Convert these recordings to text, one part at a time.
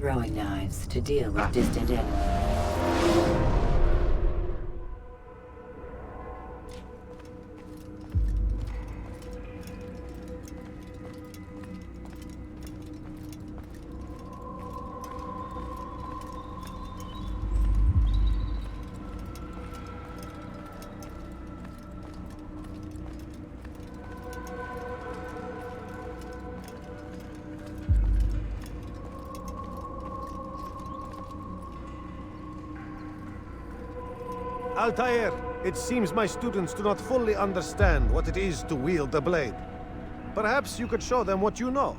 throwing knives to deal with distant enemies. Altair, it seems my students do not fully understand what it is to wield the blade. Perhaps you could show them what you know.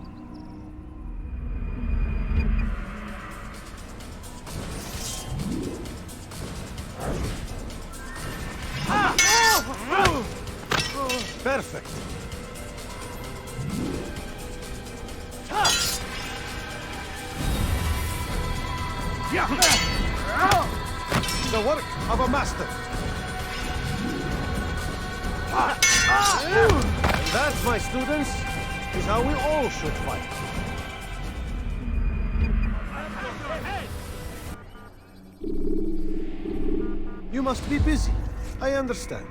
Perfect. The work of a master. And that, my students, is how we all should fight. You must be busy. I understand.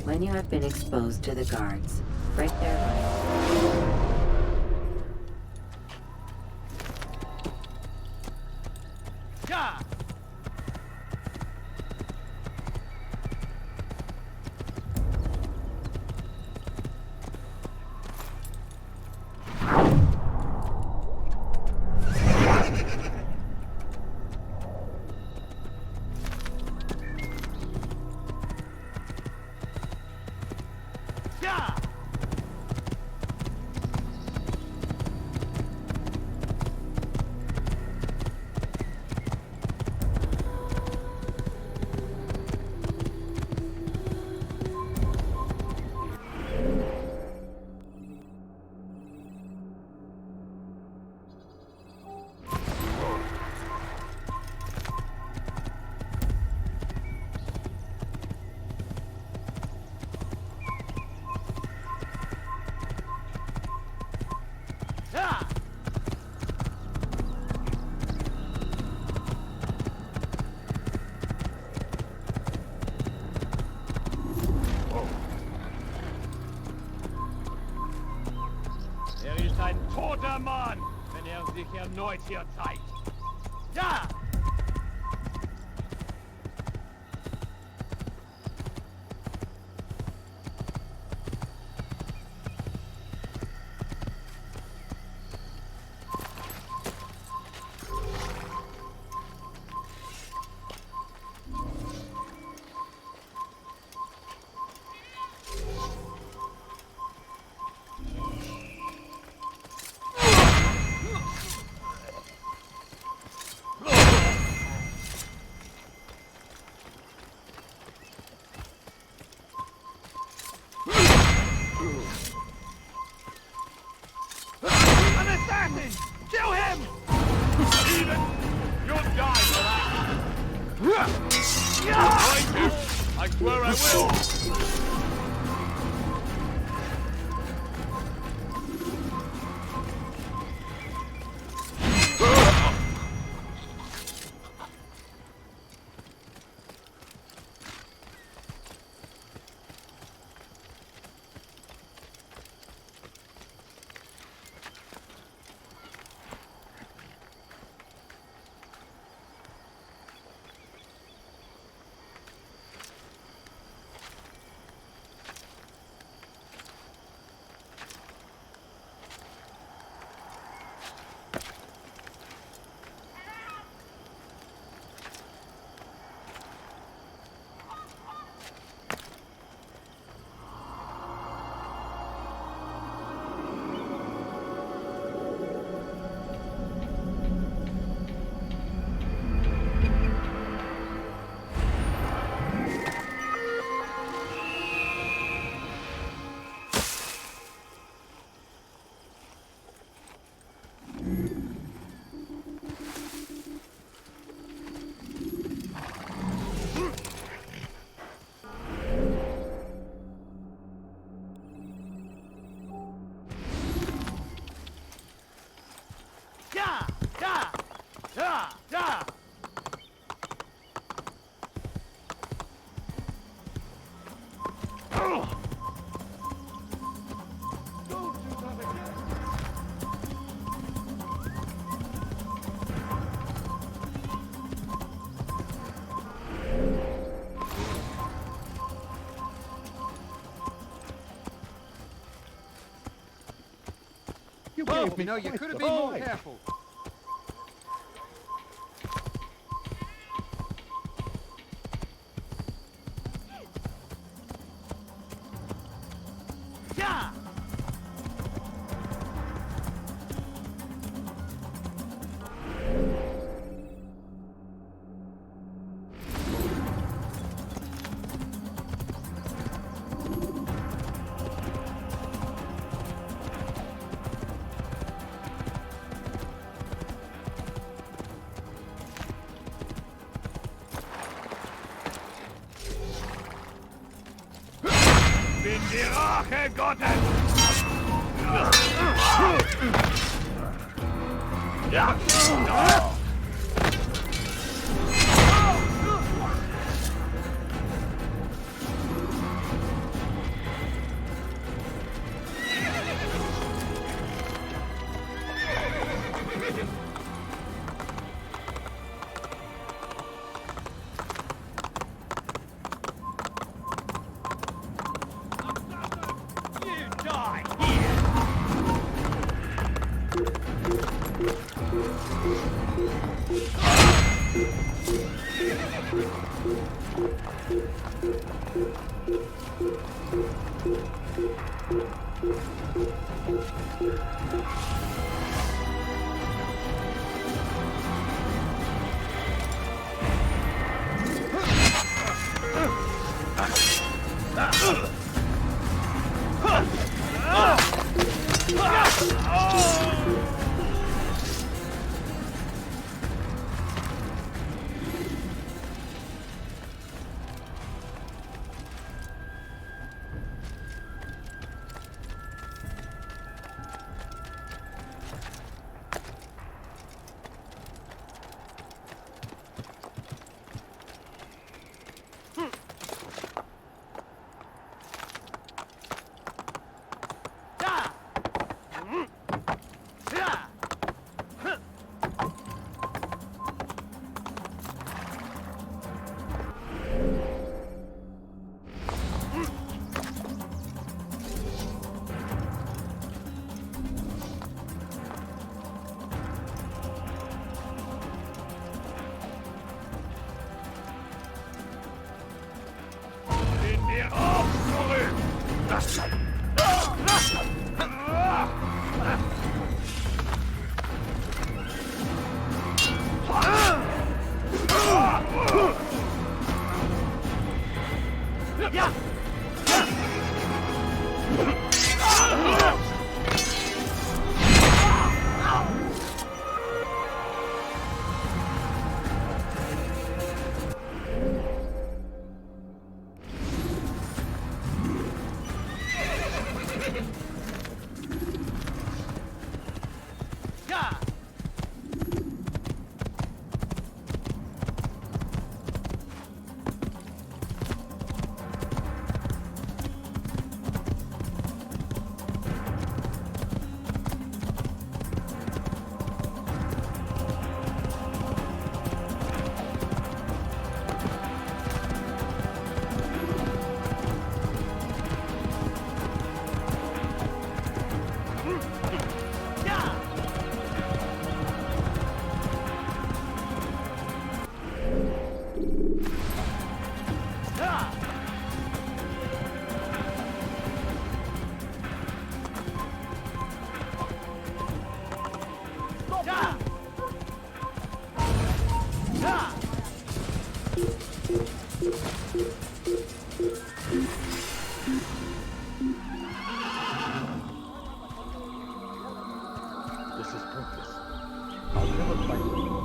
When you have been exposed to the guards, break their line. Ein toter Mann, wenn er sich erneut hier zeigt. Ja! will! Ja! Ja! Ja! Ja! You gave me, you could have been more careful. Ja! Bin die Rache Gottes! Ja! You die here! Sind wir auch zurück! Ja! pointless. I'll never fight you.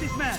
This man!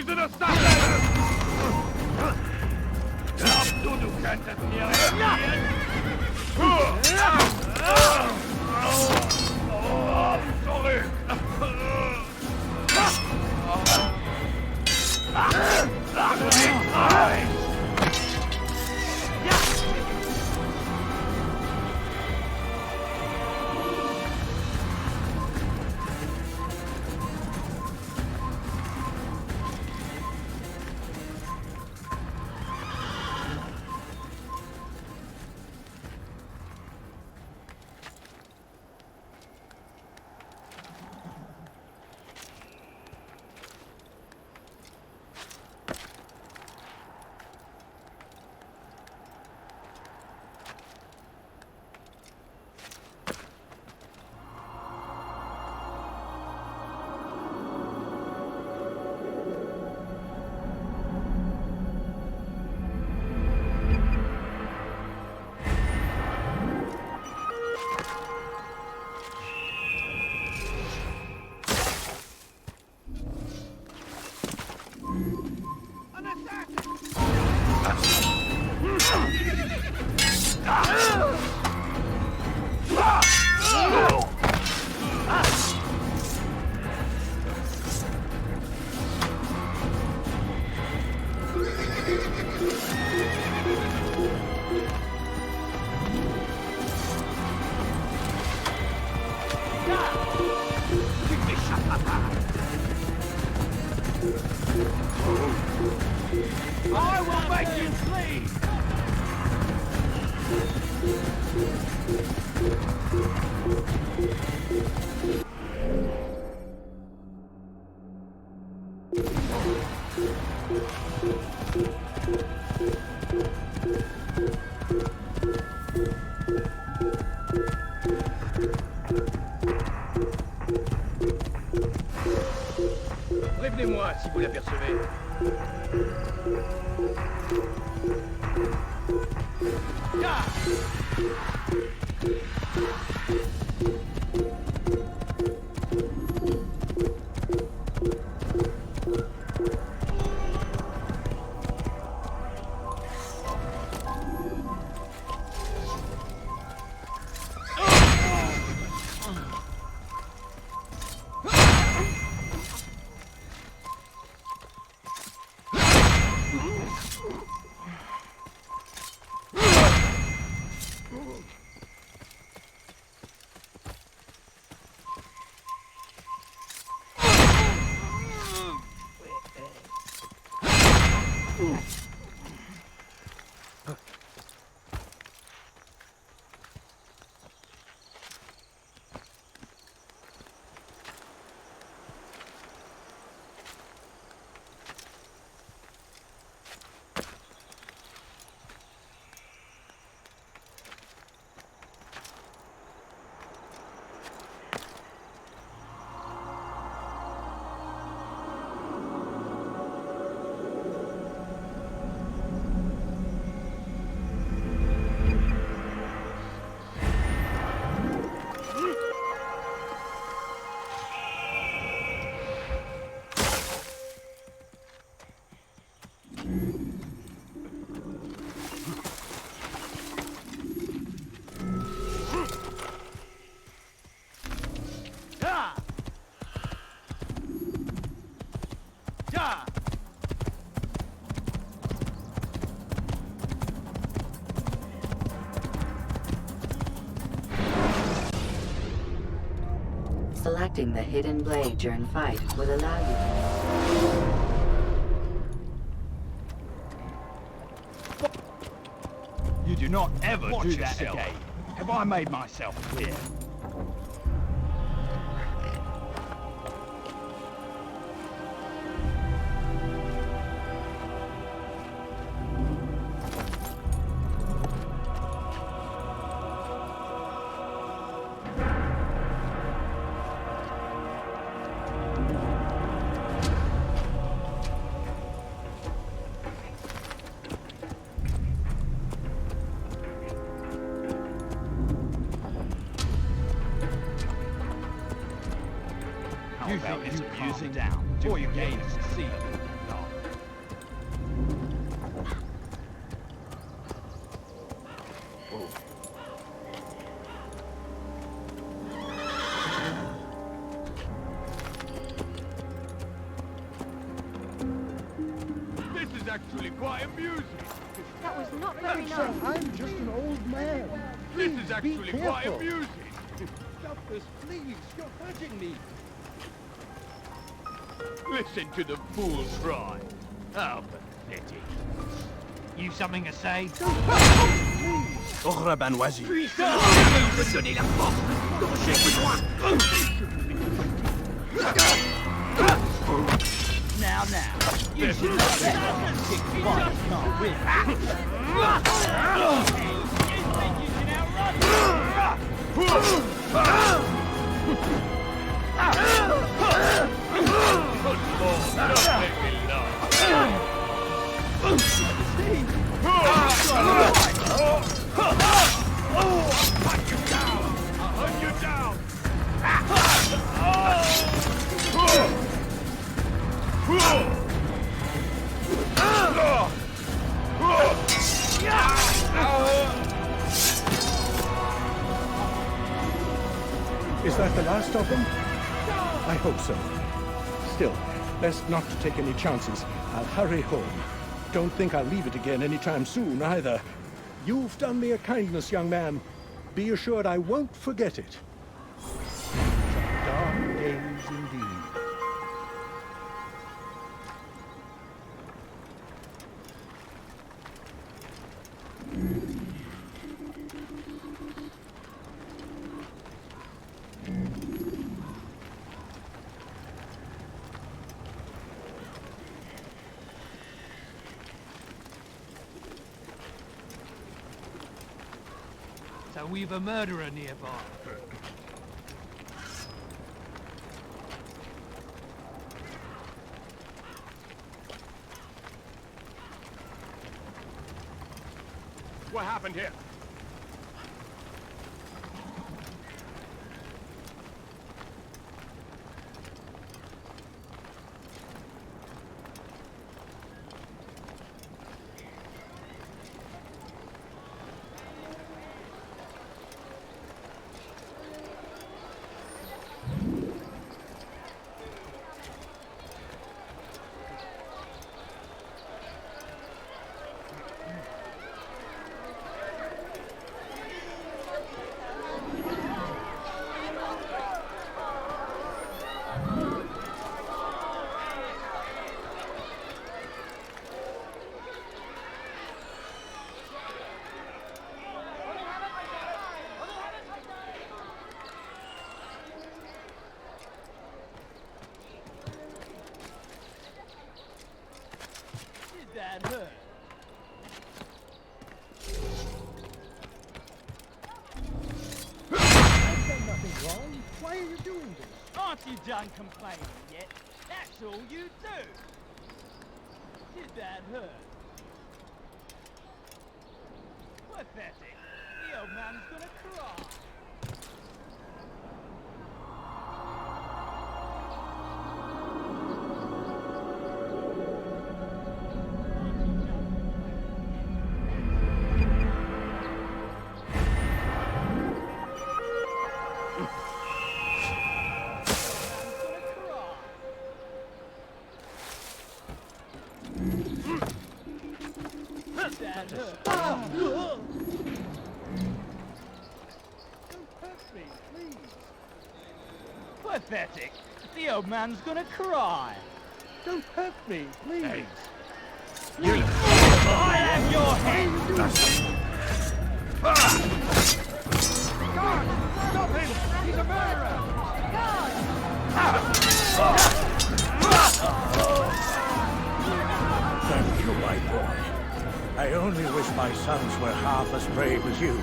Verwundener Sache! Glaubst du kannst es mir erklären? Zurück! Sag nicht rein! I will make you flee! Prévenez-moi si vous l'apercevez. Selecting the hidden blade during fight will allow you. You do not ever do that again. Have I made myself clear? You think it's amusing down before you gain to see a little. actually quite amusing. That was not very Sir, nice. I'm just an old man. This Please is actually be quite careful. amusing. Stop this, please. You're hurting me. Listen to the fool cry. How pathetic. You something to say? Now, you should not let that kick fire not win. Hunt you down! Is that the last of them? I hope so. Still, best not to take any chances. I'll hurry home. Don't think I'll leave it again anytime soon, either. You've done me a kindness, young man. Be assured I won't forget it. Dark days indeed. So we've a murderer nearby. What happened here? That hurt. I've done nothing wrong. Why are you doing this? Aren't you done complaining yet? That's all you do. Did that hurt? Pathetic. The old man's gonna cry. That hurt. Don't hurt me, please. Pathetic. The old man's gonna cry. Don't hurt me, please. I am your head. Stop him! He's a murderer! Thank you, my boy. I only wish my sons were half as brave as you.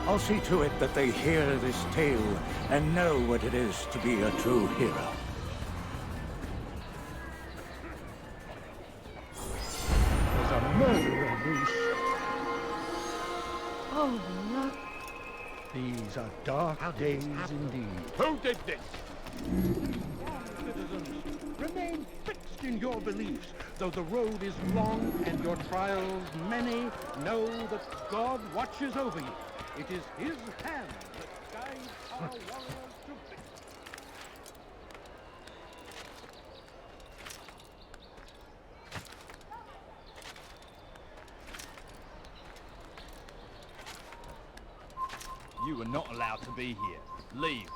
I'll see to it that they hear this tale and know what it is to be a true hero. There's a murderer loose. Oh, no. These are dark days indeed. Who did this? Citizens, remain fixed in your beliefs. Though the road is long and your trials many, know that God watches over you. It is His hand that guides our warriors to victory. You are not allowed to be here. Leave.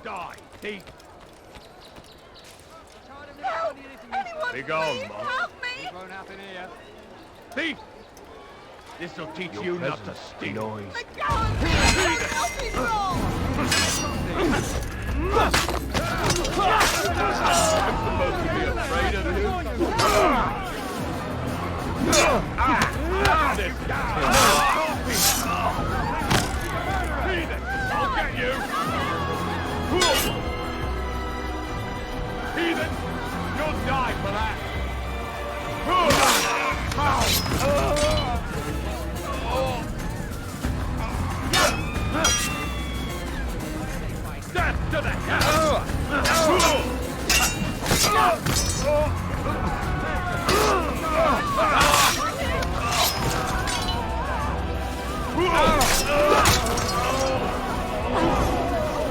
Die, thief! Help! Anyone, Be gone, please, Mom. help me! Won't happen here. Thief! This'll teach you not to steal. Let go of me! Help me, Roll! I'm supposed to be afraid of you. Heathen! I'll get you! Heathen! You'll die for that! Death to the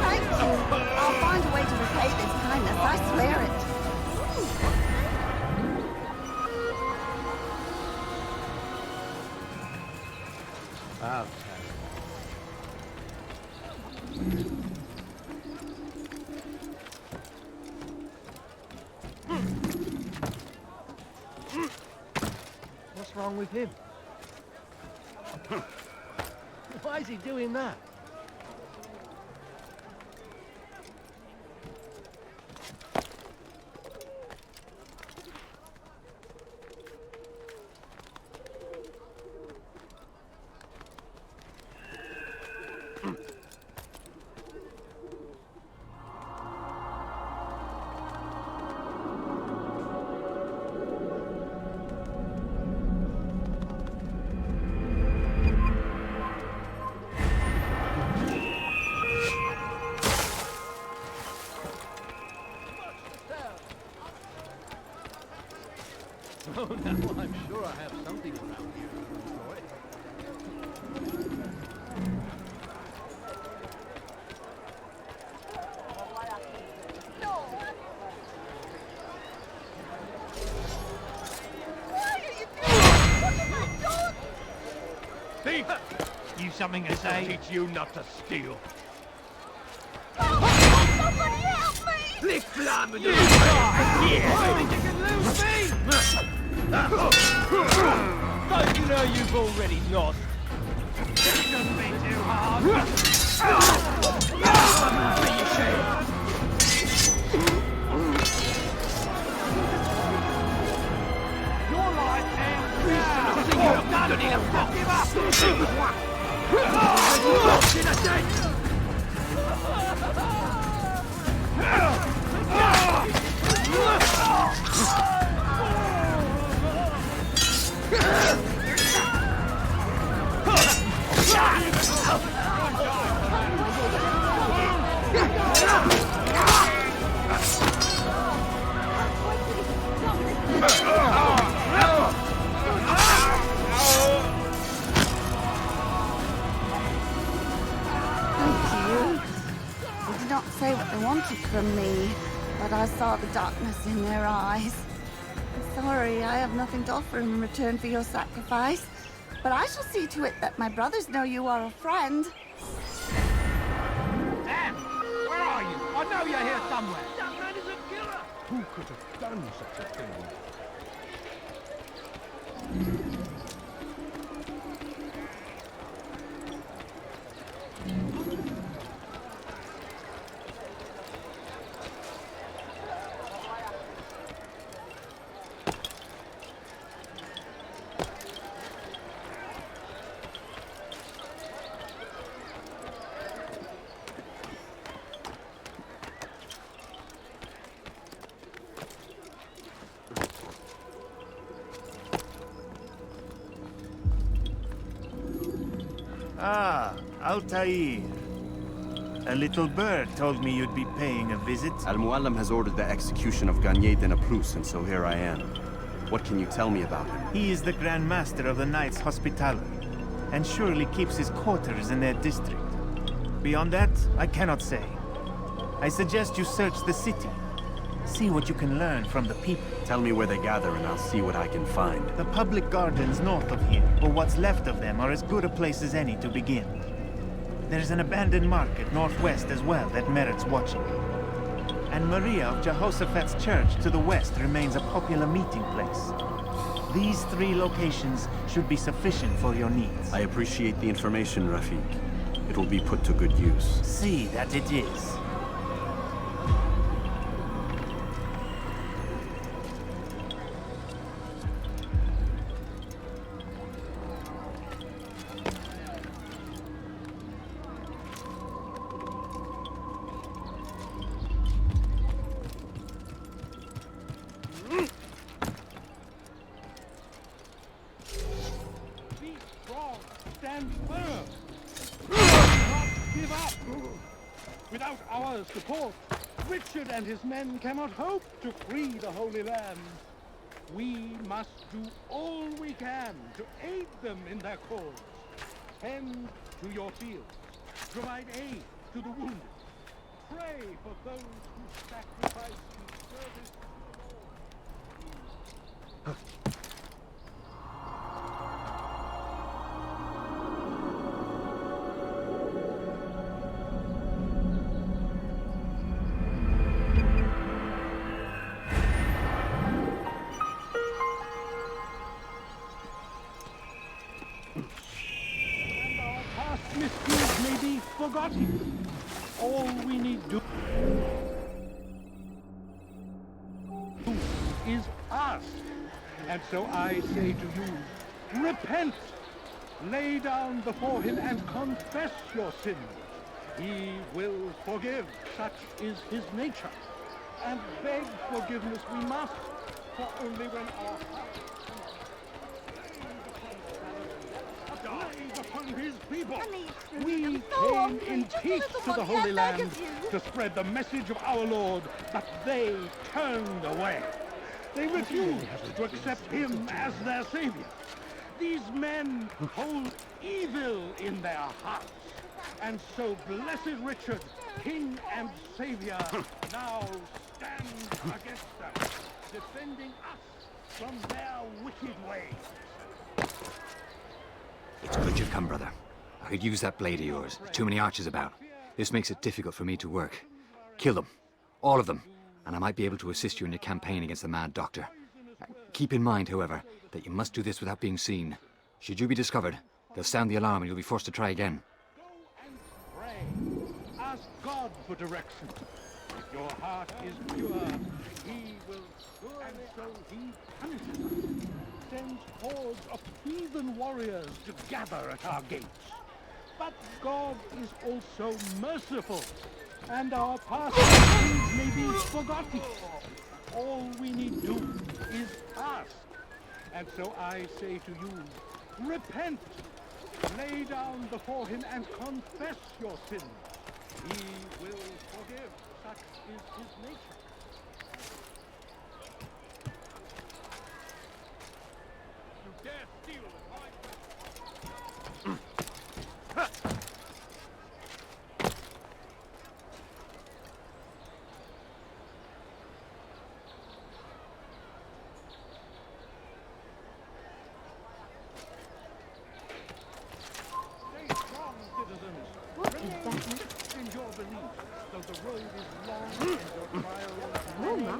Thank you. I'll find a way to repay this kindness, I swear it. What's wrong with him? Why is he doing that? Oh, now I'm sure I have something around here to enjoy. thief! You something to say? Teach you not to steal. Somebody help me! Lick flamme du! You think you can lose me? Don't you know you've already lost? Shouldn't be too hard. Your life ends now! You've done it! Give up! They did not say what they wanted from me, but I saw the darkness in their eyes. I'm sorry, I have nothing to offer in return for your sacrifice, but I shall see to it that my brothers know you are a friend. Sam! Where are you? I know you're here somewhere! That man is a killer! Who could have done such a thing? Ah, Altair. A little bird told me you'd be paying a visit. Al-Mualim has ordered the execution of Garnier de Naplouse, and so here I am. What can you tell me about him? He is the Grand Master of the Knights Hospitaller, and surely keeps his quarters in their district. Beyond that, I cannot say. I suggest you search the city. See what you can learn from the people. Tell me where they gather and I'll see what I can find. The public gardens north of here, or what's left of them, are as good a place as any to begin. There's an abandoned market northwest as well that merits watching. And Maria of Jehoshaphat's church to the west remains a popular meeting place. These 3 locations should be sufficient for your needs. I appreciate the information, Rafiq. It will be put to good use. See that it is. Be strong. Stand firm. Do not give up. Without our support, Richard and his men cannot hope to free the Holy Land. We must do all we can to aid them in their cause. Tend to your fields. Provide aid to the wounded. Pray for those who sacrifice in service to the Lord. Misdeeds may be forgotten. All we need do is ask. And so I say to you, repent. Lay down before him and confess your sins. He will forgive. Such is his nature. And beg forgiveness we must, for only when our hearts upon his people. We came in peace to the Holy Land to spread the message of our Lord, but they turned away. They refused to accept him as their savior. These men hold evil in their hearts. And so blessed Richard, king and savior, now stands against them, defending us from their wicked ways. It's good you've come, brother. I could use that blade of yours. There's too many archers about. This makes it difficult for me to work. Kill them. All of them. And I might be able to assist you in your campaign against the Mad Doctor. Keep in mind, however, that you must do this without being seen. Should you be discovered, they'll sound the alarm and you'll be forced to try again. Go and pray. Ask God for direction. If your heart is pure, he will, and so he punishes us. Sends hordes of heathen warriors to gather at our gates. But God is also merciful, and our past sins may be forgotten. All we need do is ask. And so I say to you, repent. Lay down before him and confess your sins. He will forgive. Such is his nature. Dare steal Stay strong, citizens. Remain fixed in your beliefs, though the road is long and your trials many. Know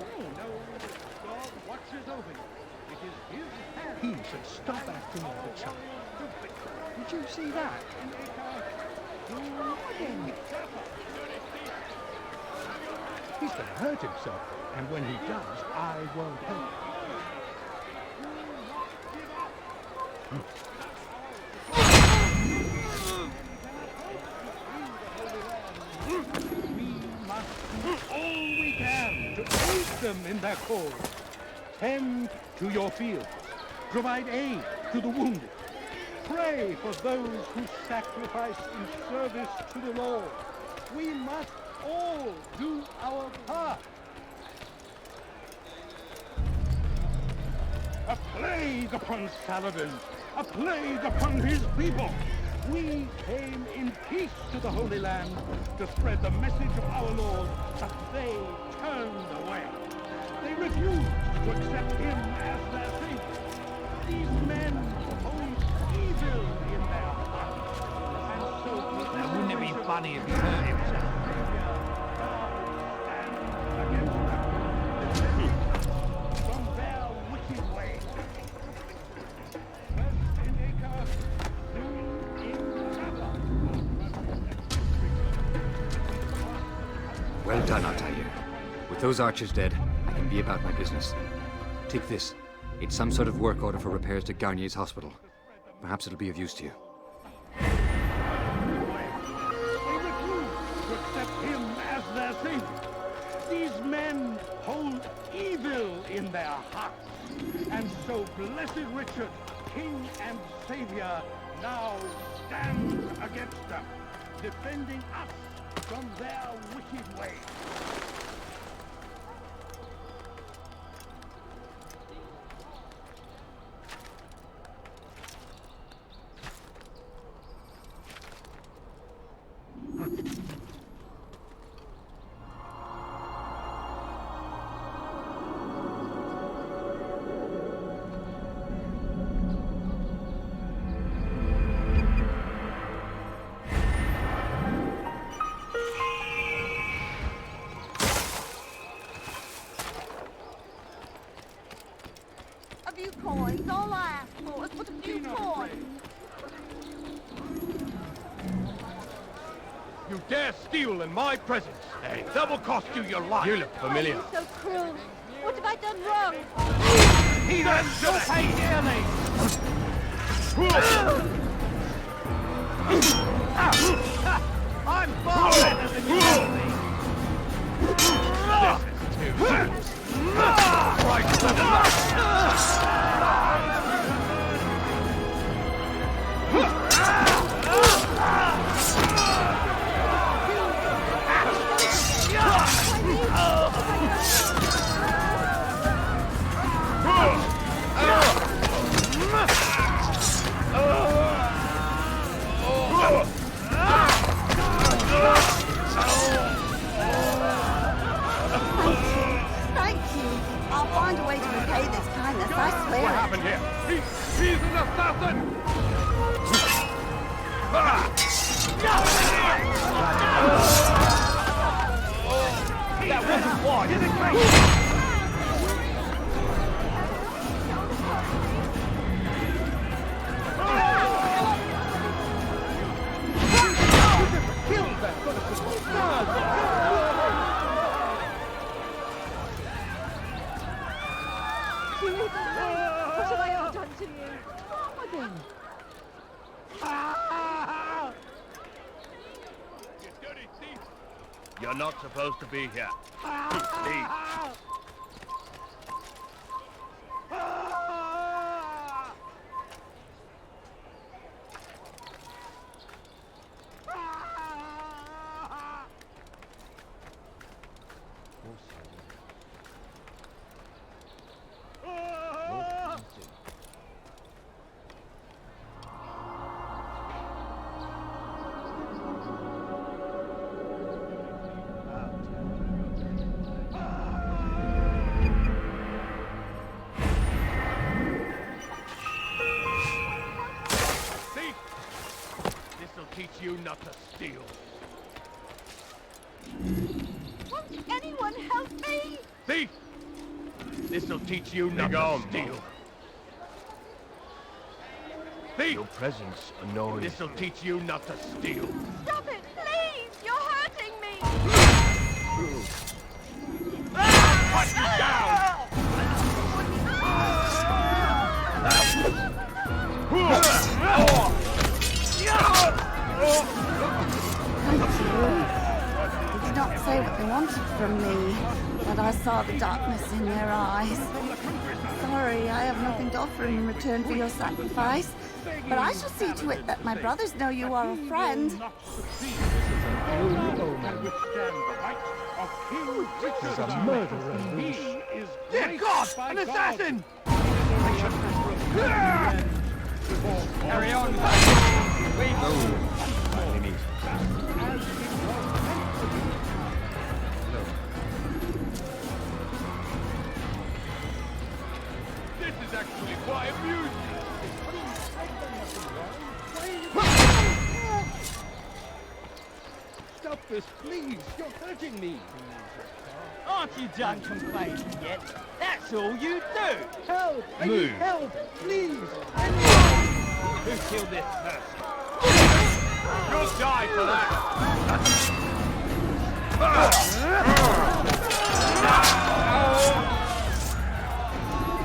that God watches over you. It is his hand. He should stop acting like a child. Did you see that? He's going to hurt himself, and when he does, I won't help. We must do all we can to aid them in their cause. Tend to your fields. Provide aid to the wounded. pray for those who sacrifice in service to the Lord. We must all do our part. A plague upon Saladin! A plague upon his people! We came in peace to the Holy Land to spread the message of our Lord, but they turned away. They refused to accept him as their savior. These men hold evil in their hearts. And so Now, wouldn't it be funny if he hurt himself? from their wicked ways. First in Acre, soon in Java. Well done, Altair. With those archers dead, I can be about my business. Take this. It's some sort of work order for repairs to Garnier's hospital. Perhaps it'll be of use to you. They refuse to accept him as their savior. These men hold evil in their hearts. And so Blessed Richard, King and Savior, now stands against them, defending us from their wicked ways. A few coins. All I ask for is but a few coins. You dare steal in my presence? Hey, that will cost you your life. You look familiar. Why are you so cruel? What have I done wrong? He then shall pay dearly. I'm far better than you will be. This is too soon. Right. Thank you. I'll find a way to repay this kindness, I swear. What happened here? He's an assassin! That wasn't why. What have I ever done to you? You dirty thief! You're not supposed to be here. Leave. Teach you not to steal. Won't anyone help me? Thief! This'll teach you not to steal. Thief! Your presence annoys. This'll teach you not to steal. Stop it, please! You're hurting me! Put you down! Thank you. They did not say what they wanted from me, but I saw the darkness in their eyes. Sorry, I have nothing to offer in return for your sacrifice, But I shall see to it that my brothers know you are a friend. There's a murderer loose. Dear God! An assassin! Carry on! This is actually quite amusing! Stop this, please. You're hurting me. Aren't you done complaining yet? That's all you do! Help! I need help! Please! Who killed this person? You'll die for that!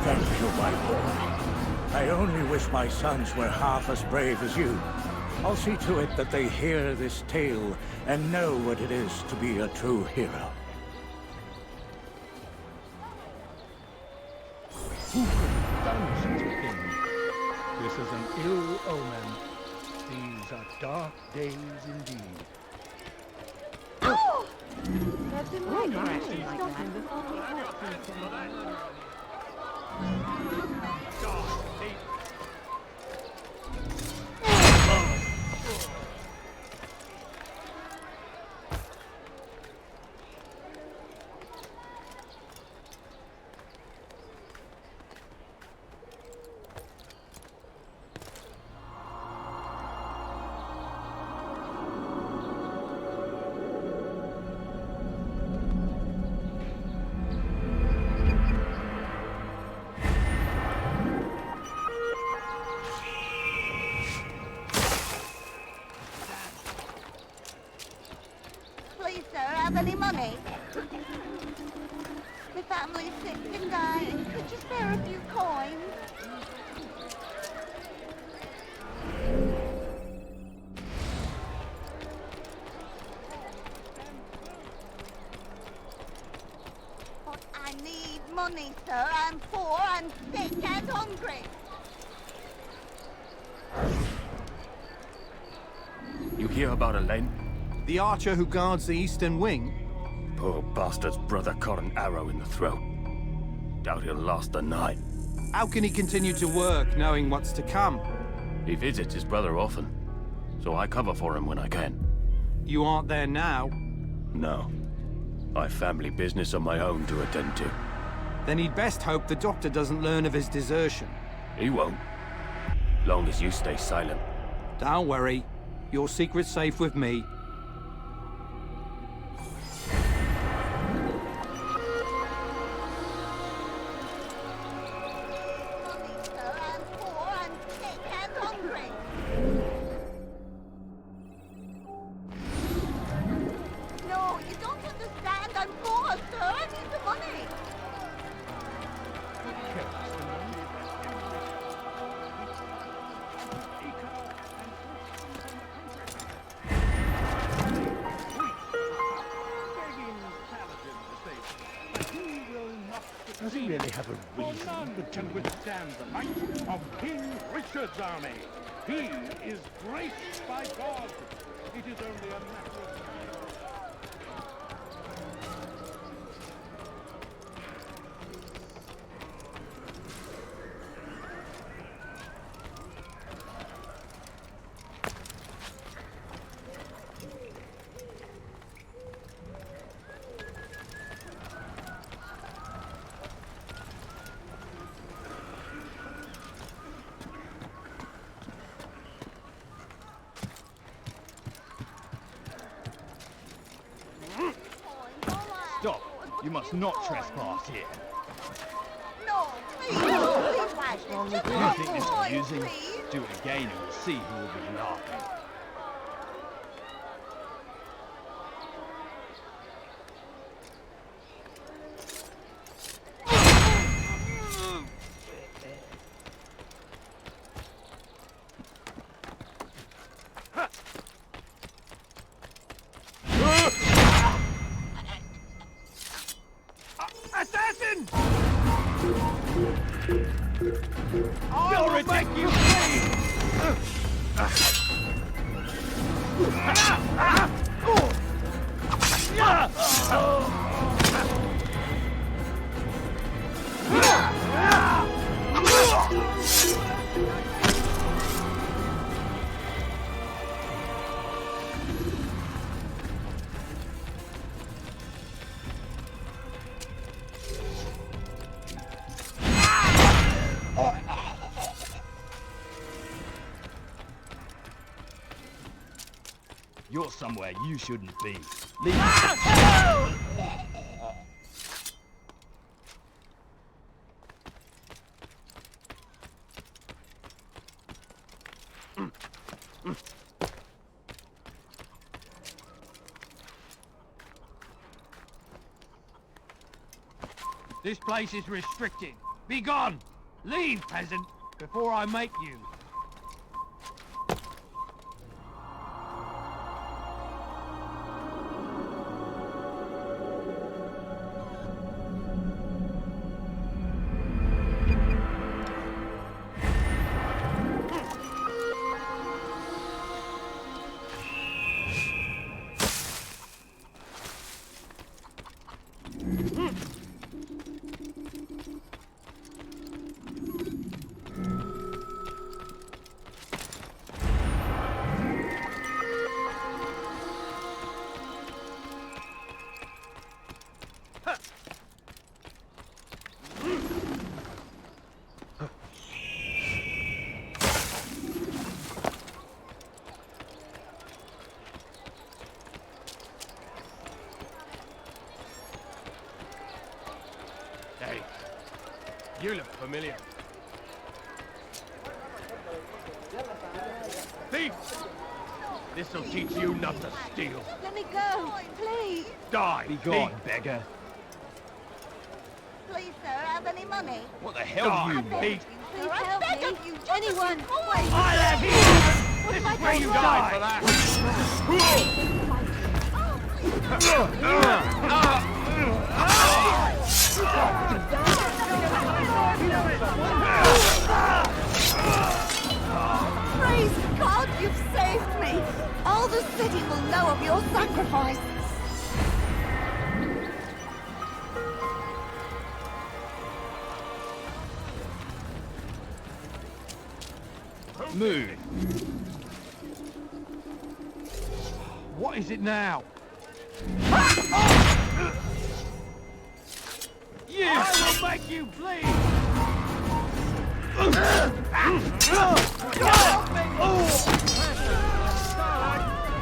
Thank you, my boy. I only wish my sons were half as brave as you. I'll see to it that they hear this tale and know what it is to be a true hero. Who could have done such a thing? This is an ill omen. These are dark days indeed. Oh! Please, sir, have any money? My family's sick and dying. Could you spare a few coins? But I need money, sir. I'm poor and sick and hungry. You hear about Elaine? The archer who guards the eastern wing? Poor bastard's brother caught an arrow in the throat. Doubt he'll last the night. How can he continue to work, knowing what's to come? He visits his brother often, so I cover for him when I can. You aren't there now? No. I've family business of my own to attend to. Then he'd best hope the doctor doesn't learn of his desertion. He won't. Long as you stay silent. Don't worry. Your secret's safe with me. No, you don't understand. I'm poor, sir. I need the money. Does he really have a reason for Can doing it? withstand the might of King Richard's army. He is graced by God. It is only a matter of time. Stop! You must not trespass here. No, please, please, Wagner. Just You one think this coin, amusing? please. Do it again and we'll see who will be laughing. Assassin! I will make you bleed! You're somewhere you shouldn't be. This place is restricted. Be gone! Leave, peasant, before I make you. Hey, you look familiar. Thief! This'll teach you not to steal. Let me go, please. Die, Be gone, beggar. Please, sir, have any money? What the hell do you need? Please help me. Anyone, please. I'll have you! This is where you die for that! Praise God, you've saved me. All the city will know of your sacrifice. Move. What is it now? You! I will make you bleed!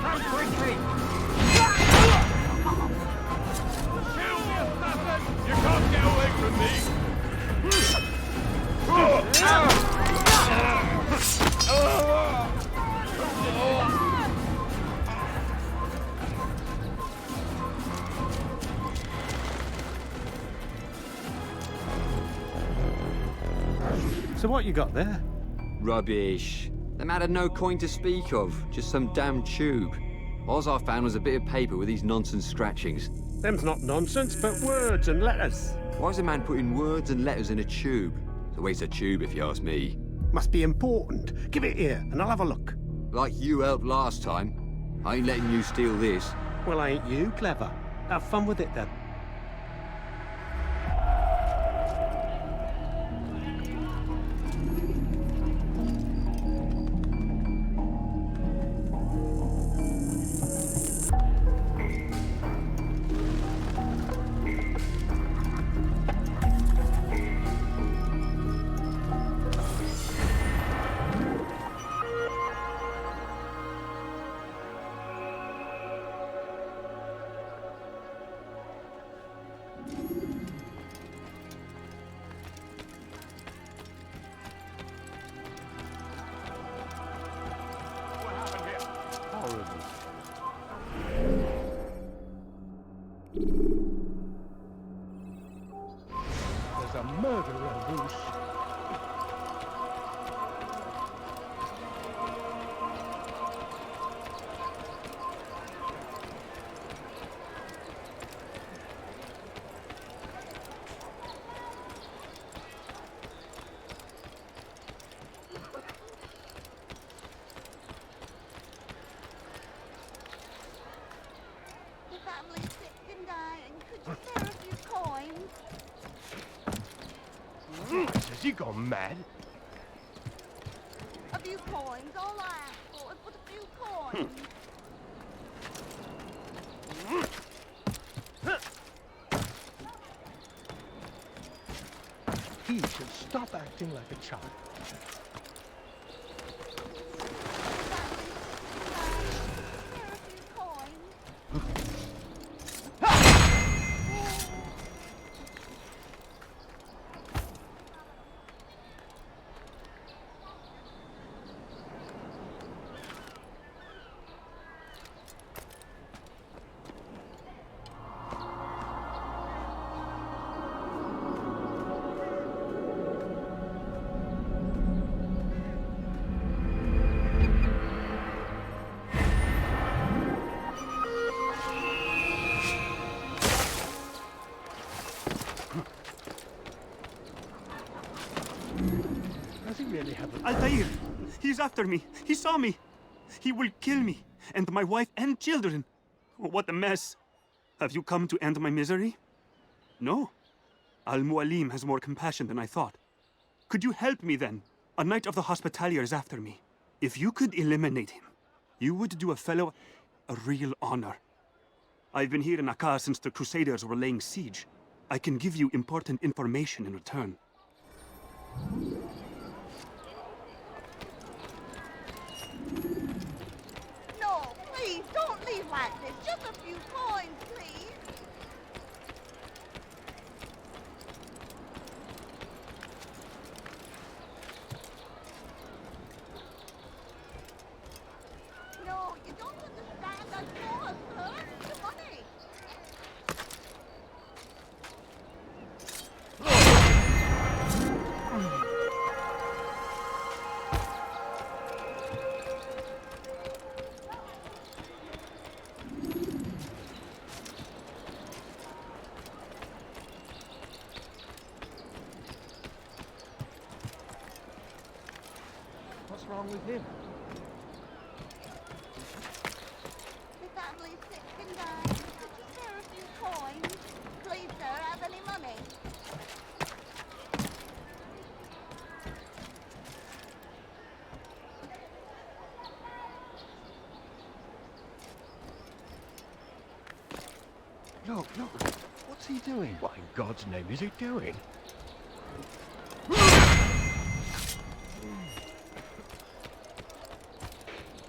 Come quickly! Kill me, assassin! You can't get away from me! So what you got there? Rubbish. The man had no coin to speak of, just some damn tube. All I found was a bit of paper with these nonsense scratchings. Them's not nonsense, but words and letters. Why is a man putting words and letters in a tube? It's a waste of tube, if you ask me. Must be important. Give it here, and I'll have a look. Like you helped last time. I ain't letting you steal this. Well, ain't you clever? Have fun with it, then. There's a murderer loose. Has he gone mad? A few coins, all I ask for is but a few coins. He should stop acting like a child. Does he really have a... Altair! He's after me! He saw me! He will kill me! And my wife and children! What a mess! Have you come to end my misery? No. Al-Mualim has more compassion than I thought. Could you help me then? A knight of the Hospitalier is after me. If you could eliminate him, you would do a fellow a real honor. I've been here in Akkar since the Crusaders were laying siege. I can give you important information in return. No, please, don't leave like this. Just a few coins, please. No, you don't understand. I'm poor, sir. The money. What's wrong with him? The family's sick and dying. Could you spare a few coins? Please, sir, have any money? Look, look. What's he doing? What in God's name is he doing?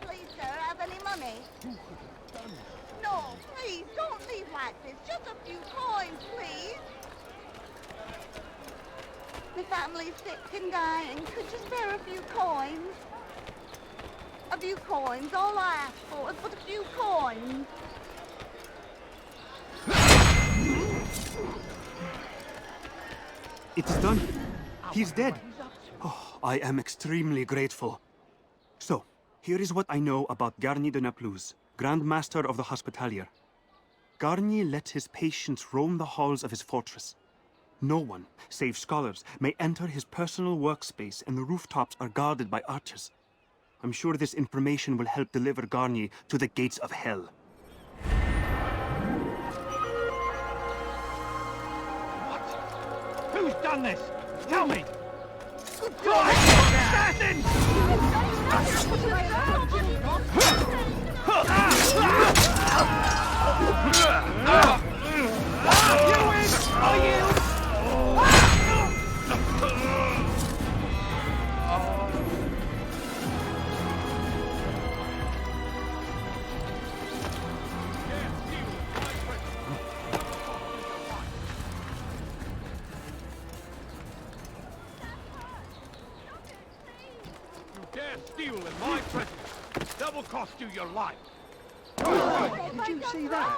Please, sir, have any money? No, please, don't leave like this. Just a few coins, please. My family's sick and dying. Could you spare a few coins? A few coins. All I ask for is but a few coins. It is done. He's dead. Oh, I am extremely grateful. So, here is what I know about Garnier de Naplouse, Grand Master of the Hospitalier. Garnier lets his patients roam the halls of his fortress. No one, save scholars, may enter his personal workspace, and the rooftops are guarded by archers. I'm sure this information will help deliver Garnier to the gates of hell. Who's done this? Tell me! God! Assassin! You win! I yield! Steal in my presence. That will cost you your life. Did you see that?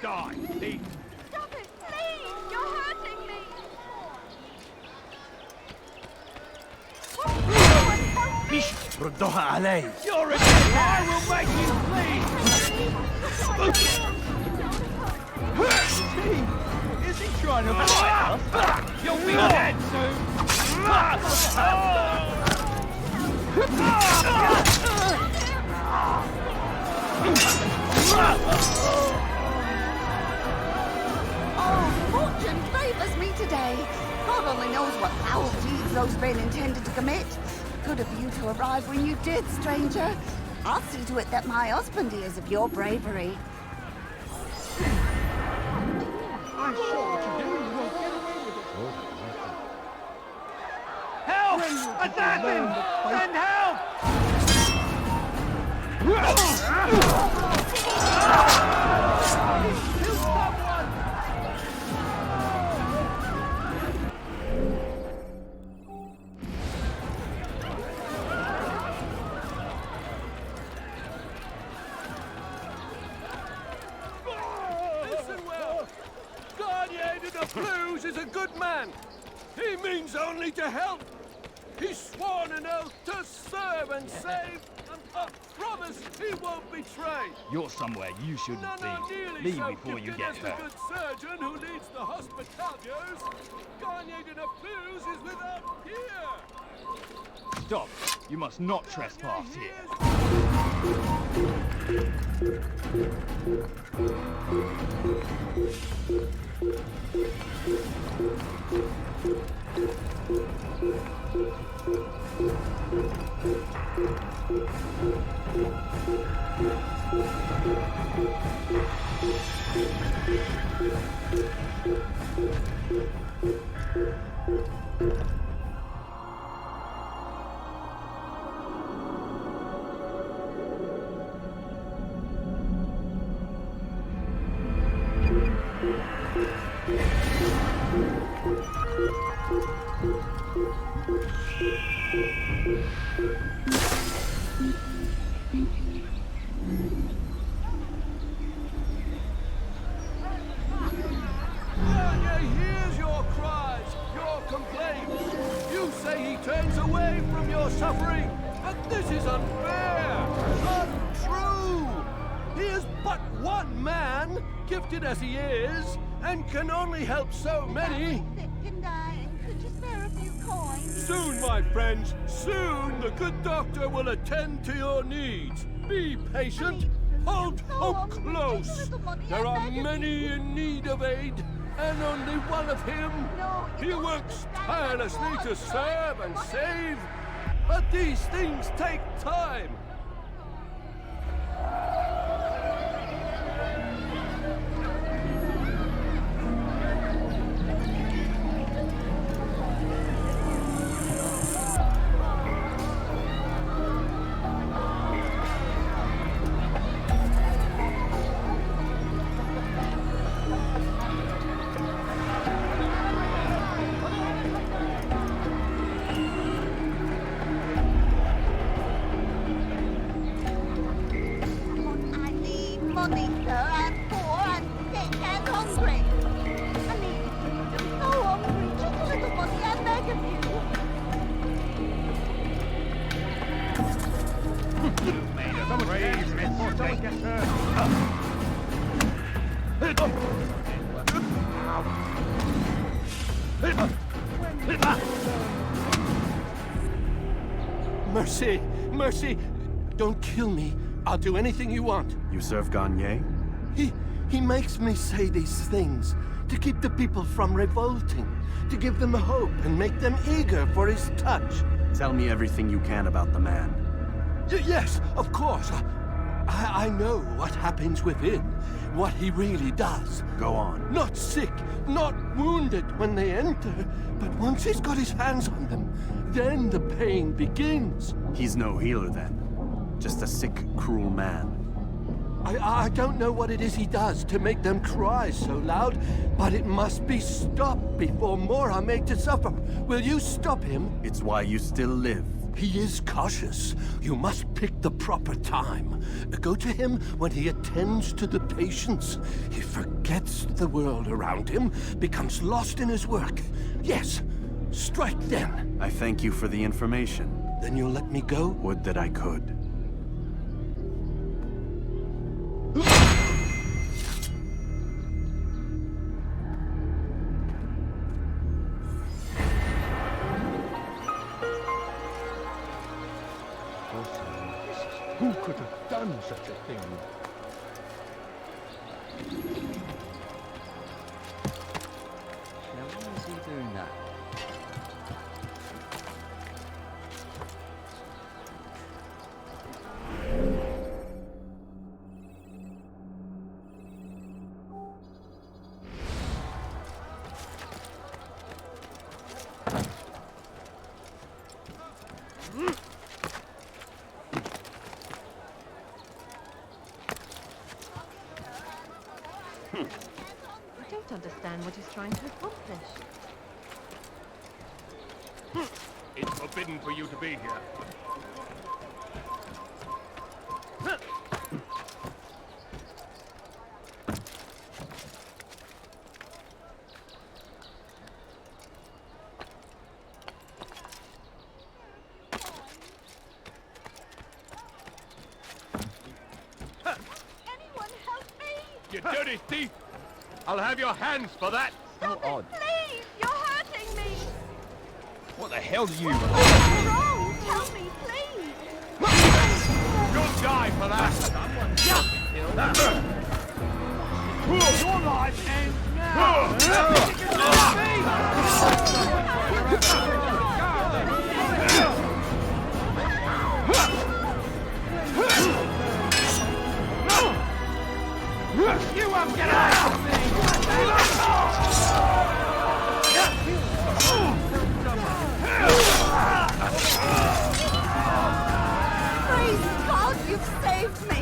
Die, thief. Stop it, please! You're hurting me! ردوها علي. You're a dead. I will make you bleed. Is he trying to fight us? You'll be dead soon. Oh, fortune favors me today. God only knows what foul deeds those men intended to commit. Good of you to arrive when you did, stranger. I'll see to it that my husband hears of your bravery. I saw what you did. You won't get away with it. Help! Assassin! Send help! Kill someone! Listen well. Garnier de Naplouse is a good man. He means only to help. He's sworn an oath to serve and save, and a promise he won't betray. You're somewhere you shouldn't Nearly be. Leave so before you gifted get as the hurt. good surgeon who leads the hospitaliers. Garnier de Naplouse is without peer. Stop. You must not trespass here. Garnier hears your cries, your complaints. You say he turns away from your suffering, but this is unfair, untrue. He is but one man, gifted as he is, and can only help so many. Sick and dying. Could you spare a few coins? Soon, my friends, soon the good doctor will attend to your needs. Be patient. Hold hope close. There are many in need of aid, and only one of him. He works tirelessly to serve and save, but these things take time. I need money, sir. I'm poor and sick and hungry. I need it. I'm so hungry. Just a little money, I beg of you. You've made a grave mistake. Mercy, mercy. Don't kill me. I'll do anything you want. You serve Garnier? He makes me say these things to keep the people from revolting, to give them hope and make them eager for his touch. Tell me everything you can about the man. Yes, of course. I know what happens within, what he really does. Go on. Not sick, not wounded when they enter, but once he's got his hands on them, then the pain begins. He's no healer then. Just a sick, cruel man. I don't know what it is he does to make them cry so loud, but it must be stopped before more are made to suffer. Will you stop him? It's why you still live. He is cautious. You must pick the proper time. Go to him when he attends to the patients. He forgets the world around him, becomes lost in his work. Yes, strike then. I thank you for the information. Then you'll let me go? Would that I could. Who could have done such a thing? Now, why is he doing that? understand what he's trying to accomplish. It's forbidden for you to be here. Anyone help me! You dirty thief! I'll have your hands for that! Stop it, please! You're hurting me! What the hell do you... What's wrong? Help me, please! You'll die for that! Your life ends now! You won't get out of me! Praise God, you've saved me!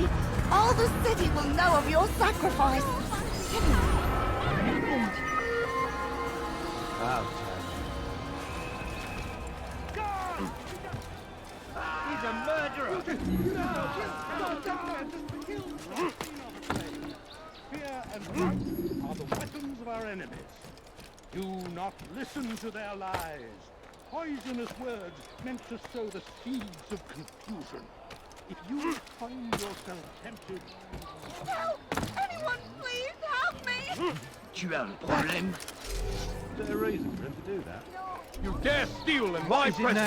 All the city will know of your sacrifice! He's a murderer! Fear and doubt are the weapons of our enemies. Do not listen to their lies. Poisonous words meant to sow the seeds of confusion. If you find yourself tempted... Help! Anyone, please help me! Tu as un problème? Is there a reason for him to do that? You dare steal in my presence!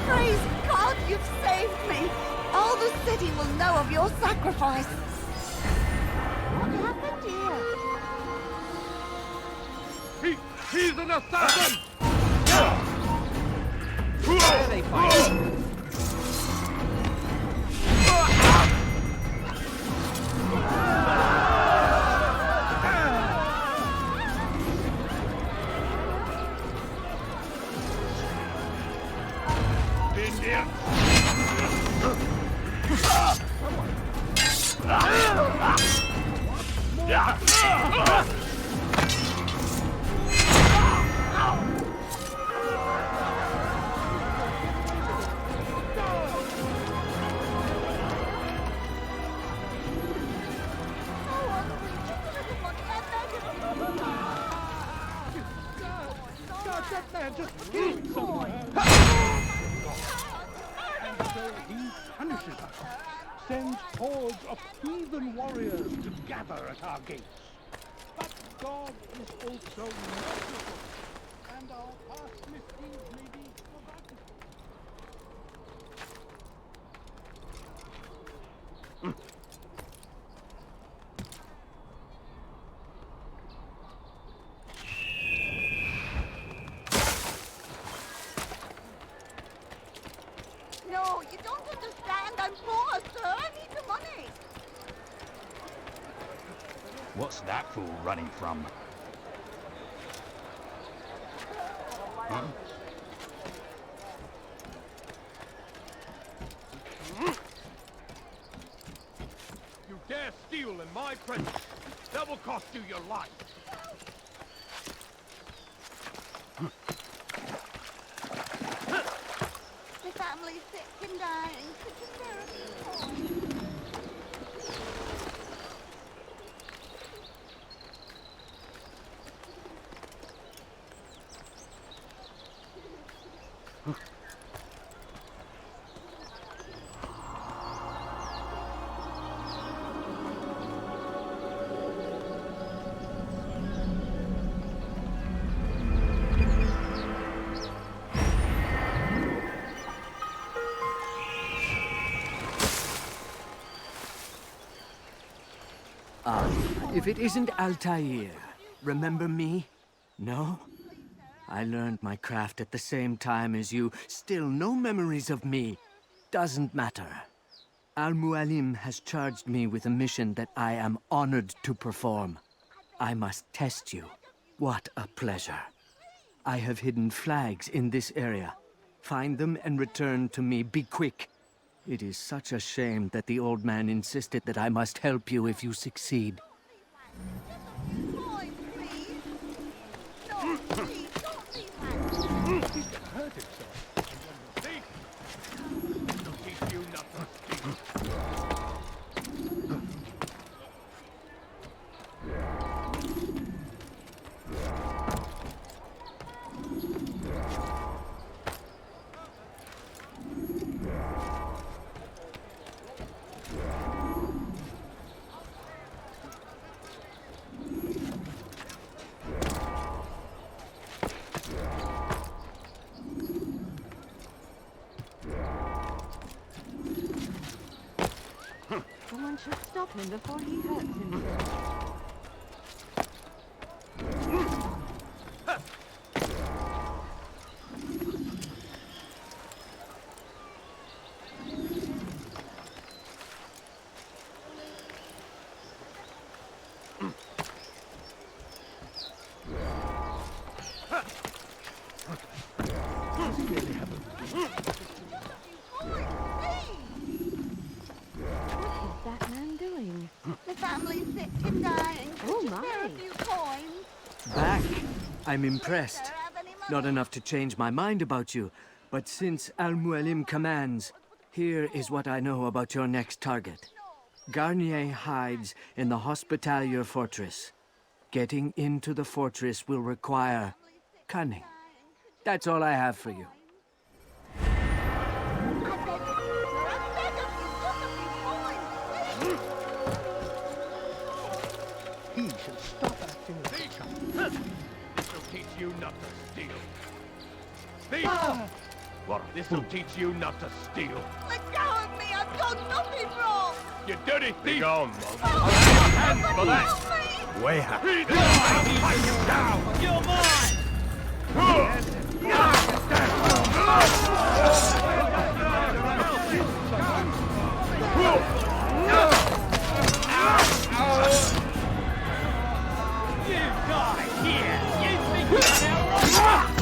Praise God, you've saved me! All the city will know of your sacrifice! What happened here? He's an assassin! Where are they fighting? That man just killed someone! And so he punishes us, sends hordes of heathen warriors to gather at our gates. But God is also merciful, and our past misdeeds may be forgotten. No, you don't understand. I'm poor, sir. I need the money. What's that fool running from? Huh? You dare steal in my presence! That will cost you your life! My family's sick and dying. Could you spare a few more? If it isn't Altair, remember me? No? I learned my craft at the same time as you. Still no memories of me. Doesn't matter. Al-Mualim has charged me with a mission that I am honored to perform. I must test you. What a pleasure. I have hidden flags in this area. Find them and return to me. Be quick. It is such a shame that the old man insisted that I must help you if you succeed. Someone should stop him before he hurts himself. The family's sick and dying. Oh, Could you spare a few coins? Back. I'm impressed. Not enough to change my mind about you, but since Al-Mualim commands, here is what I know about your next target. Garnier hides in the Hospitalier Fortress. Getting into the fortress will require cunning. That's all I have for you. He should stop acting like a child. This'll teach you not to steal. Thief! What? This'll teach you not to steal. Let go of me! I've done nothing wrong! You dirty thief! Be gone, Oh, hands for that! Way out. You're mine! You die here! You think you're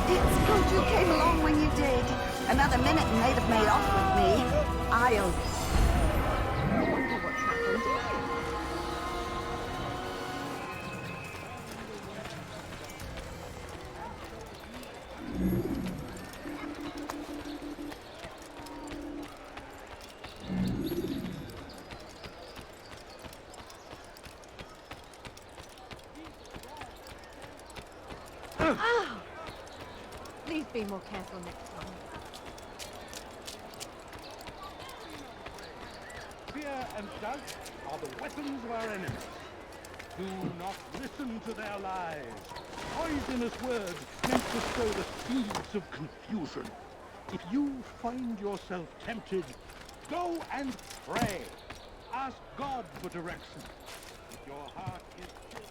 It's good you came along when you did. Another minute and they'd have made off with me. I'll... I wonder what's happened to you. Oh! Please be more careful next time. Fear and doubt are the weapons of our enemies. Do not listen to their lies. Poisonous words meant to sow the seeds of confusion. If you find yourself tempted, go and pray. Ask God for direction. If your heart is filled...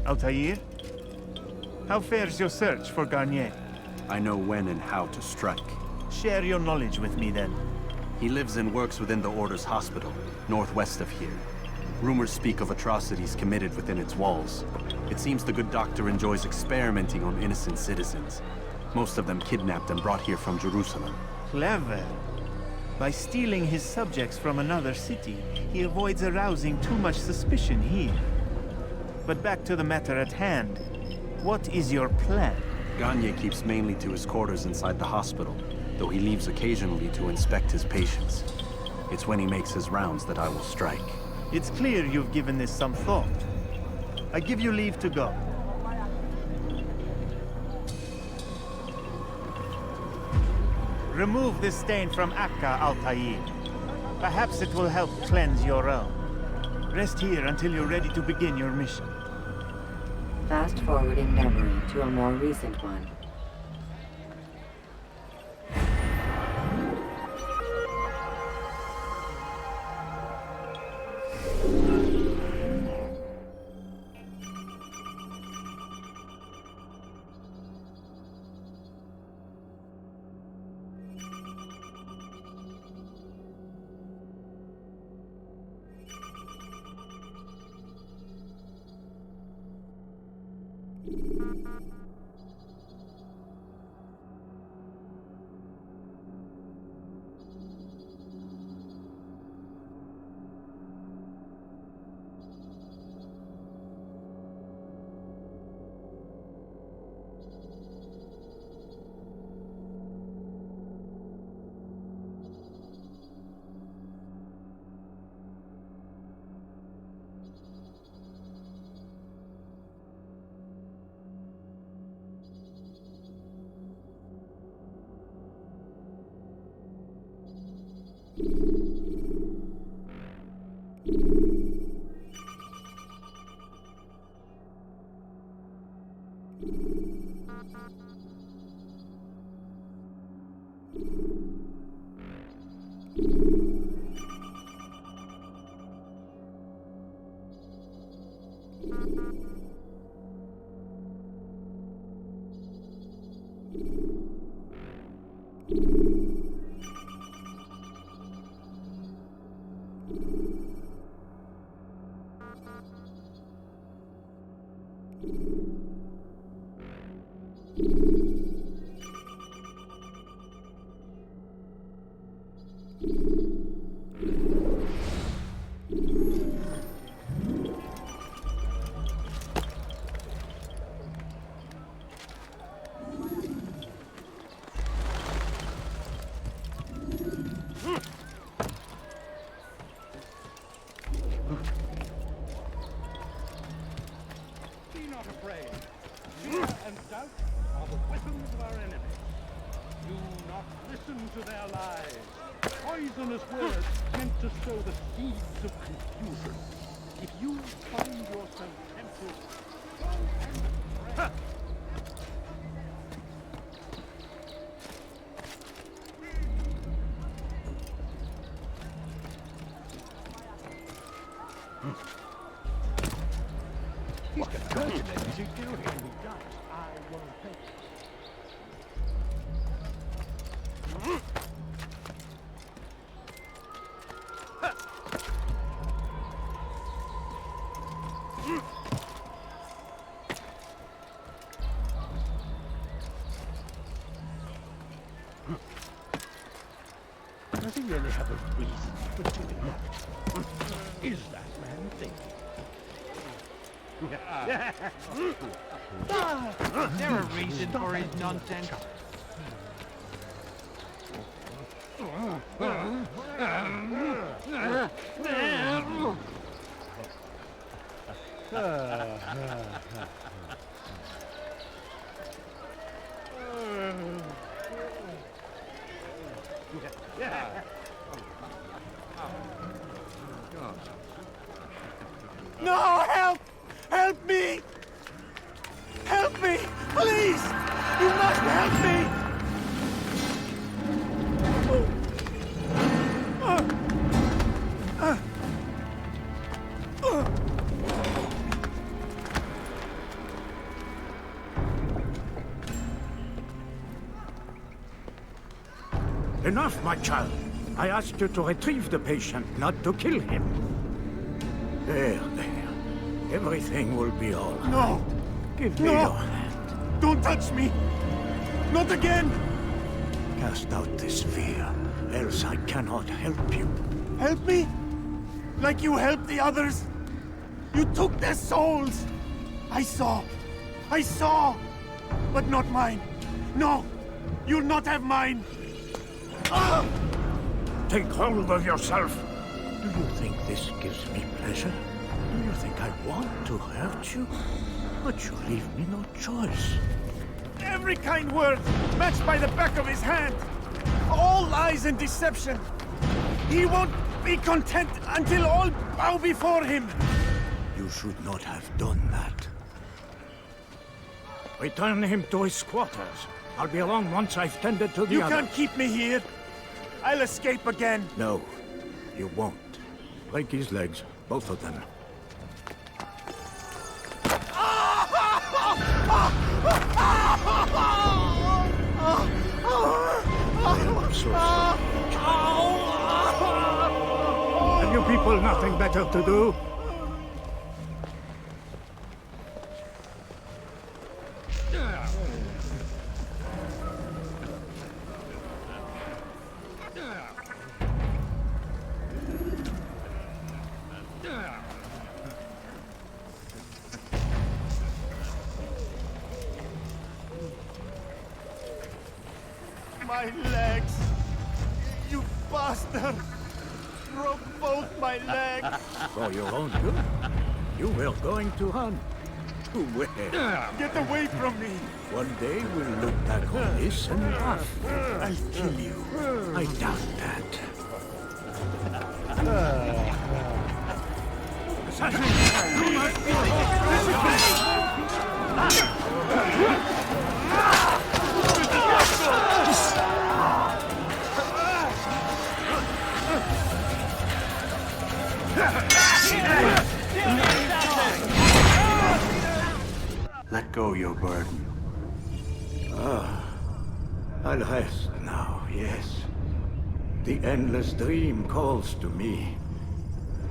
Altair? How fares your search for Garnier? I know when and how to strike. Share your knowledge with me, then. He lives and works within the Order's hospital, northwest of here. Rumors speak of atrocities committed within its walls. It seems the good doctor enjoys experimenting on innocent citizens. Most of them kidnapped and brought here from Jerusalem. Clever. By stealing his subjects from another city, he avoids arousing too much suspicion here. But back to the matter at hand. What is your plan? Garnier keeps mainly to his quarters inside the hospital, though he leaves occasionally to inspect his patients. It's when he makes his rounds that I will strike. It's clear you've given this some thought. I give you leave to go. Remove this stain from Akka, Altair. Perhaps it will help cleanse your own. Rest here until you're ready to begin your mission. Fast forwarding memory to a more recent one. To their lies. Poisonous words meant to sow the seeds of confusion. If you find yourself tempted, go and pray. He's got a gun in there. Is he doing? He does. I won't take it. Does he really have a reason for doing that? Is that man thinking? Is there a reason for his nonsense? No, help! Help me! Help me! Please! You must help me! Enough, my child. I asked you to retrieve the patient, not to kill him. There. Everything will be all right. No! Give me your hand. Don't touch me! Not again! Cast out this fear, else I cannot help you. Help me? Like you helped the others? You took their souls! I saw! But not mine! No! You'll not have mine! Ah! Take hold of yourself! Do you think this gives me pleasure? Do you think I want to hurt you? But you leave me no choice. Every kind word matched by the back of his hand! All lies and deception. He won't be content until all bow before him. You should not have done that. Return him to his quarters. I'll be along once I've tended to the You other. can't keep me here. I'll escape again. No, you won't. Break his legs, both of them. I'm so sorry. Have you people nothing better to do? My legs! You bastard! Broke both my legs! For your own good. You were going to hunt. To where? Get away from me! One day we'll look back on this and laugh. I'll kill you. I doubt that. Assassin! You must be Let go your burden. I'll rest now, yes. The endless dream calls to me.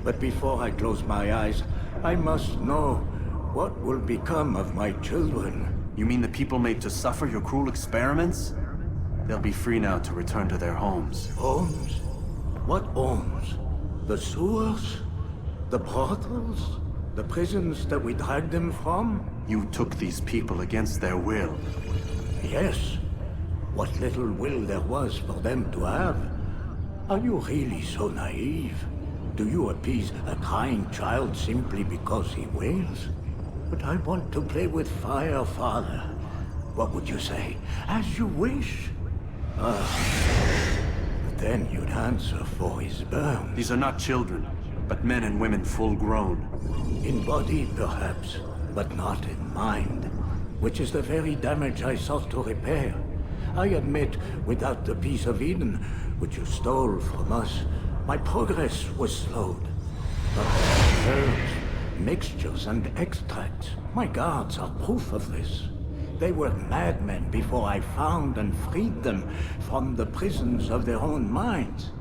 But before I close my eyes, I must know what will become of my children. You mean the people made to suffer your cruel experiments? They'll be free now to return to their homes. Homes? What homes? The sewers? The brothels? The prisons that we dragged them from? You took these people against their will. Yes. What little will there was for them to have. Are you really so naive? Do you appease a crying child simply because he wails? But I want to play with fire, Father. What would you say? As you wish. But then you'd answer for his burn. These are not children, but men and women full grown. In body, perhaps, but not in mind. Which is the very damage I sought to repair. I admit, without the piece of Eden, which you stole from us, my progress was slowed. But herbs, mixtures, and extracts, my guards are proof of this. They were madmen before I found and freed them from the prisons of their own minds.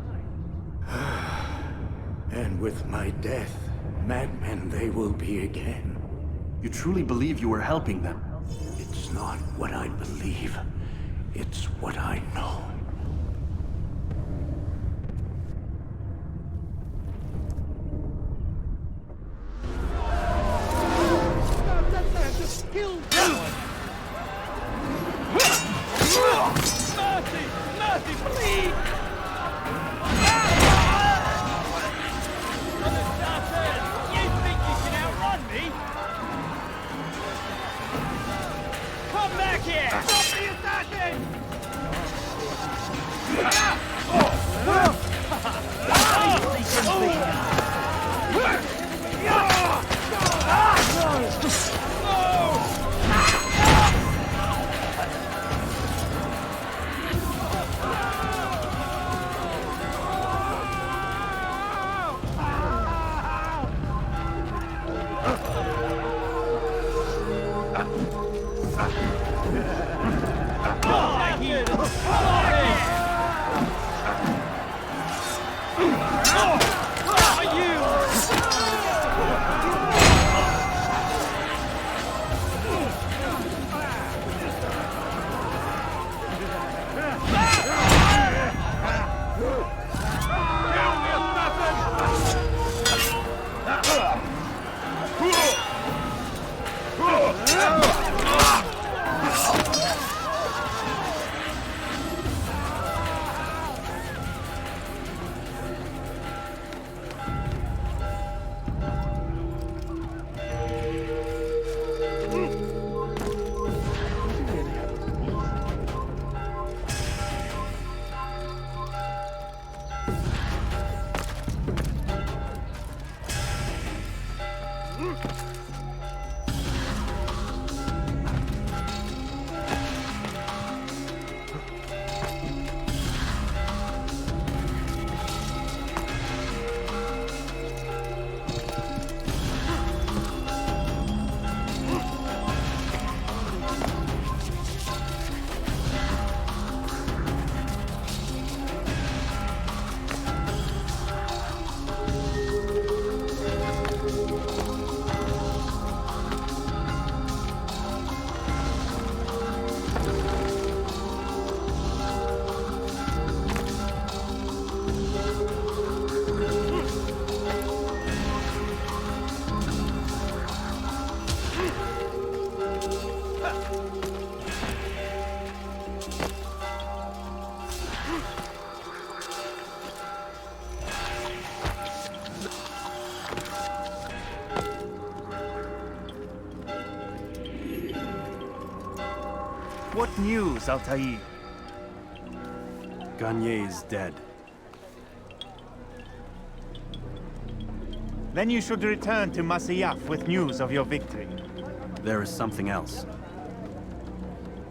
And with my death, madmen they will be again. You truly believe you were helping them? It's not what I believe. It's what I know. Mercy! Mercy, please! You think you can outrun me? Come back here! Stop the assassin! What news, Altair? Garnier is dead. Then you should return to Masyaf with news of your victory. There is something else.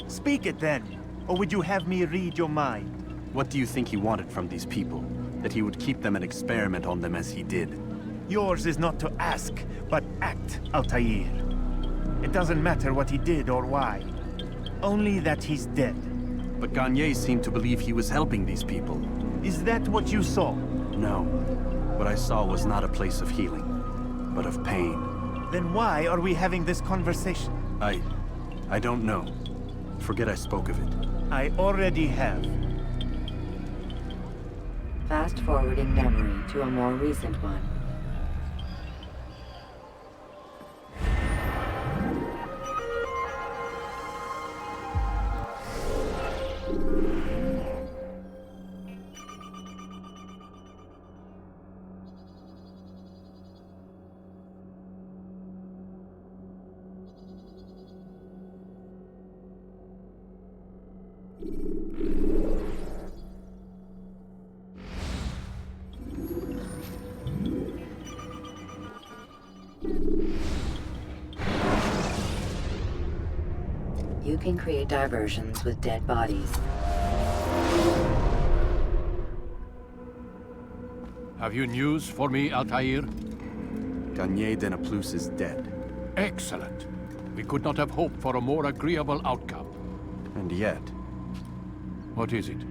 Speak it then, or would you have me read your mind? What do you think he wanted from these people? That he would keep them and experiment on them as he did? Yours is not to ask, but act, Altair. It doesn't matter what he did or why. Only that he's dead. But Garnier seemed to believe he was helping these people. Is that what you saw? No. What I saw was not a place of healing, but of pain. Then why are we having this conversation? I don't know. Forget I spoke of it. I already have. Fast-forwarding memory to a more recent one. You can create diversions with dead bodies. Have you news for me, Altair? Garnier de Naplouse is dead. Excellent. We could not have hoped for a more agreeable outcome. And yet... What is it?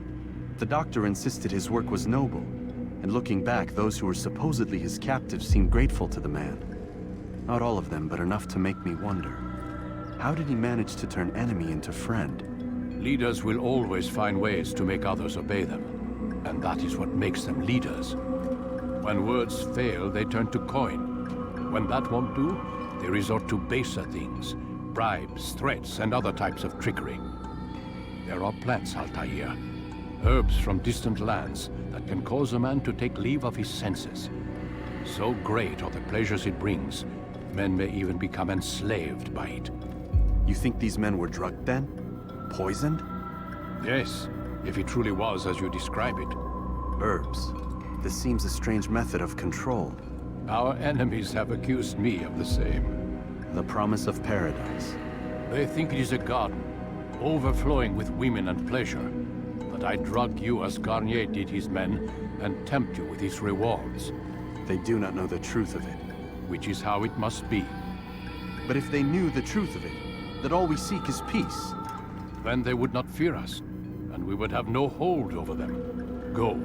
The doctor insisted his work was noble. And looking back, those who were supposedly his captives seemed grateful to the man. Not all of them, but enough to make me wonder. How did he manage to turn enemy into friend? Leaders will always find ways to make others obey them. And that is what makes them leaders. When words fail, they turn to coin. When that won't do, they resort to baser things. Bribes, threats, and other types of trickery. There are plants, Altair. Herbs from distant lands that can cause a man to take leave of his senses. So great are the pleasures it brings, men may even become enslaved by it. You think these men were drugged then? Poisoned? Yes, if it truly was as you describe it. Herbs. This seems a strange method of control. Our enemies have accused me of the same. The promise of paradise. They think it is a garden, overflowing with women and pleasure. That I drug you as Garnier did his men, and tempt you with his rewards. They do not know the truth of it. Which is how it must be. But if they knew the truth of it, that all we seek is peace. Then they would not fear us, and we would have no hold over them. Go.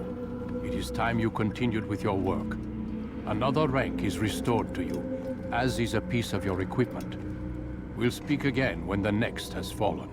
It is time you continued with your work. Another rank is restored to you, as is a piece of your equipment. We'll speak again when the next has fallen.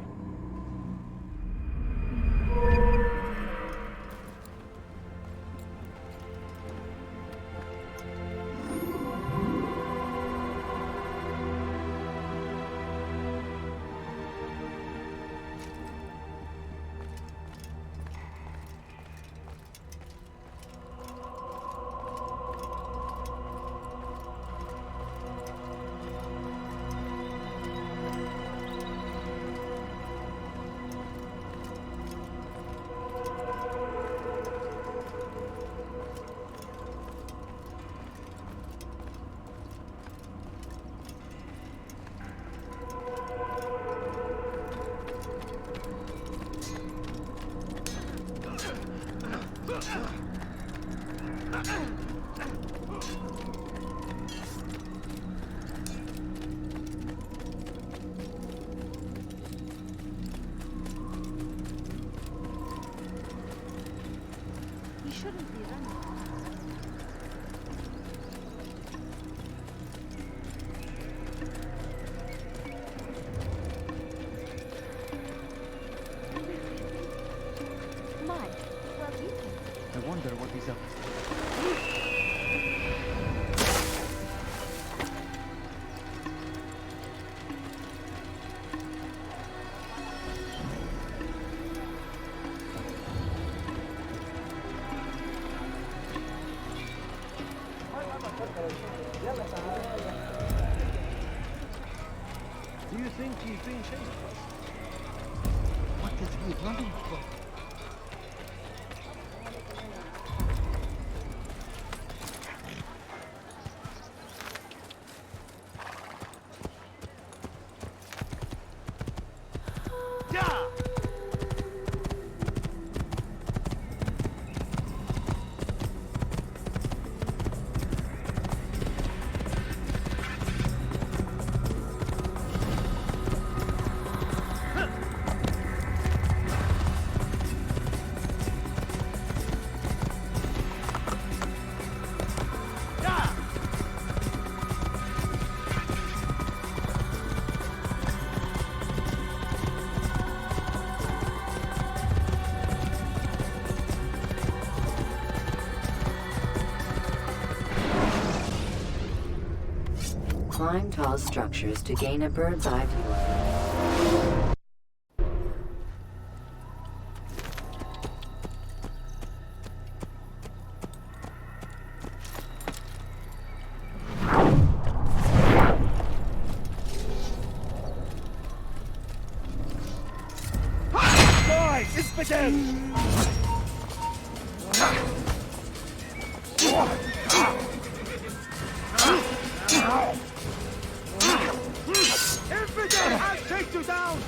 I wonder what he's up to. Do you think he's being chased by us? Climb tall structures to gain a bird's eye view of them. Die! Infidel! Infidel! I'll take you down!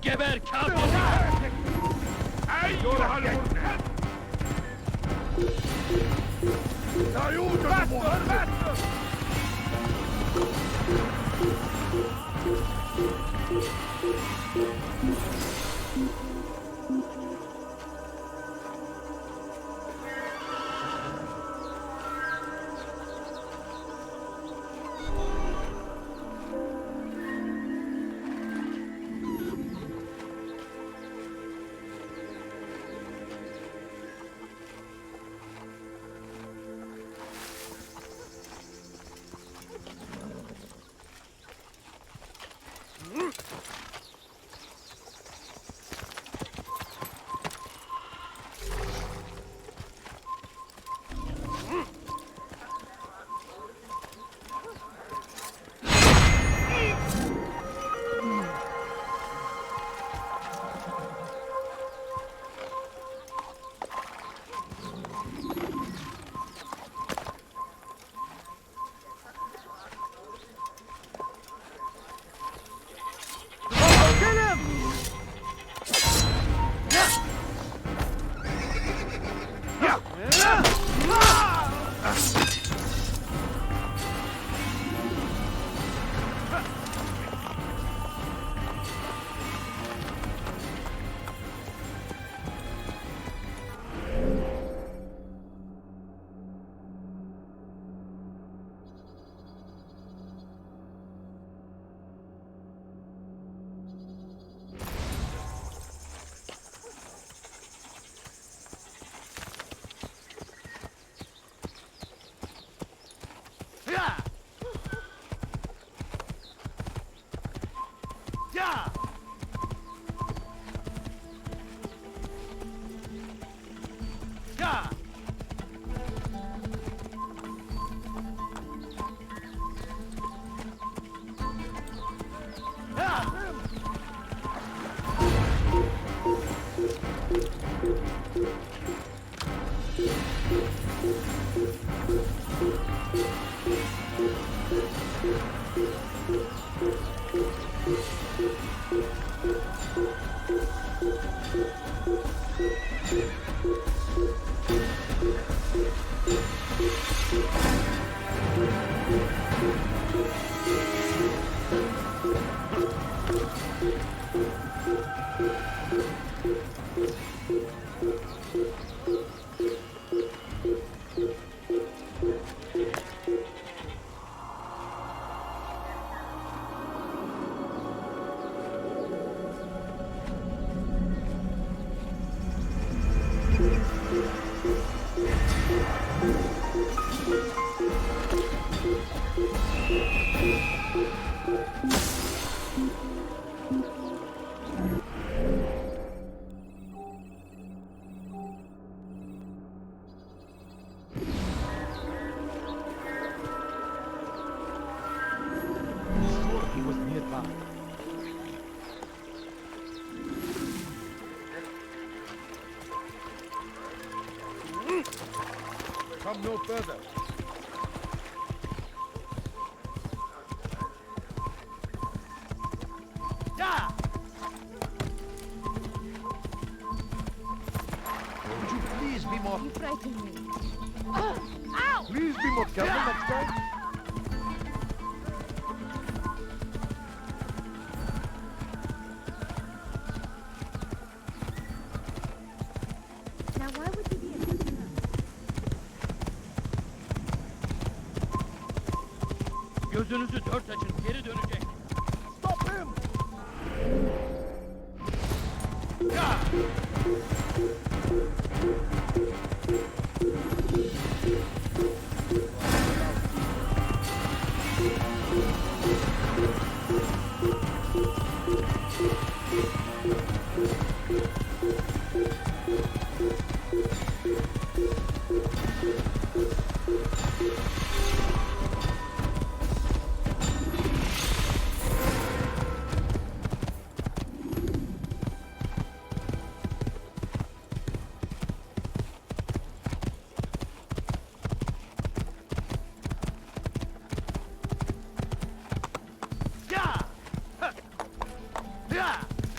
Geber kafir! أيها المرتد! لا يوجد مهرب! Come no further. Would you please be more... You frighten me. Ow! Please be more careful next time. Now why would you be a prisoner? Gözünüzü dört açın, geri dönecek. Stop him!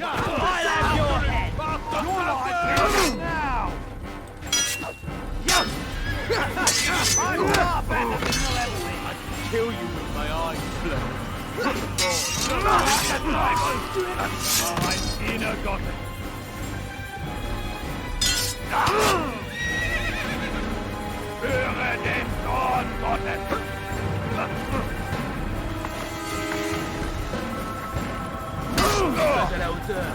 I'll have your head! You're not now! I'm not better than you'll ever be! I'd kill you with my eyes closed. I'm inner Gotham. Höre den Zorn Gottes! À la hauteur.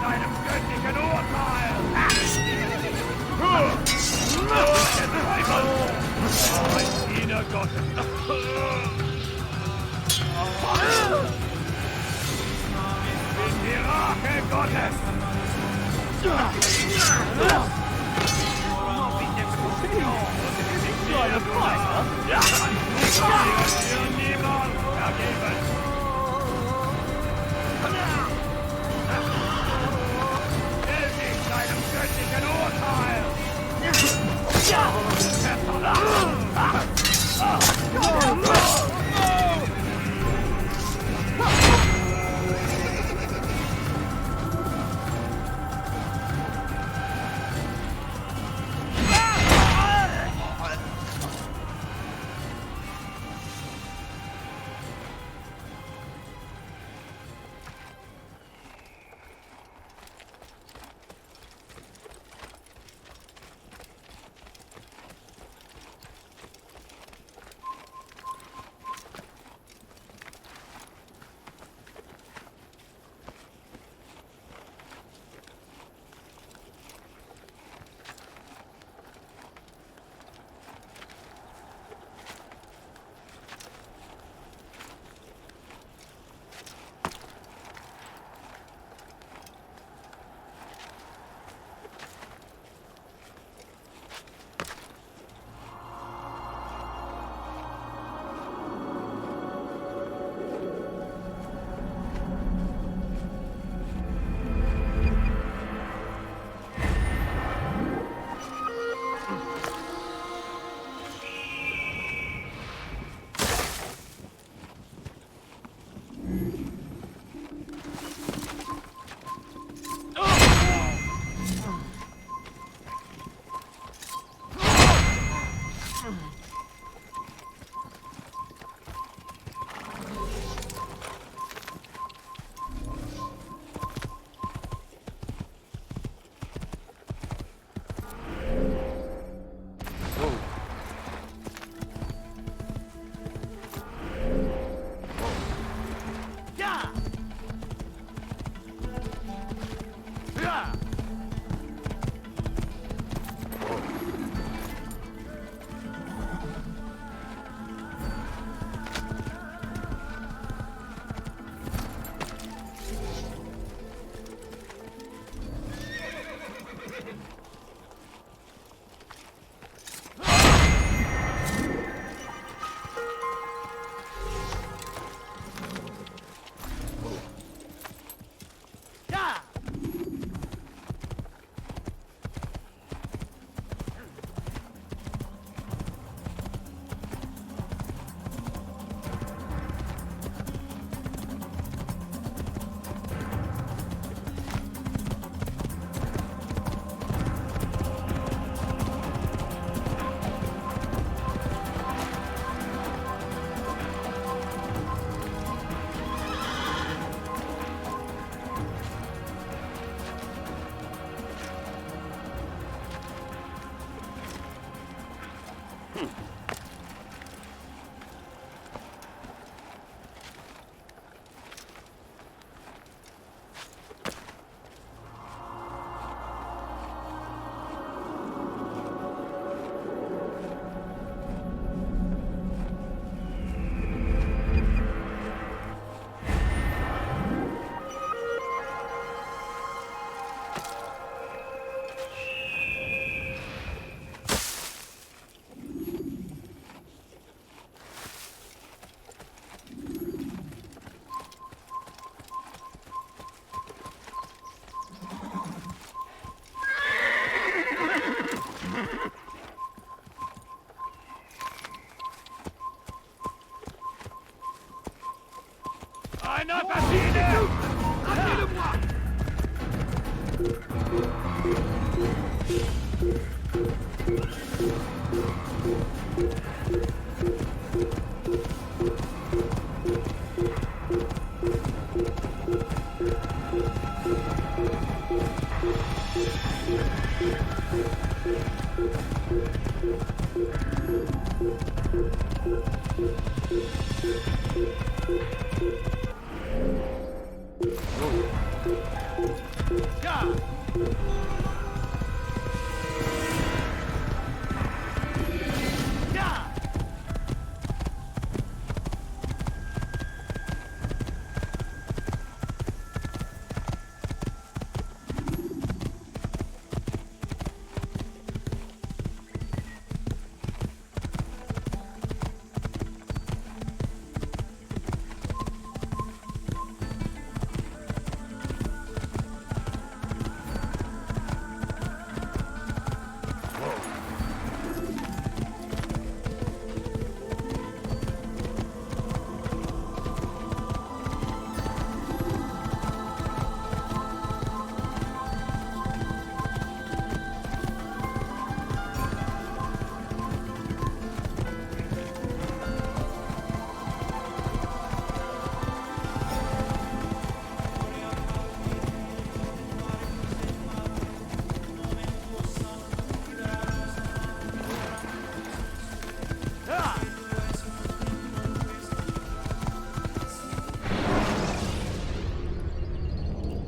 Einem göttlichen Urteil! Ein Diener Gottes! Ich bin die Rache Gottes! Niemand vergeben! Einem göttlichen Urteil!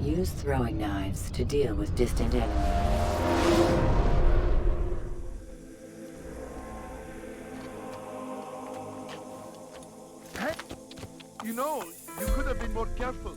Use throwing knives to deal with distant enemies. Hey! You know, you could have been more careful.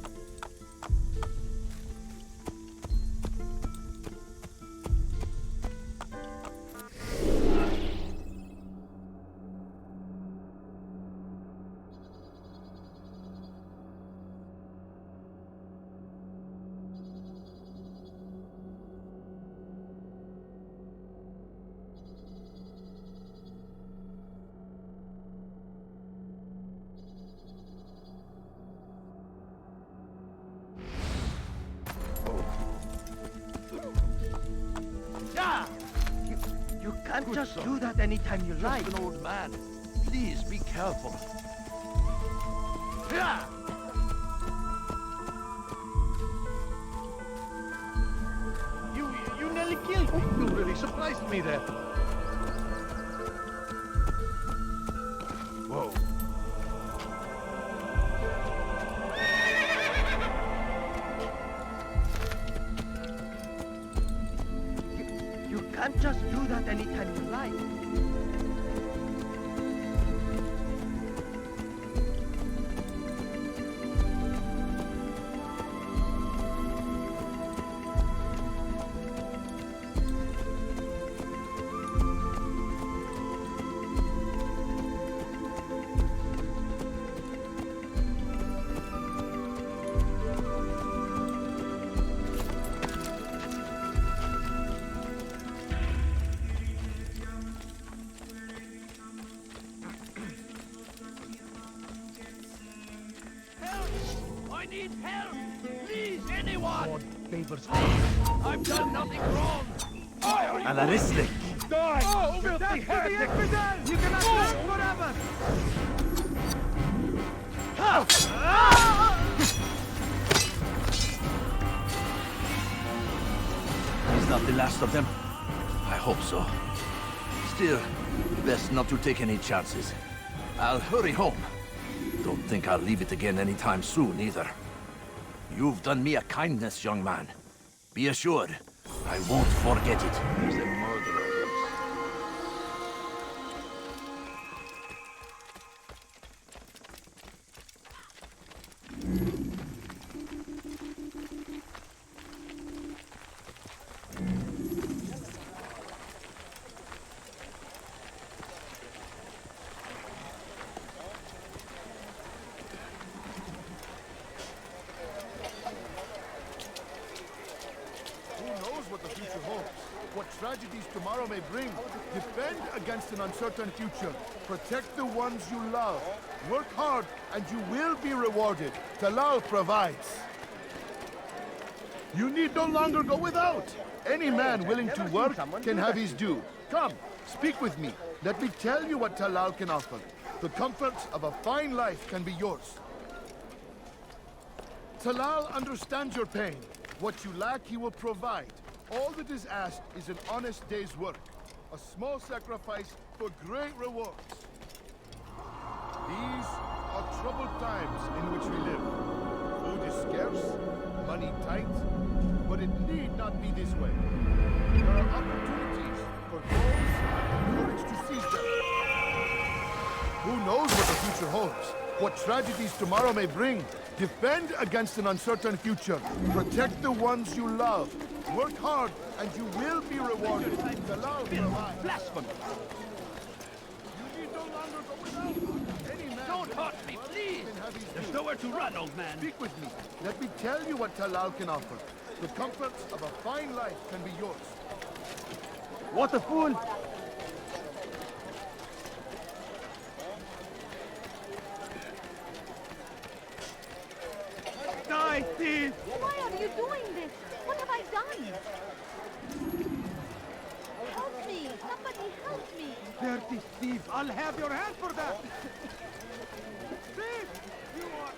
You can't just do that anytime you like. Just an old man. Please be careful. Yeah! You nearly killed me. You really surprised me there. Whoa. You can't just do that anytime you like. I need help! Please, anyone! God favors me. I've done nothing wrong! Alarislik! Die! Oh, filthy heretic! You cannot live forever! He's not the last of them. I hope so. Still, best not to take any chances. I'll hurry home. Don't think I'll leave it again anytime soon, either. You've done me a kindness, young man. Be assured, I won't forget it. There's a murderer. What the future holds, what tragedies tomorrow may bring. Defend against an uncertain future. Protect the ones you love. Work hard and you will be rewarded. Talal provides. You need no longer go without. Any man willing to work can have his due. Come, speak with me. Let me tell you what Talal can offer. The comforts of a fine life can be yours. Talal understands your pain. What you lack, he will provide. All that is asked is an honest day's work. A small sacrifice for great rewards. These are troubled times in which we live. Food is scarce, money tight, but it need not be this way. There are opportunities for those with courage to seize them. Who knows what the future holds? What tragedies tomorrow may bring? Defend against an uncertain future. Protect the ones you love. Work hard, and you will be rewarded. The love Blasphemy! You need no longer go without. Any man Don't hurt me, please! There's nowhere to run, old man. Speak with me. Let me tell you what Talal can offer. The comforts of a fine life can be yours. What a fool! Die, thief! Why are you doing this? What have I done? Help me! Somebody help me! Dirty thief! I'll have your hand for that! Thief! You are...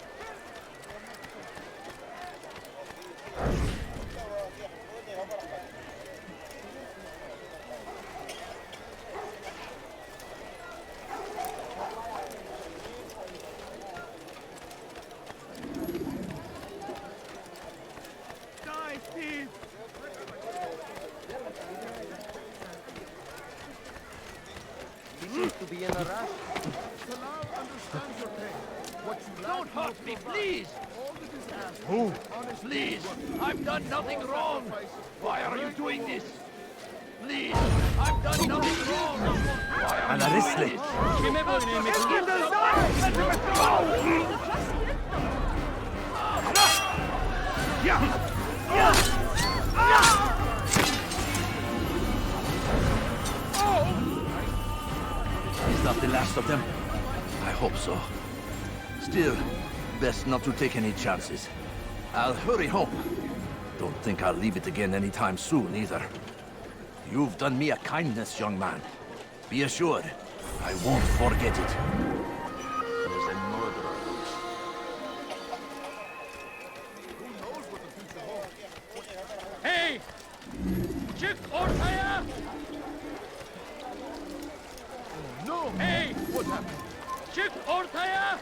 Die, thief! He seems to be in a rush. Talal understands your pain. What you Don't hurt me, please! All that is asked. Who? Honest Please! work. I've done nothing wrong! Why are you doing this? Please! I've done nothing wrong! Why are you doing this? Is that the last of them? I hope so. Still, best not to take any chances. I'll hurry home. Don't think I'll leave it again anytime soon, either. You've done me a kindness, young man. Be assured, I won't forget it. There's a murderer. Who knows what the future holds? Hey! Çık ortaya! No! Hey! What happened? Çık ortaya!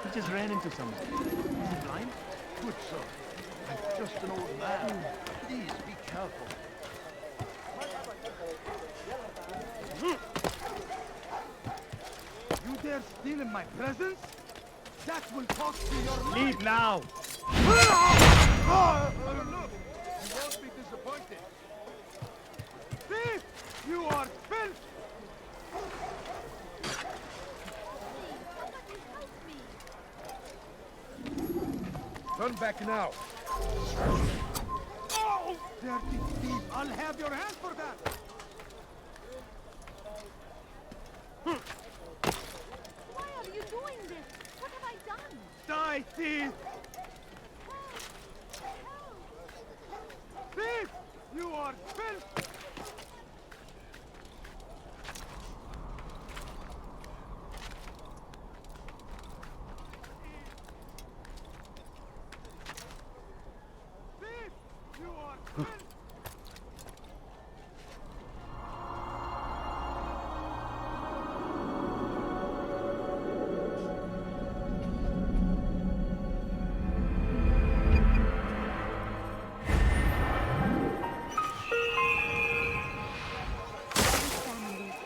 He just ran into someone. Is he blind? Good sir. I'm just an old man. Please be careful. You dare steal in my presence? That will cost you your life! Leave now! Oh, look! You won't be disappointed. Thief! You are filth! Turn back now. Oh! Dirty thief! I'll have your hand for that! Why are you doing this? What have I done? Die, thief! Thief! You are filth! Thief! You are filth!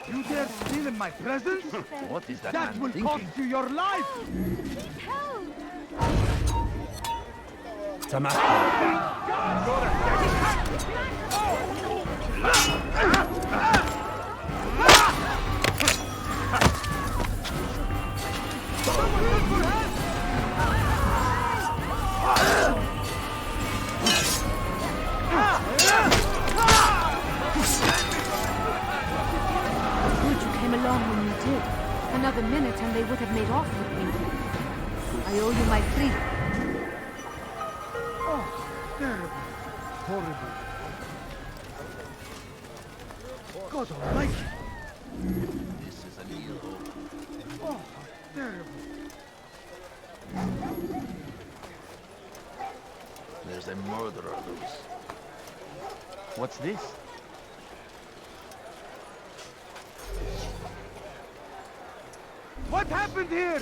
You dare steal in my presence? What is that That man will thinking? cost you your life! Good you came along when you did. Another minute and they would have made off with me. I owe you my freedom. Oh, terrible. Horrible. God almighty. This is a deal. Oh, terrible. There's a murderer loose. What's this? What happened here?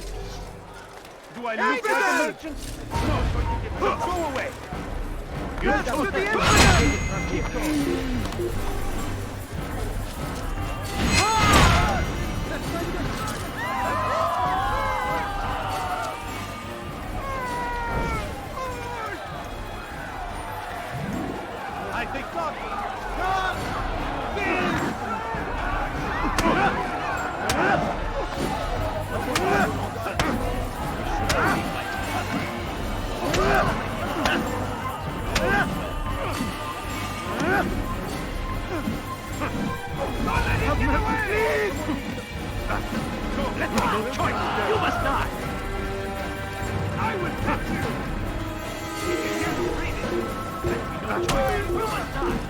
Do I look like a merchant? No, go away! Yes, to the Emperor! Keep going. I think not. Let me no choice! You must die! I will catch you! Let me no choice! You must die!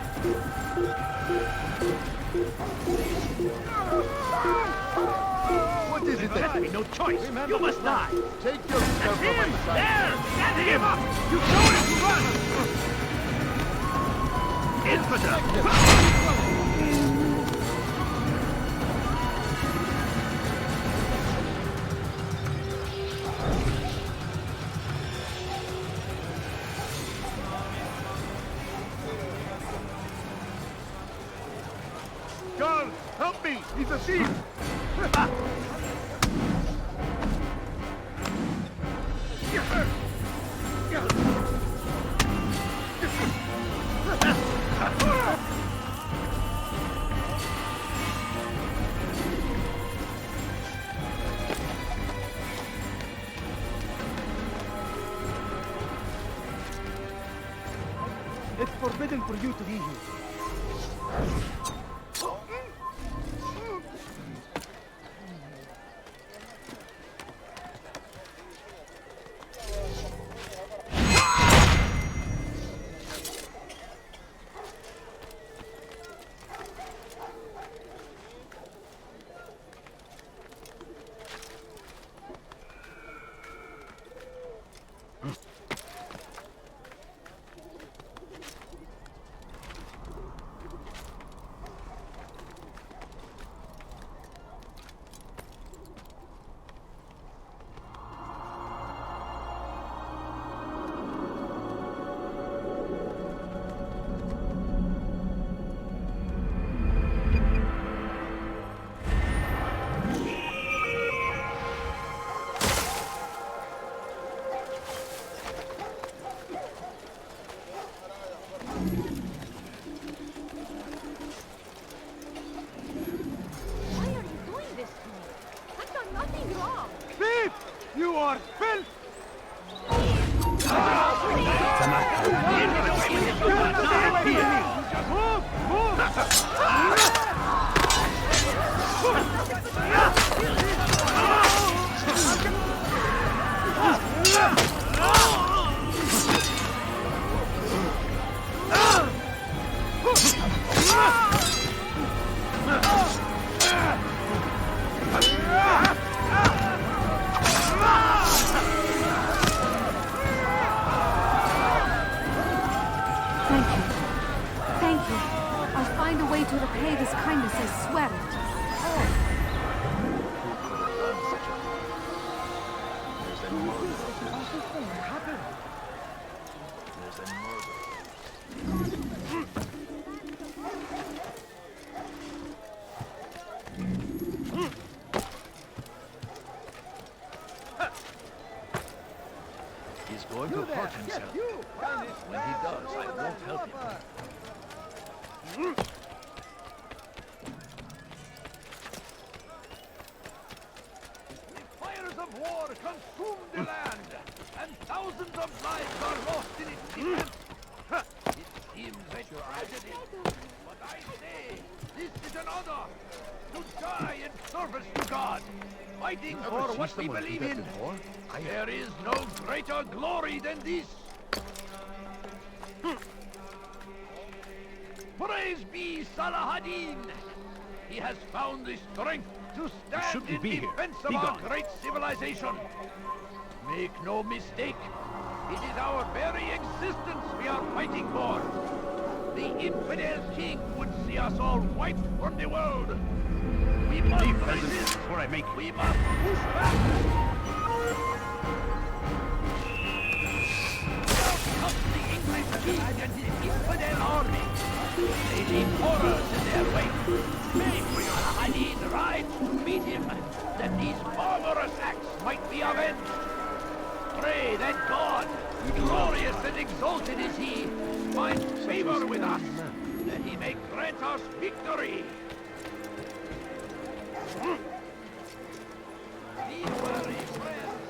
What is it? Let me no choice! You must die! Take yourself from my side. There! Stand him up! You showed him run! Infidel! Carl, help me! He's a thief! It's forbidden for you to be here. You are filth! Thank you. I'll find a way to repay this kindness, I swear it. He's going to hurt himself. When he does, I won't help him. Fires of war consume the land, and thousands of lives are lost in its defense. It seems a tragedy, but I say this is an honor to die in service to God, fighting for what we believe in. There is no greater glory than this. Praise be Salah ad-Din. He has found the strength to stand in defense of our great civilization. Make no mistake, It is our very existence we are fighting for. The infidel king would see us all wiped from the world. We must resist, or I make. We must push back. Out comes the English king and his infidel army. They leave horrors in their wake. May we Al-Hadid ride to meet him, that these barbarous acts might be avenged. Pray that God, glorious and exalted is he, finds favor with us, that he may grant us victory. These worthy friends,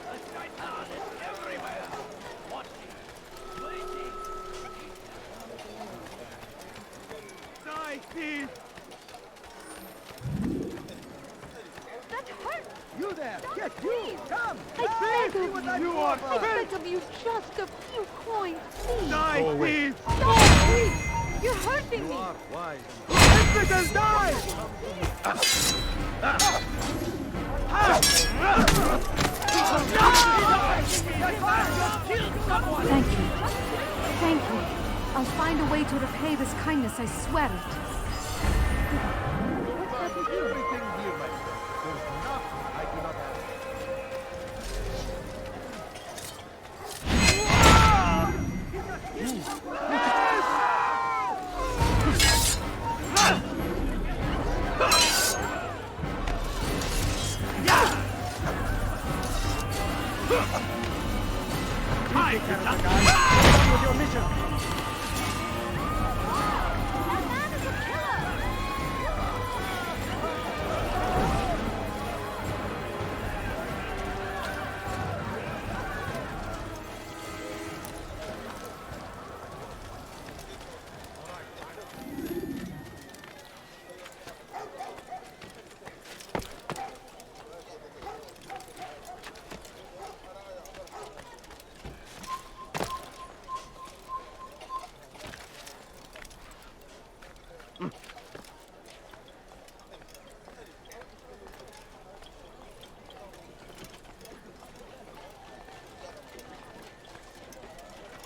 the Shaitan is everywhere, watching, waiting. Die, thief! That hurt! You there! Stop, Get please. you! Come! I beg of what you! I want I beg of you just a few coins, please! Die, thief! Stop, please! You're hurting me! Wise. Infidel, die! Thank you. Thank you. I'll find a way to repay this kindness, I swear it. Everything here, my friend. There's nothing I do not have. With your mission.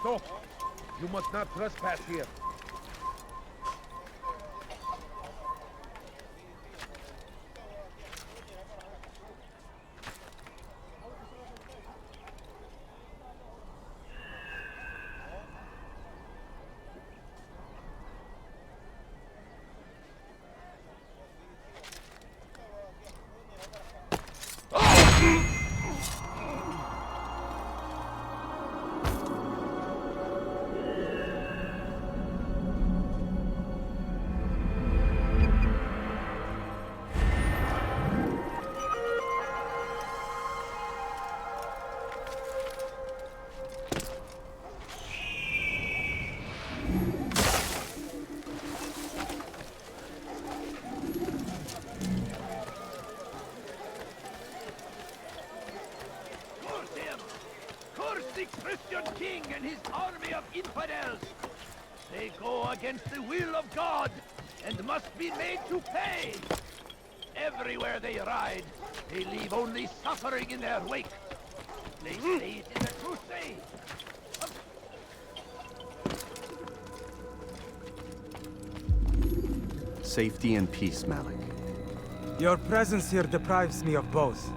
Stop! You must not trespass here. The Christian king and his army of infidels. They go against the will of God and must be made to pay. Everywhere they ride, they leave only suffering in their wake. They say it is a crusade. Safety and peace, Malik. Your presence here deprives me of both.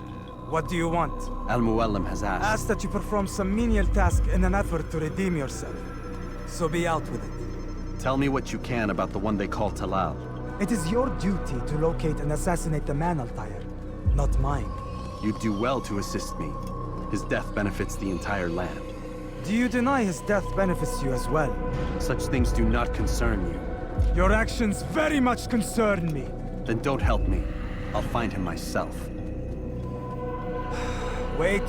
What do you want? Al-Mualim has asked. Ask that you perform some menial task in an effort to redeem yourself. So be out with it. Tell me what you can about the one they call Talal. It is your duty to locate and assassinate the man, Altair, not mine. You'd do well to assist me. His death benefits the entire land. Do you deny his death benefits you as well? Such things do not concern you. Your actions very much concern me. Then don't help me. I'll find him myself. Wait.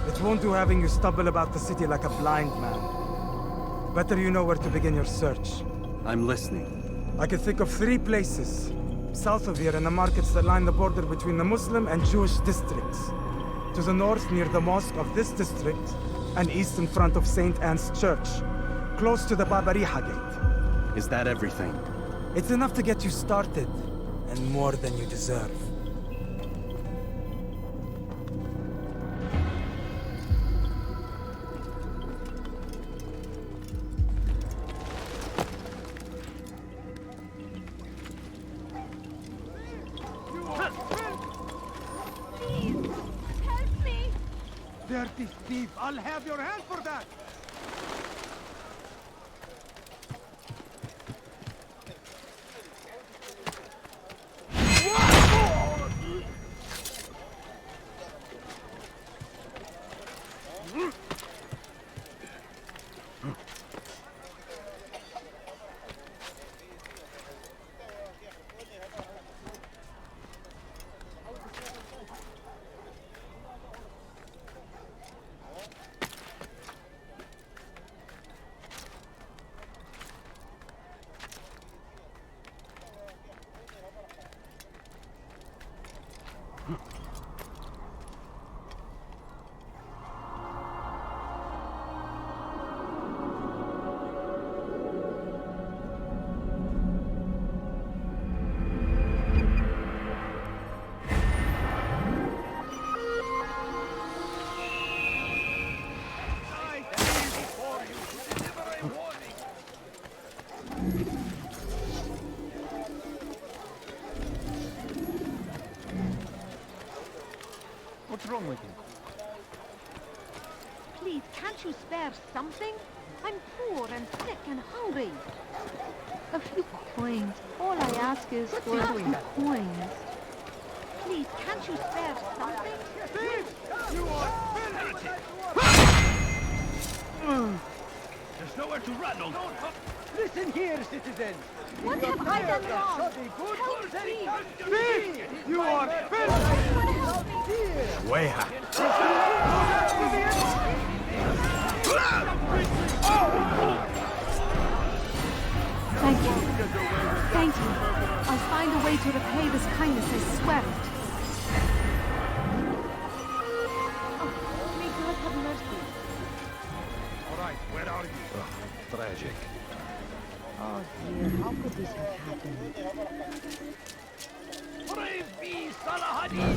It won't do having you stumble about the city like a blind man. Better you know where to begin your search. I'm listening. I can think of 3 places. South of here in the markets that line the border between the Muslim and Jewish districts. To the north near the mosque of this district, and east in front of St. Anne's Church, close to the Babariha Gate. Is that everything? It's enough to get you started, and more than you deserve. this thief! I'll have your hand for that! What's wrong with you? Please, can't you spare something? I'm poor and sick and hungry. A few coins. All I ask is for a few coins. Please, can't you spare something? You are heretic! There's nowhere to run, old. Listen here, citizens. What have I done wrong? Help me! Thief! You are filthy! Weha. Thank you. Thank you. I'll find a way to repay this kindness, I swear it. Oh, may God have mercy. All right, where are you? Tragic. Oh dear, how could this have happened? Brave be Salahadin!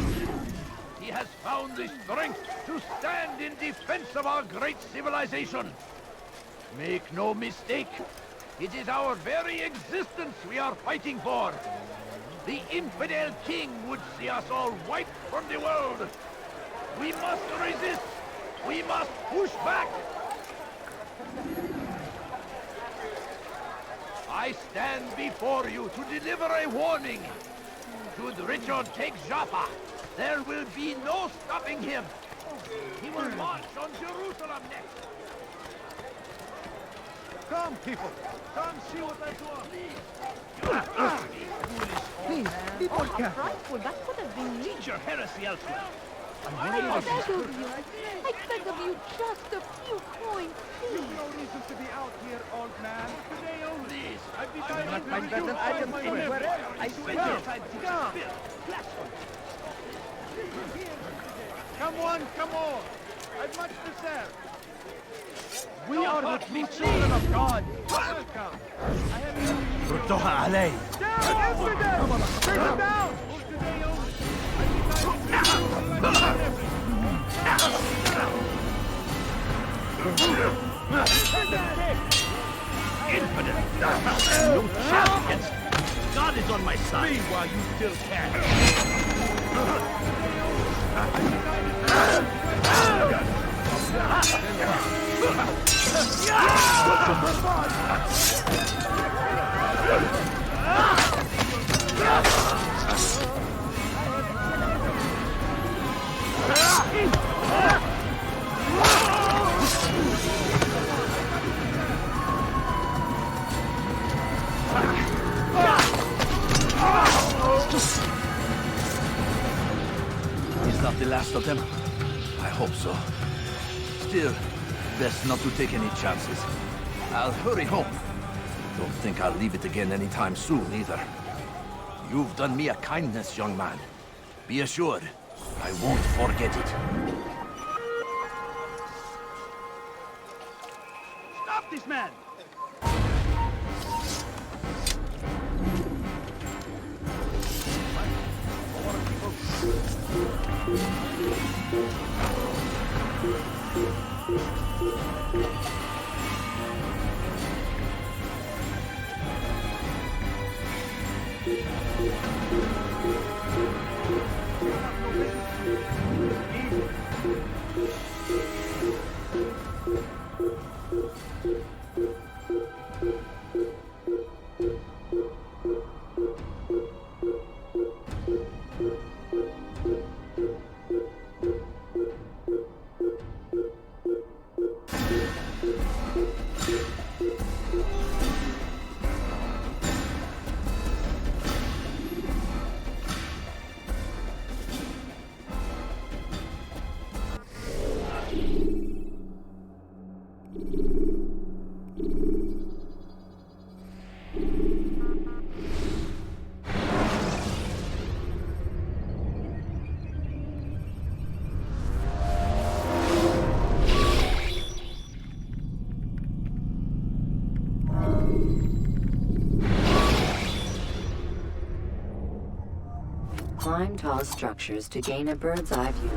He has found the strength to stand in defense of our great civilization. Make no mistake, it is our very existence we are fighting for. The infidel king would see us all wiped from the world. We must resist. We must push back. I stand before you to deliver a warning. Should Richard take Jaffa, there will be no stopping him. He will march on Jerusalem next. Come, people. Come see what I do. Please, be more careful. Frightful, that could have been me. Teach your heresy elsewhere. I beg of you. I beg of you, just a few coins, please. No reason to be out here, old man. Today only. I do not find certain items anywhere else. I swear. Come on, come on! I've much to serve. We are the true children of God. Welcome. ردوها علي. Down, infidel! Take him down! Infidel! No chance against me. God is on my side. Flee while you still can. Is that the last of them? I hope so. Still, best not to take any chances. I'll hurry home. Don't think I'll leave it again anytime soon, either. You've done me a kindness, young man. Be assured, I won't forget it. Stop this man! Climb tall structures to gain a bird's eye view.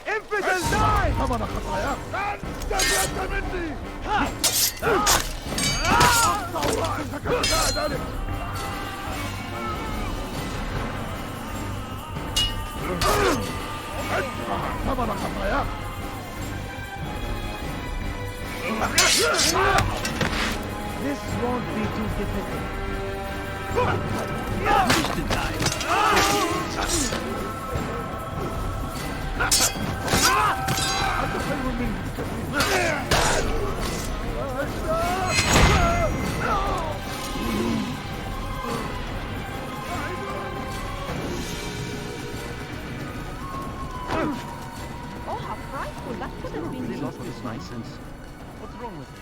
Infidel, die! Come on, Akataya! And directamente! Come on, Akataya! This won't be too difficult. Oh, how frightful. That could have been... They lost his license. What's wrong with him?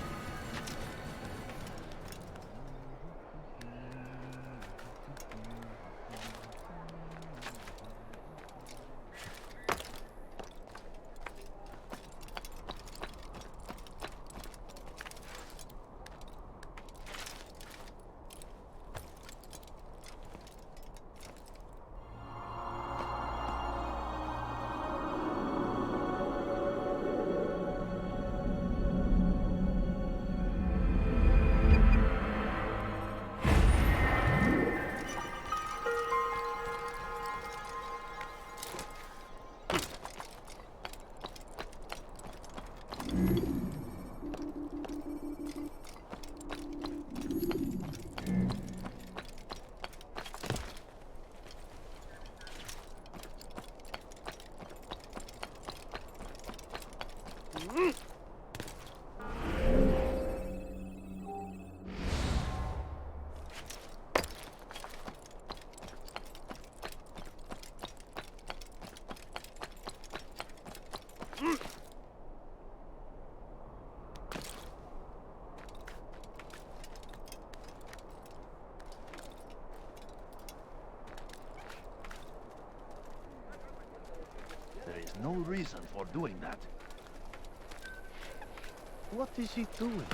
There is no reason for doing that. What is he doing?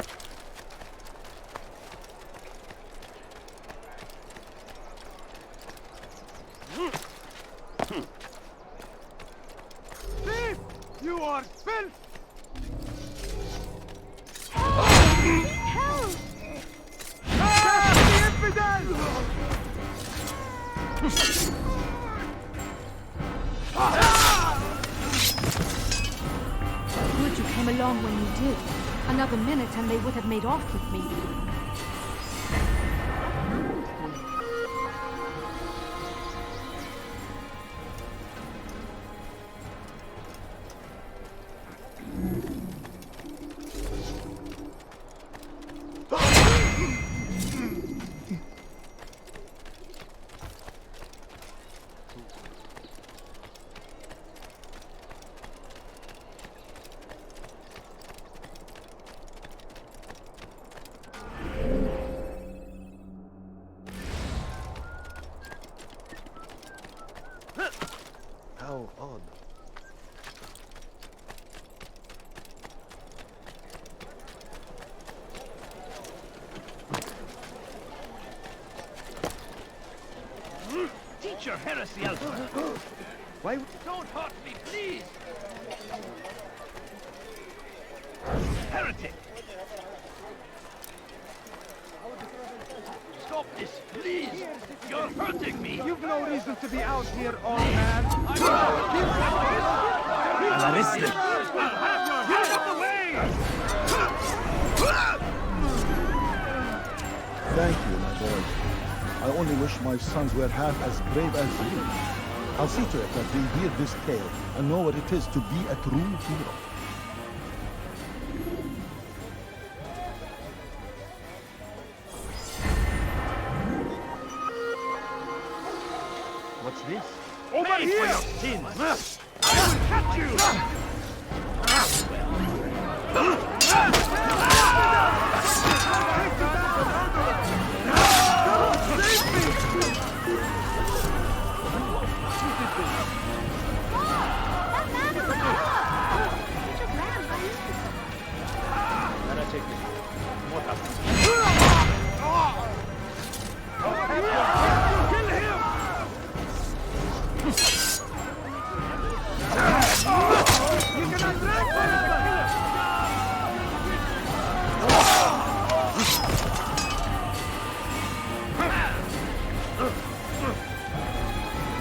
Thief! You are filth! Help! Catch the infidel! Good you came along when you did. Another minute and they would have made off with me. How odd. Teach your heresy elsewhere. Why? Don't hurt me, please! Heretic! Stop this, please! You're hurting me! You've no reason to be out here, old man. Arrested! I'll have your head out of the way! Thank you, my boy. I only wish my sons were half as brave as you. I'll see to it that they hear this tale and know what it is to be a true hero. What's this? Over Pay here! for your sins! I will catch you!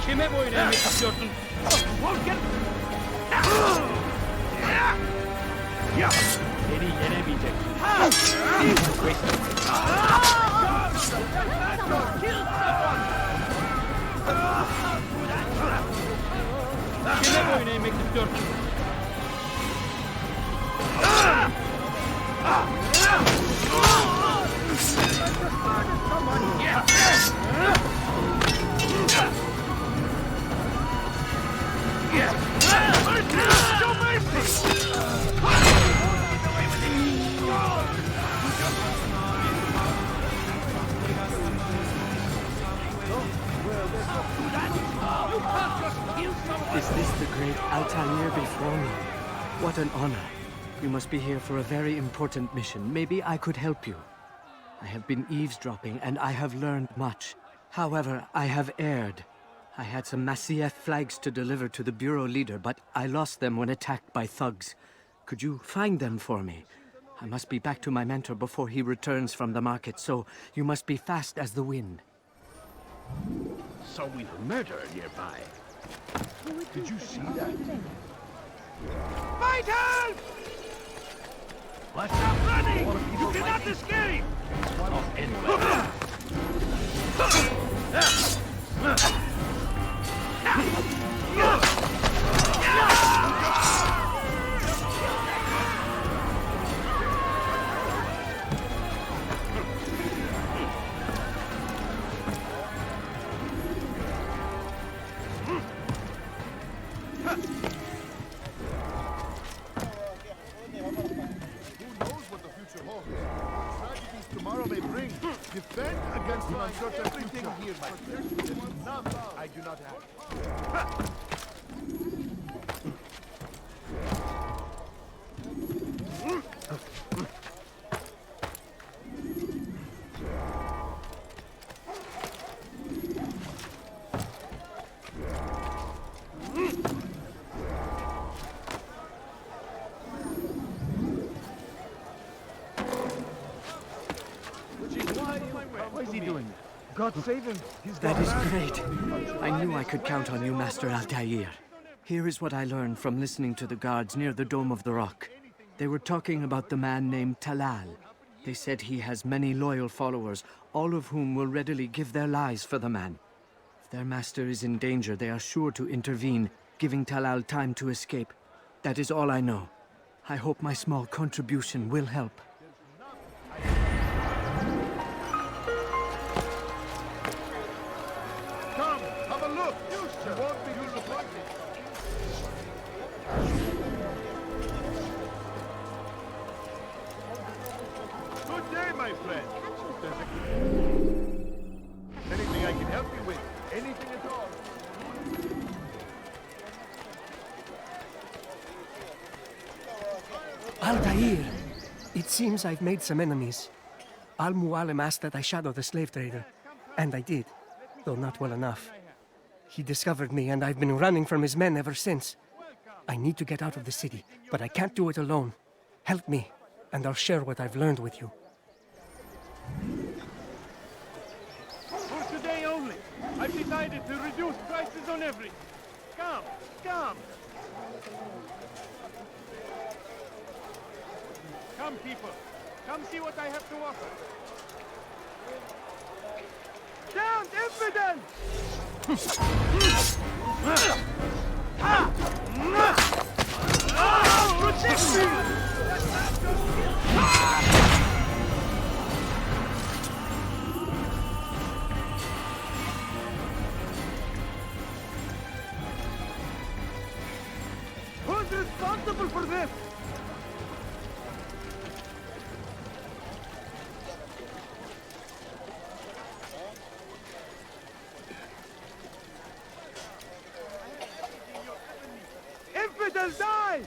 Kime boyun eğmek istiyorsun? Seni yenemeyecek. Kime boyun eğmek istiyorsun? Is this the great Altair before me? What an honor. You must be here for a very important mission. Maybe I could help you. I have been eavesdropping, and I have learned much. However, I have erred. I had some Masyaf flags to deliver to the Bureau leader, but I lost them when attacked by thugs. Could you find them for me? I must be back to my mentor before he returns from the market, so you must be fast as the wind. So we've a murderer nearby. Did you see that? Vital! Stop running! You cannot escape! Not anywhere. Tomorrow may bring. Defend against an uncertain future. Here, my friend. Enough I do not have. What is he doing? God save him. That is great. I knew I could count on you, Master Altair. Here is what I learned from listening to the guards near the Dome of the Rock. They were talking about the man named Talal. They said he has many loyal followers, all of whom will readily give their lives for the man. If their master is in danger, they are sure to intervene, giving Talal time to escape. That is all I know. I hope my small contribution will help. Come, have a look. You won't be disappointed. Good day, my friend. Anything I can help you with? Anything at all? Altair! It seems I've made some enemies. Al-Mualim asked that I shadow the slave trader. And I did, though not well enough. He discovered me, and I've been running from his men ever since. I need to get out of the city, but I can't do it alone. Help me, and I'll share what I've learned with you. For today only, I've decided to reduce prices on everything. Come, come! Come, people. Come see what I have to offer. Down, infidel! Protect me! Who's responsible for this? Infidels die!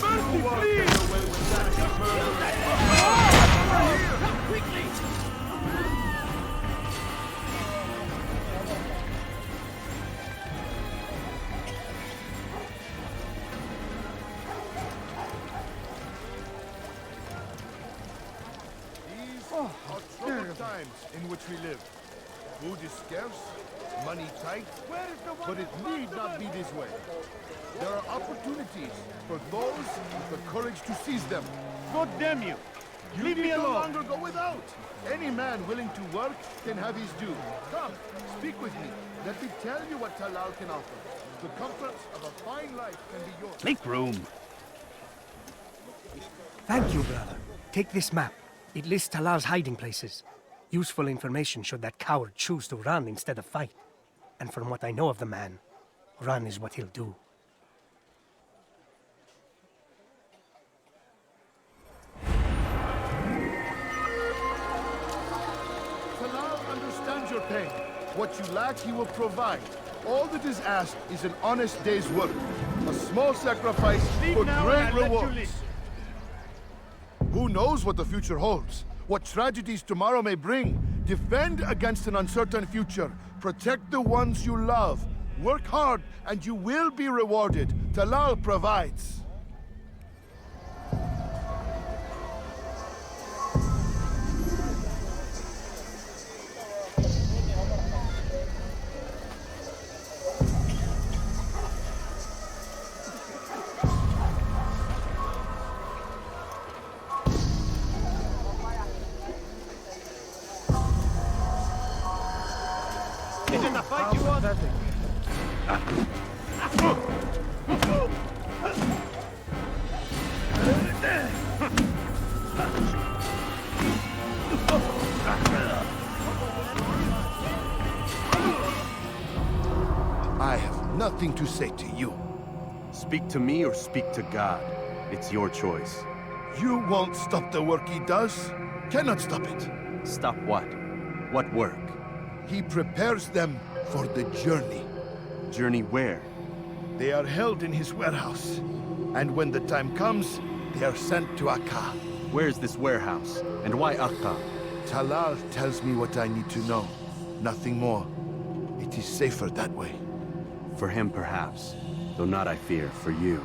Mercy, please! Quickly! These are troubled times in which we live. Food is scarce, money tight, but it need not be this way. There are opportunities for those with the courage to seize them. God damn you! Leave me no alone! longer go without. Any man willing to work can have his due. Come, speak with me. Let me tell you what Talal can offer. The comforts of a fine life can be yours. Make room. Thank you, brother. Take this map. It lists Talal's hiding places. Useful information should that coward choose to run instead of fight. And from what I know of the man, run is what he'll do. Talal understands your pain. What you lack, he will provide. All that is asked is an honest day's work. A small sacrifice for great rewards. Who knows what the future holds? What tragedies tomorrow may bring? Defend against an uncertain future. Protect the ones you love. Work hard, and you will be rewarded. Talal provides. Is it a fight you want? I have nothing to say to you. Speak to me or speak to God. It's your choice. You won't stop the work he does. Cannot stop it. Stop what? What work? He prepares them for the journey. Journey where? They are held in his warehouse. And when the time comes, they are sent to Akka. Where's this warehouse? And why Akka? Talal tells me what I need to know. Nothing more. It is safer that way. For him, perhaps. Though not, I fear, for you.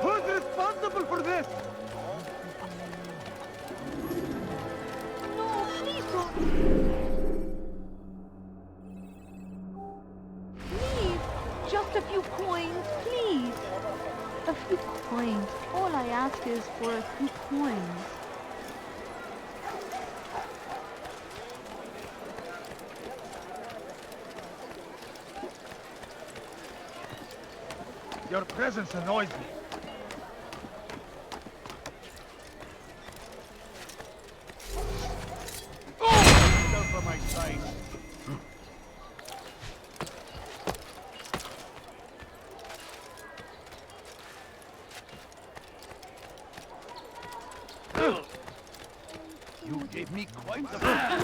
Who's responsible for this? No, please don't. Please, just a few coins, please. A few coins. All I ask is for a few coins. Your presence annoys me. Oh! From my side. me quite the plan.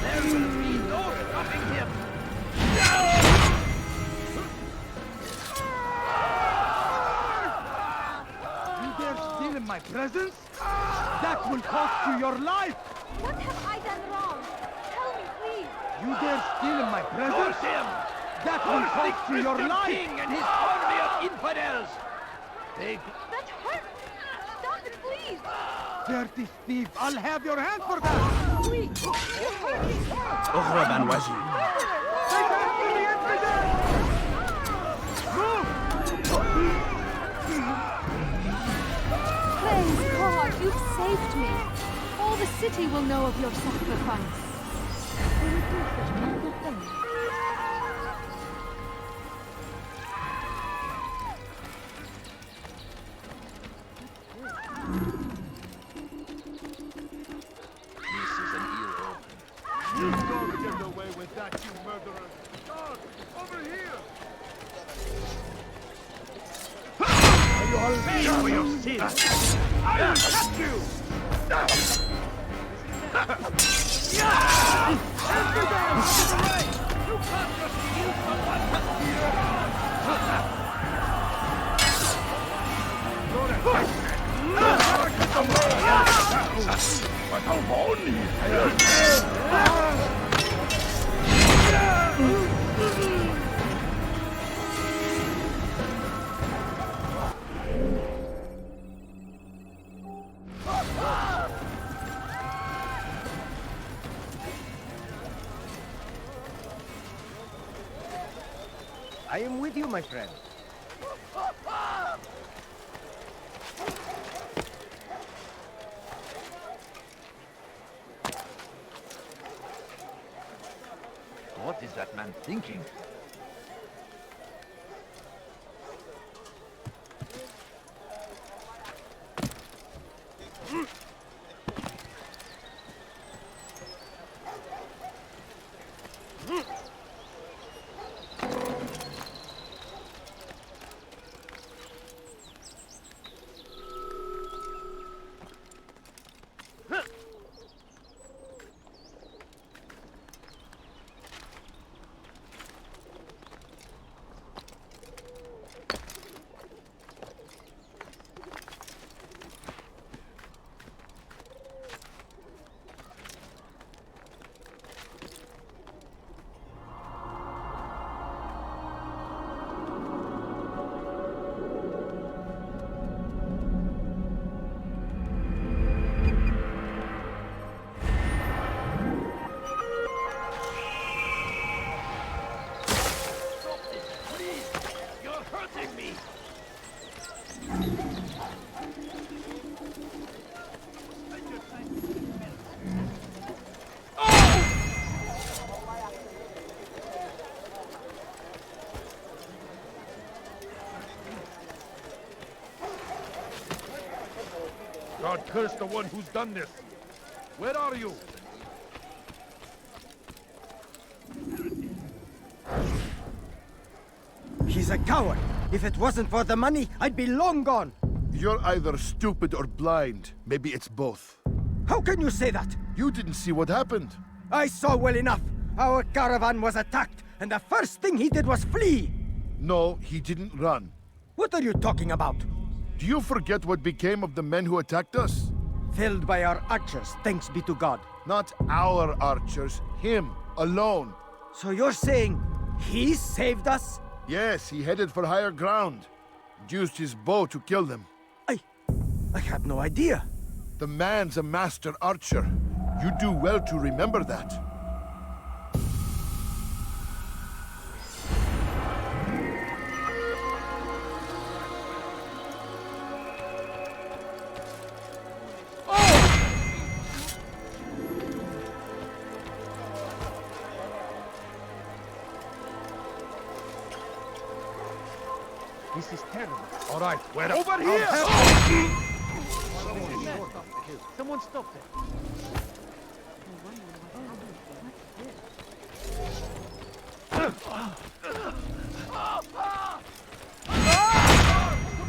There will be no stopping him. You dare steal in my presence? That will cost you your life! What have I done wrong? Tell me, please. You dare steal in my presence? Force him! That will Force cost the you your Christian life! king and his army of infidels! They... That hurts! Stop it, please! Dirty thief! I'll have your hand for that! Please! You hurt me! اهرب عن وجهي. Praise God, you've saved me. All the city will know of your sacrifice. You would do such a noble thing. This is an ear opener. You don't get away with that, you murderer! Guard, over here! Are you all paying for your sins? I will cut you! I am with you, my friend. What is that man thinking? God curse the one who's done this! Where are you? He's a coward. If it wasn't for the money, I'd be long gone. You're either stupid or blind. Maybe it's both. How can you say that? You didn't see what happened. I saw well enough. Our caravan was attacked, and the first thing he did was flee. No, he didn't run. What are you talking about? Do you forget what became of the men who attacked us? Felled by our archers, thanks be to God. Not our archers, him, alone. So you're saying he saved us? Yes, he headed for higher ground. Used his bow to kill them. I had no idea. The man's a master archer. You do well to remember that. This is terrible. All right, where Over here! Someone stop them.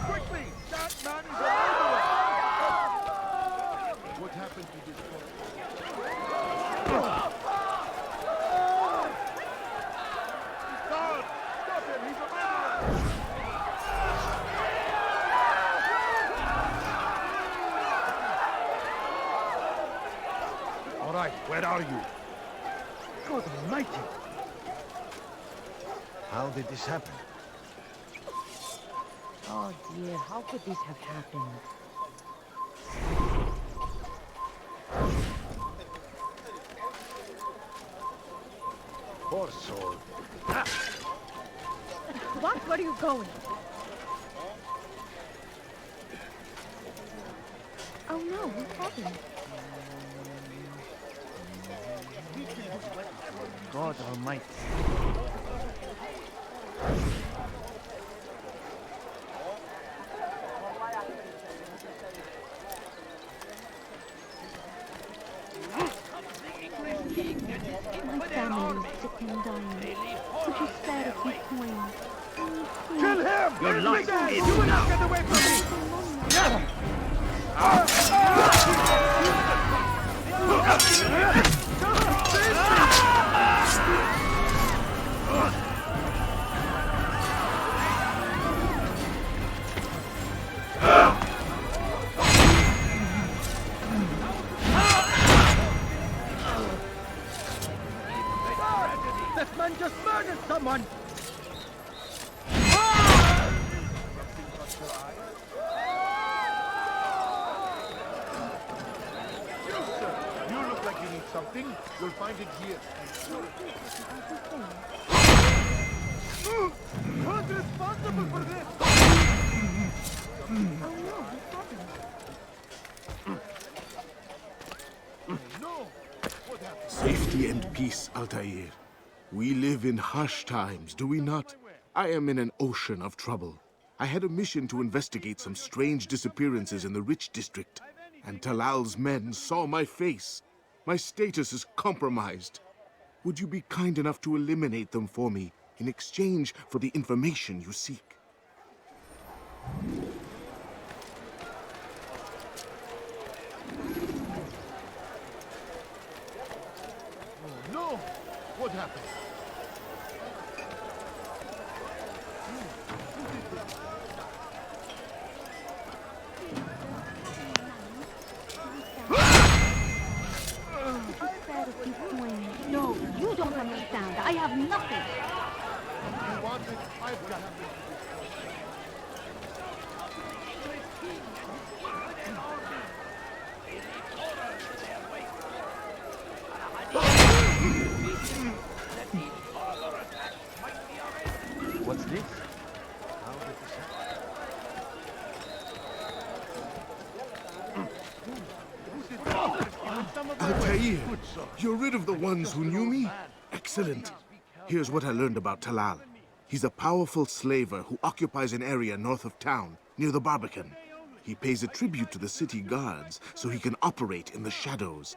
Quickly! That man is What happened to this boy? Guard! Stop him! He's a murderer! All right, where are you? God almighty! How did this happen? Oh dear, how could this have happened? Poor soul. What? Where are you going? Oh no, what happened? God almighty. My family is sick and dying. Could you spare a few coins? Kill him! Your life is You will not now! get away from me! That man just murdered someone! You look like you need something. You'll find it here. Who's responsible for this? Safety and peace, Altair. We live in harsh times, do we not? I am in an ocean of trouble. I had a mission to investigate some strange disappearances in the Rich District, and Talal's men saw my face. My status is compromised. Would you be kind enough to eliminate them for me in exchange for the information you seek? Oh, no! What happened? No, you don't understand. I have nothing. You want it? I've got it. What's this? How did this Altair, you're rid of the ones who knew me? Excellent. Here's what I learned about Talal. He's a powerful slaver who occupies an area north of town, near the Barbican. He pays a tribute to the city guards so he can operate in the shadows.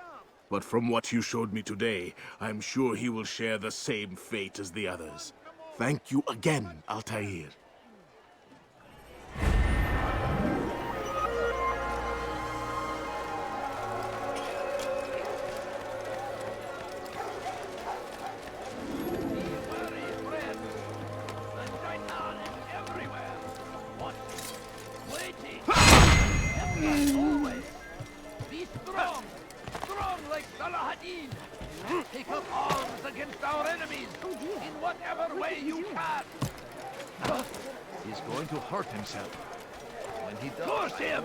But from what you showed me today, I'm sure he will share the same fate as the others. Thank you again, Altair. Be strong! Strong like Salahadin! Take up arms against our enemies in whatever way you can! He's going to hurt himself. When he does... Curse him!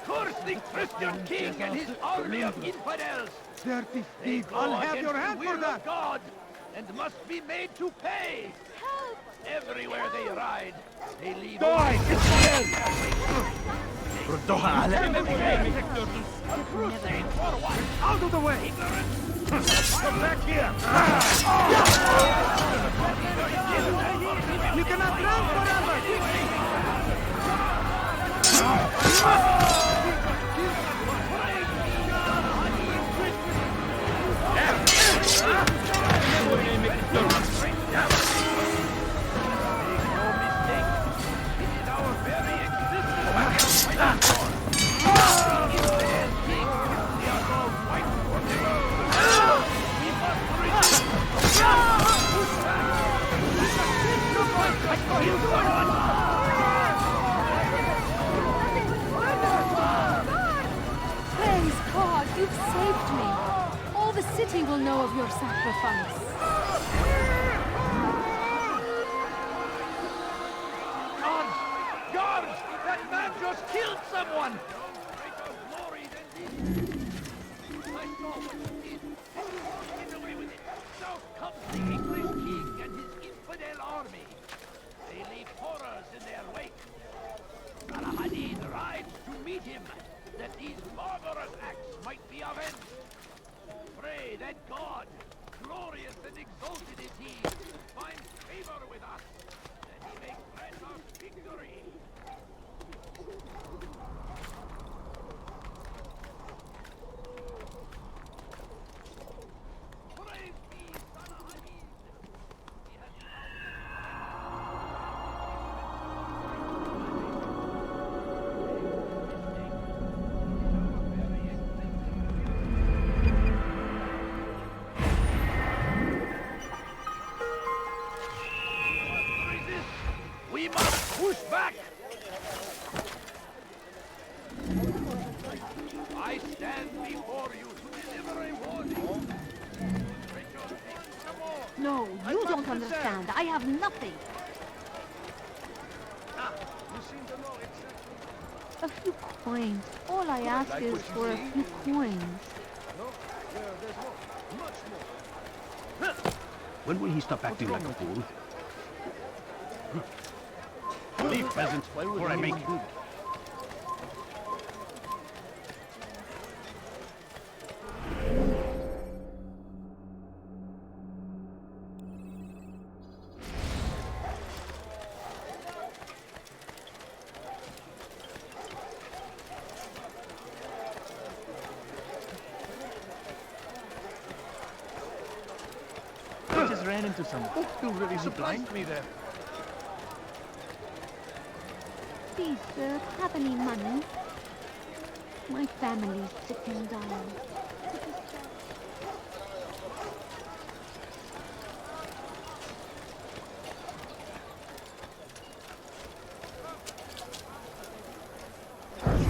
Curse the Christian king and his army of infidels! Dirty They thief! go I'll have against your the hand will for of that! God and must be made to pay! Help! Everywhere they ride, They leave Die! out of the way! Come back here! You cannot run forever! Praise God, you've saved me. All the city will know of your sacrifice. Guards! That man just killed someone! Now comes the English king and his infidel army. They leave horrors in their wake. Al-Hadid rides to meet him, that these barbarous acts might be avenged. Pray that God, glorious and exalted is he, finds favor with us, that he may grant us victory. We must push back! I stand before you to deliver a warning. No, you don't understand. I have nothing. A few coins. All I ask is for a few coins. When will he stop acting like a fool? Leave, peasants, or I make you. I just ran into someone. Oh, you really surprised me there. Please, sir, have any money? My family's sick and dying.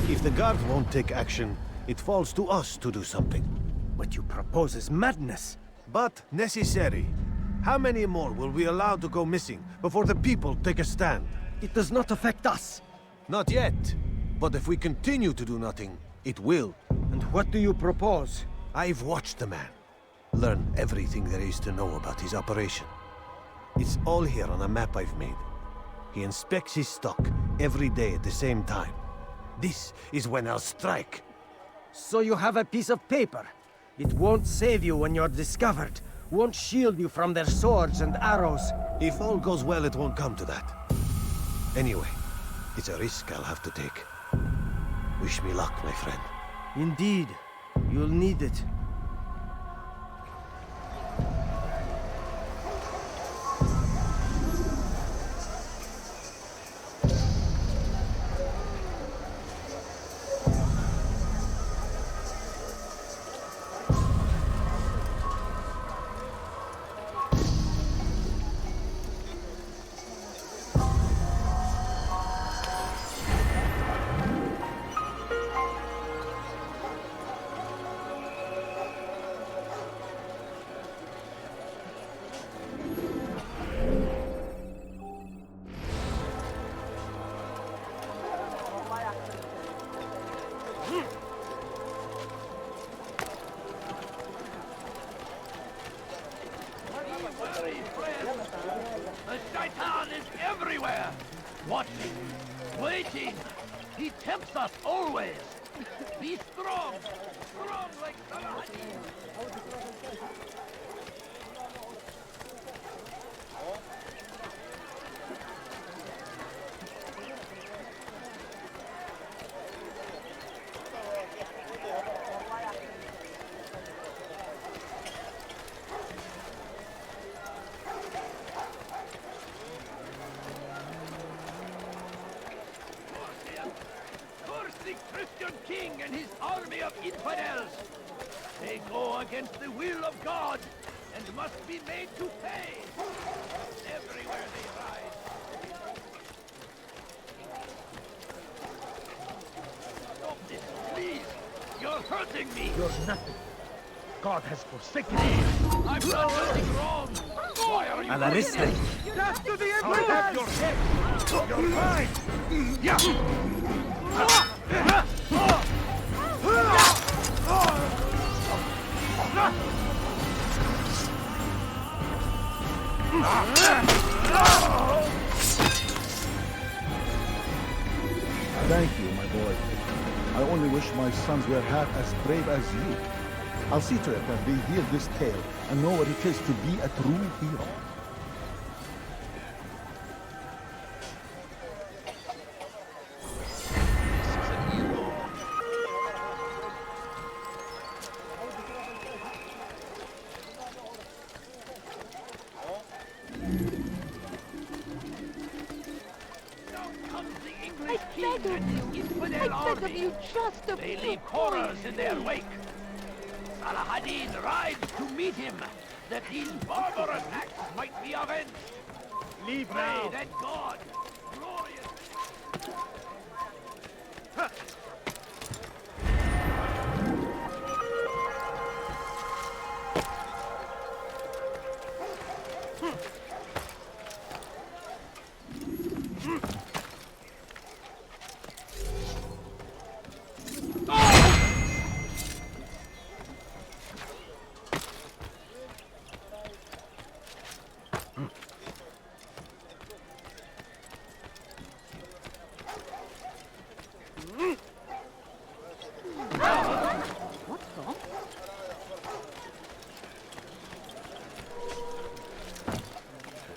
If the guards won't take action, it falls to us to do something. What you propose is madness. But necessary. How many more will we allow to go missing before the people take a stand? It does not affect us. Not yet. But if we continue to do nothing, it will. And what do you propose? I've watched the man. Learn everything there is to know about his operation. It's all here on a map I've made. He inspects his stock every day at the same time. This is when I'll strike. So you have a piece of paper. It won't save you when you're discovered. Won't shield you from their swords and arrows. If all goes well, it won't come to that. Anyway, it's a risk I'll have to take. Wish me luck, my friend. Indeed. You'll need it. us always. Be strong. Strong like Saladin. Christian king and his army of infidels. They go against the will of God and must be made to pay. Everywhere they ride. Stop this, please. You're hurting me. You're nothing. God has forsaken me. I've done nothing wrong. Why are you... Alariste! Death to the Emperor! I'll have your head! You're mine! Yeah! Thank you, my boy. I only wish my sons were half as brave as you. I'll see to it that they hear this tale and know what it is to be a true hero. I beg of you, just a They few leave horrors coins, in their please. wake. Saladin rides to meet him, that these barbarous acts might be avenged. Leave Pray now. that God, glorious...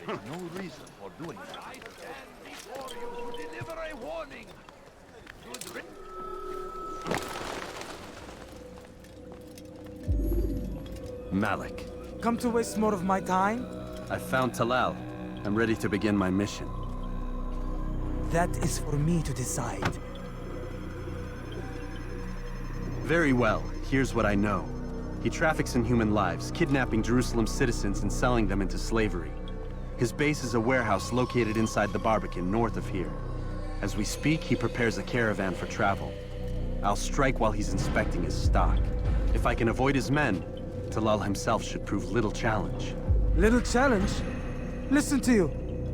There is no reason for doing that. I stand before you to deliver a warning. Good riddance. Malik, Come to waste more of my time? I found Talal. I'm ready to begin my mission. That is for me to decide. Very well. Here's what I know. He traffics in human lives, kidnapping Jerusalem citizens and selling them into slavery. His base is a warehouse located inside the Barbican, north of here. As we speak, he prepares a caravan for travel. I'll strike while he's inspecting his stock. If I can avoid his men, Talal himself should prove little challenge. Little challenge? Listen to you.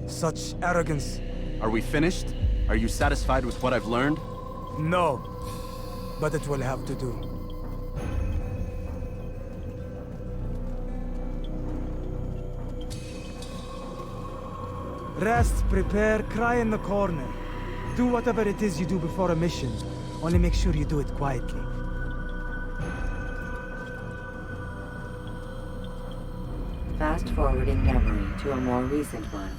Such arrogance. Are we finished? Are you satisfied with what I've learned? No. But it will have to do. Rest, prepare, cry in the corner. Do whatever it is you do before a mission. Only make sure you do it quietly. Fast forwarding memory to a more recent one.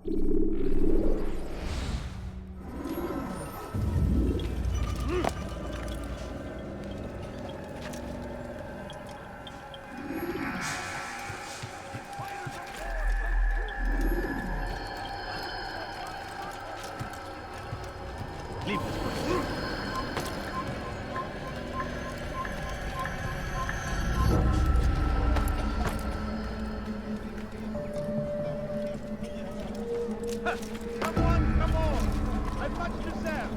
Come on! I've much to serve!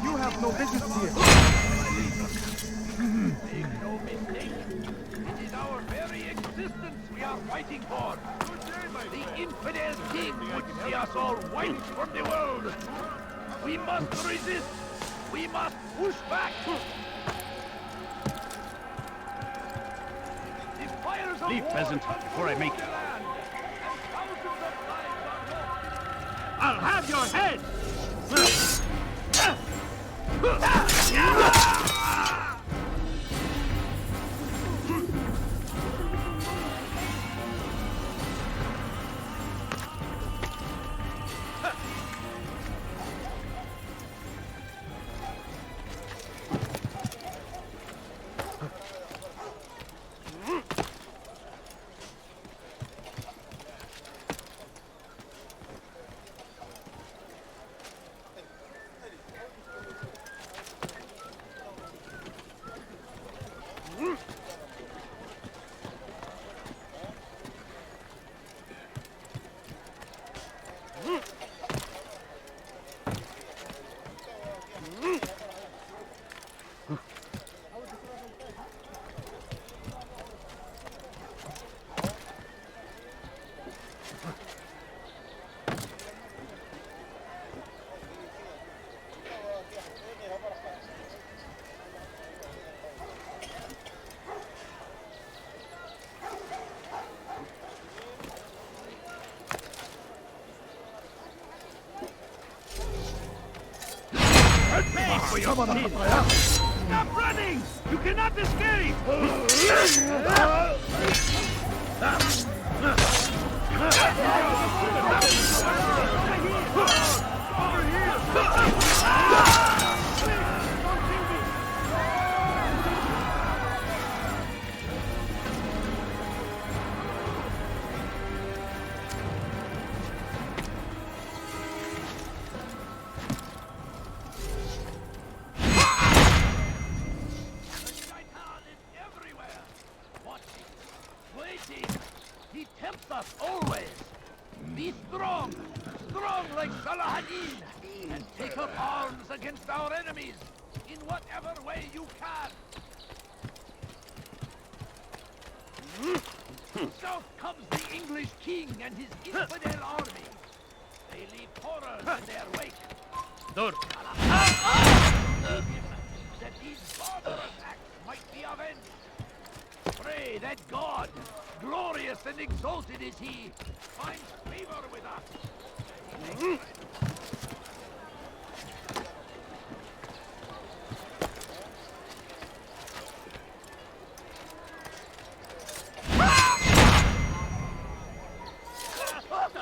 You have no business here. Make no mistake. It is our very existence we are fighting for. The infidel king would see us all wiped from the world. We must resist. We must push back. Leave, peasant, before I make it. I'll have your head! Come on, stop running! You cannot escape! He tempts us always. Be strong, strong like Salahadin, and take up arms against our enemies in whatever way you can. South comes the English king and his infidel army. They leave horrors in their wake. Dur. That these barbarous acts might be avenged. Pray that God, glorious and exalted is he, finds favor with us.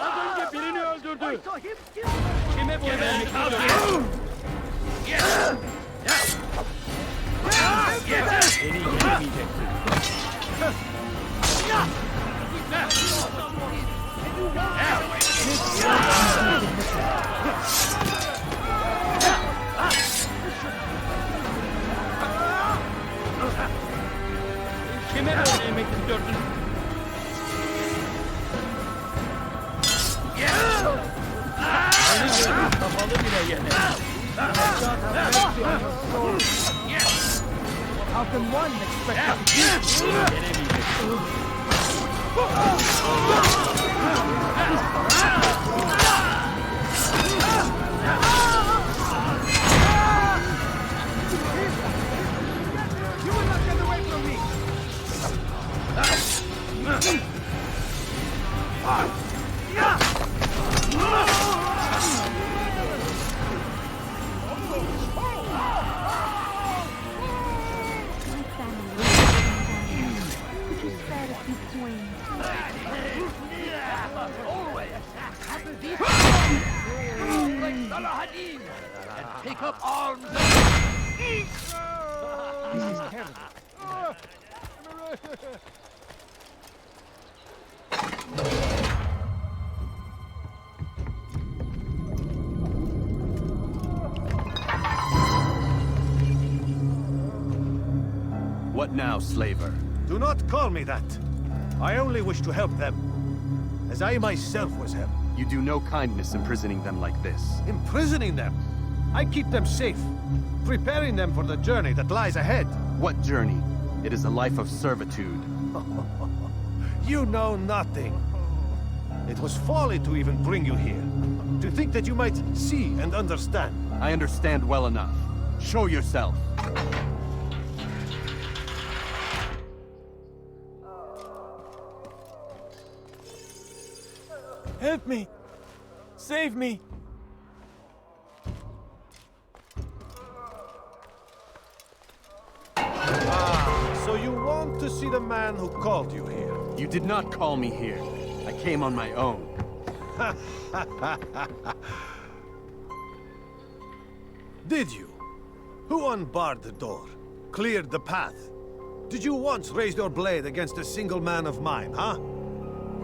Az önce birini öldürdü. Kime boyun eğmek istiyorsun? Beni yenemeyeceksin. Kime boyun eğmek istiyorsun? Kafalı bile yener. How can one expect You will not get away from me! take up arms and eat! This is terrible. What now, slaver? Do not call me that. I only wish to help them, as I myself was helped. You do no kindness imprisoning them like this. Imprisoning them? I keep them safe, preparing them for the journey that lies ahead. What journey? It is a life of servitude. You know nothing. It was folly to even bring you here. To think that you might see and understand. I understand well enough. Show yourself. Help me! Save me! So you want to see the man who called you here? You did not call me here. I came on my own. Did you? Who unbarred the door? Cleared the path? Did you once raise your blade against a single man of mine, huh?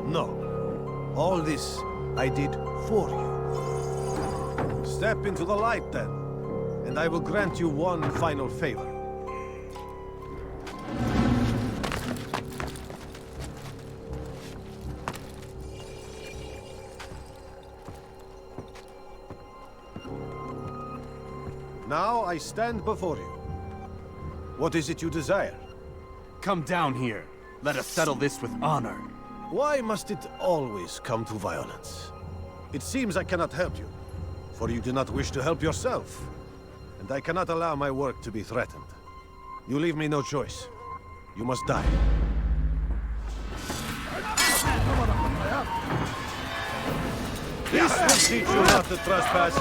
No. All this I did for you. Step into the light then, and I will grant you one final favor. Now I stand before you. What is it you desire? Come down here. Let us settle this with honor. Why must it always come to violence? It seems I cannot help you, for you do not wish to help yourself. And I cannot allow my work to be threatened. You leave me no choice. You must die. This will teach you not to trespass.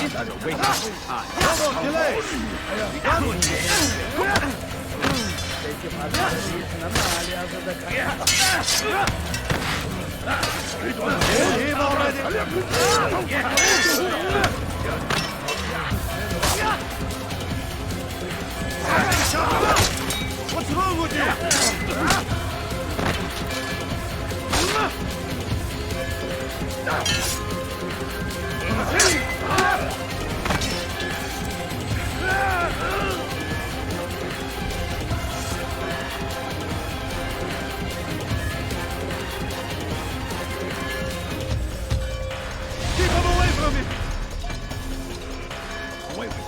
This is a waste of time. No more delay! Him already! What's wrong with you? Keep him away from me! Away with him.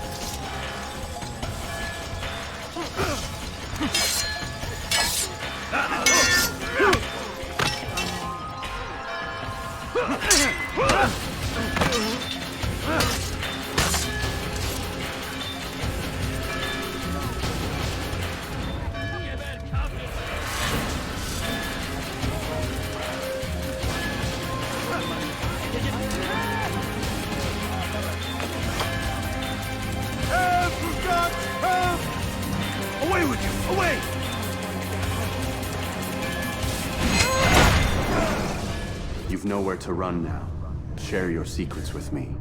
Away with you! Away! You've nowhere to run now. Share your secrets with me.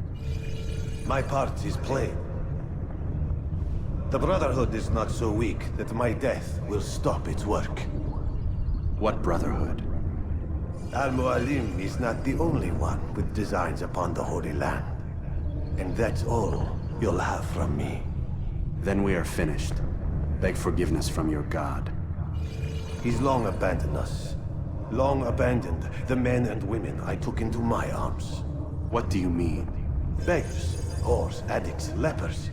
My part is plain. The Brotherhood is not so weak that my death will stop its work. What Brotherhood? Al-Mualim is not the only one with designs upon the Holy Land. And that's all you'll have from me. Then we are finished. Beg forgiveness from your god. He's long abandoned us. Long abandoned the men and women I took into my arms. What do you mean? Beggars, whores, addicts, lepers.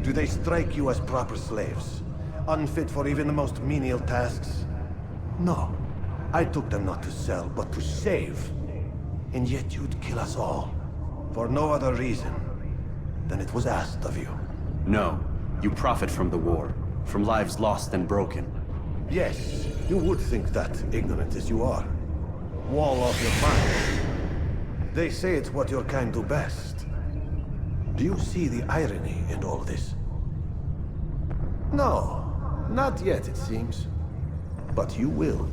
Do they strike you as proper slaves? Unfit for even the most menial tasks? No. I took them not to sell, but to save. And yet you'd kill us all. For no other reason than it was asked of you. No. You profit from the war. From lives lost and broken. Yes, you would think that, ignorant as you are. Wall off your mind. They say it's what your kind do best. Do you see the irony in all this? No, not yet, it seems. But you will.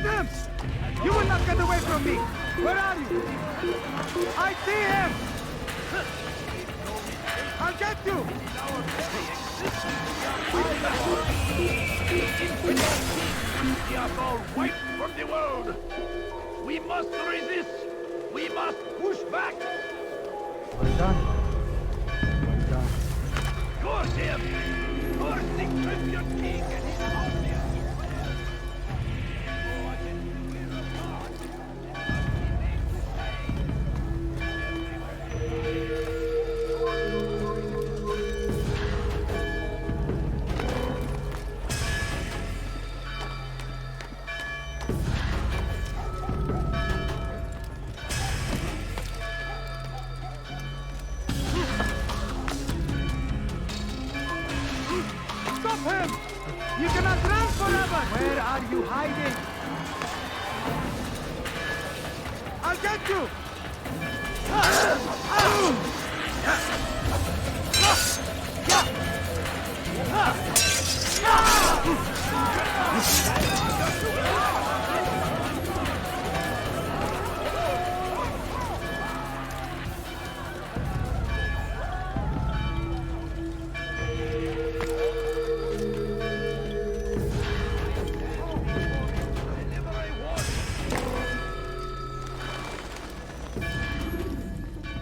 him! You will not get away from me! Where are you? I see him! I'll get you! We are all wiped from the world! We must resist! We must push back! Well done. Well done. Curse him! Curse the Christian king and his army! Stop him! You cannot run forever! Where are you hiding? I'll get you!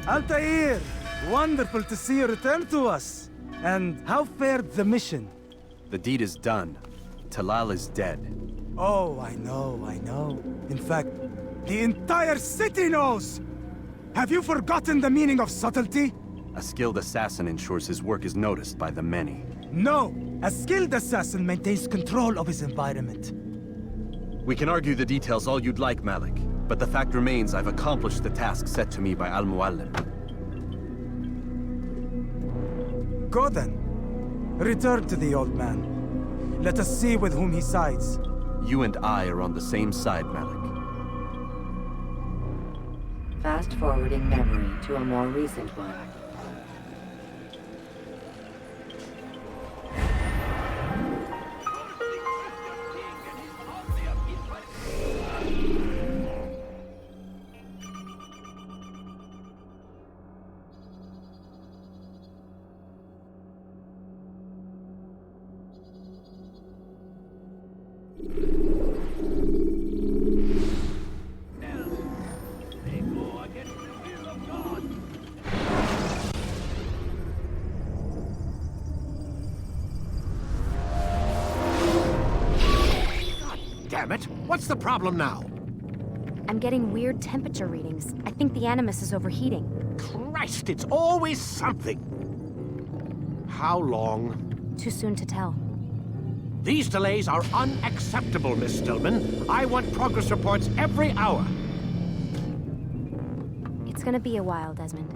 Altair! Wonderful to see you return to us. And how fared the mission? The deed is done. Talal is dead. Oh, I know. In fact, the entire city knows! Have you forgotten the meaning of subtlety? A skilled assassin ensures his work is noticed by the many. No! A skilled assassin maintains control of his environment. We can argue the details all you'd like, Malik. But the fact remains I've accomplished the task set to me by Al-Mualim. Go then. Return to the old man. Let us see with whom he sides. You and I are on the same side, Malik. Fast-forwarding memory to a more recent one. Damn it! What's the problem now? I'm getting weird temperature readings. I think the Animus is overheating. Christ, it's always something! How long? Too soon to tell. These delays are unacceptable, Miss Stillman. I want progress reports every hour. It's gonna be a while, Desmond.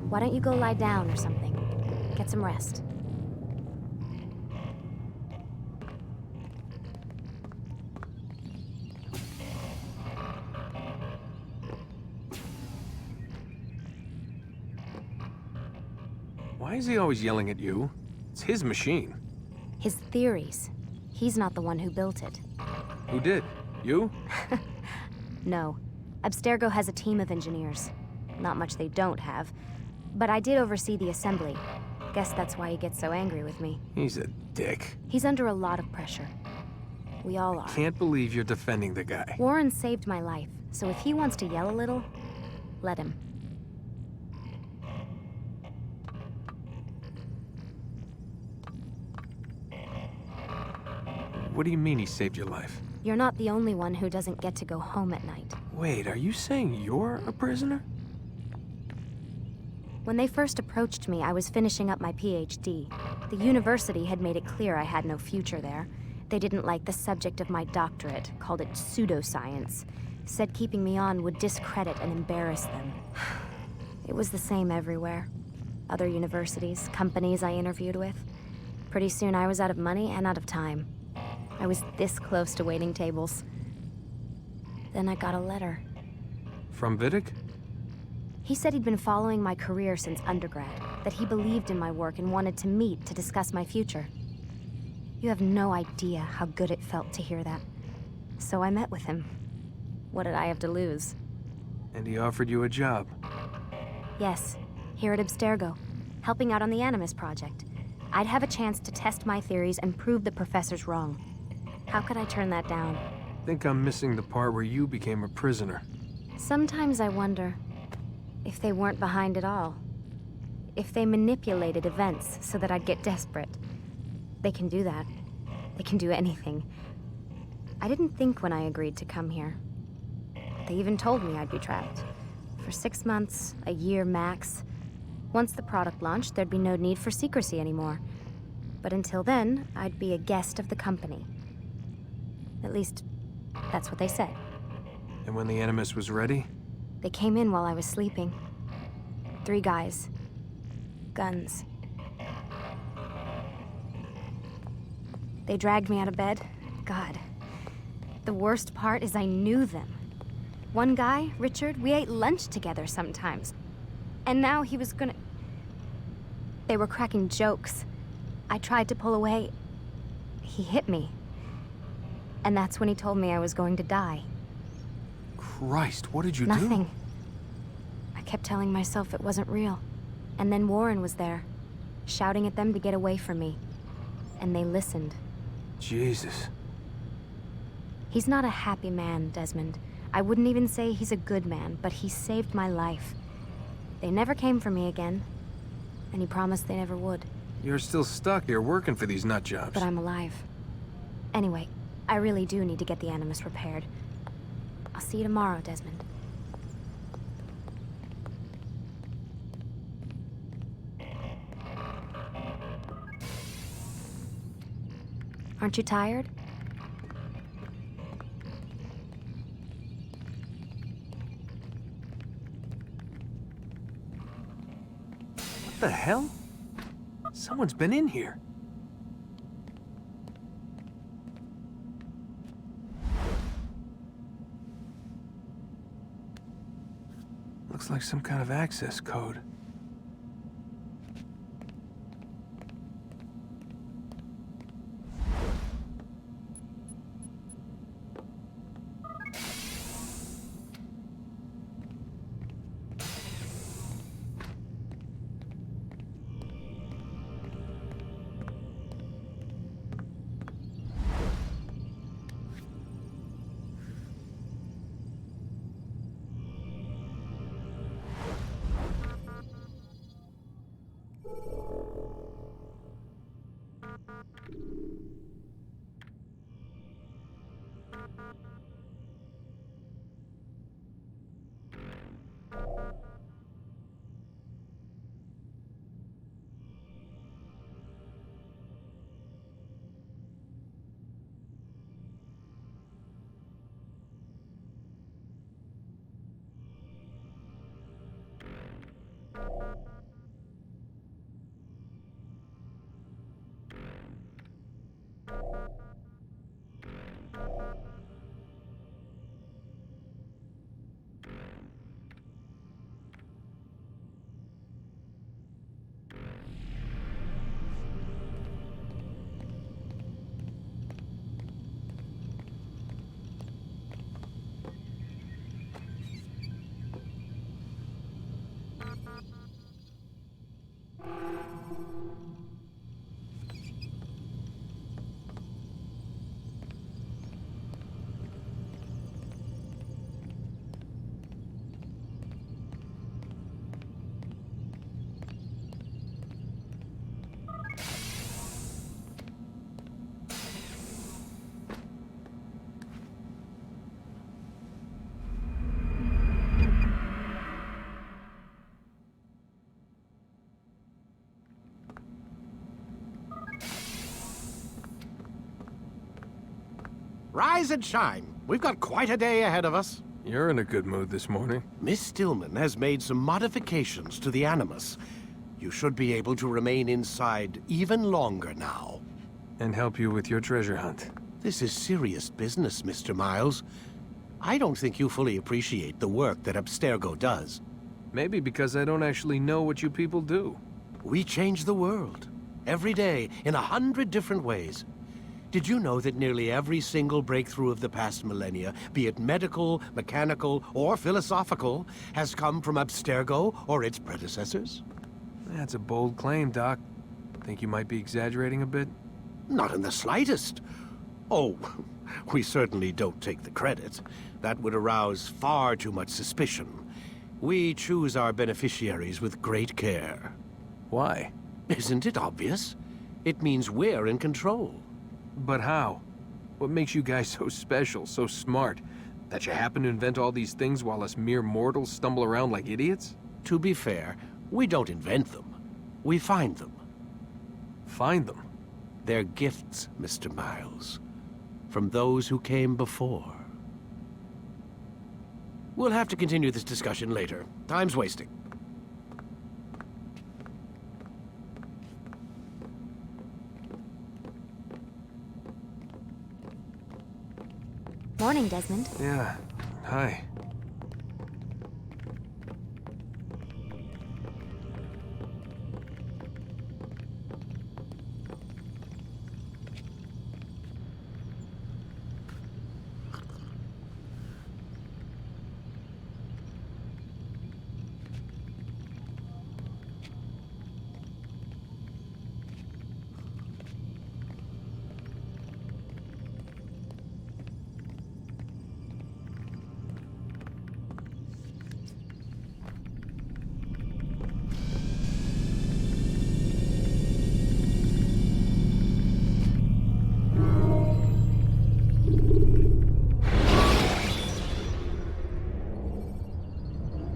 Why don't you go lie down or something? Get some rest. Why is he always yelling at you? It's his machine. His theories. He's not the one who built it. Who did? You? No. Abstergo has a team of engineers. Not much they don't have. But I did oversee the assembly. Guess that's why he gets so angry with me. He's a dick. He's under a lot of pressure. We all are. Can't believe you're defending the guy. Warren saved my life, so if he wants to yell a little, let him. What do you mean he saved your life? You're not the only one who doesn't get to go home at night. Wait, are you saying you're a prisoner? When they first approached me, I was finishing up my PhD. The university had made it clear I had no future there. They didn't like the subject of my doctorate, called it pseudoscience. Said keeping me on would discredit and embarrass them. It was the same everywhere. Other universities, companies I interviewed with. Pretty soon I was out of money and out of time. I was this close to waiting tables. Then I got a letter. From Vidic? He said he'd been following my career since undergrad, that he believed in my work and wanted to meet to discuss my future. You have no idea how good it felt to hear that. So I met with him. What did I have to lose? And he offered you a job. Yes, here at Abstergo, helping out on the Animus project. I'd have a chance to test my theories and prove the professor's wrong. How could I turn that down? I think I'm missing the part where you became a prisoner. Sometimes I wonder if they weren't behind it all. If they manipulated events so that I'd get desperate. They can do that. They can do anything. I didn't think when I agreed to come here. They even told me I'd be trapped. For 6 months, a year max. Once the product launched, there'd be no need for secrecy anymore. But until then, I'd be a guest of the company. At least, that's what they said. And when the Animus was ready? They came in while I was sleeping. 3 guys. Guns. They dragged me out of bed. God. The worst part is I knew them. One guy, Richard, we ate lunch together sometimes. And now he was gonna... They were cracking jokes. I tried to pull away. He hit me. And that's when he told me I was going to die. Christ, what did you do? Nothing. I kept telling myself it wasn't real. And then Warren was there, shouting at them to get away from me. And they listened. Jesus. He's not a happy man, Desmond. I wouldn't even say he's a good man, but he saved my life. They never came for me again, and he promised they never would. You're still stuck here working for these nut jobs. But I'm alive. Anyway, I really do need to get the Animus repaired. I'll see you tomorrow, Desmond. Aren't you tired? What the hell? Someone's been in here. Looks like some kind of access code. Rise and shine. We've got quite a day ahead of us. You're in a good mood this morning. Miss Stillman has made some modifications to the Animus. You should be able to remain inside even longer now. And help you with your treasure hunt. This is serious business, Mr. Miles. I don't think you fully appreciate the work that Abstergo does. Maybe because I don't actually know what you people do. We change the world. Every day, in 100 different ways. Did you know that nearly every single breakthrough of the past millennia, be it medical, mechanical, or philosophical, has come from Abstergo or its predecessors? That's a bold claim, Doc. Think you might be exaggerating a bit? Not in the slightest. Oh, we certainly don't take the credit. That would arouse far too much suspicion. We choose our beneficiaries with great care. Why? Isn't it obvious? It means we're in control. But how? What makes you guys so special, so smart? That you happen to invent all these things while us mere mortals stumble around like idiots? To be fair, we don't invent them. We find them. Find them? They're gifts, Mr. Miles. From those who came before. We'll have to continue this discussion later. Time's wasting. Morning, Desmond. Yeah. Hi.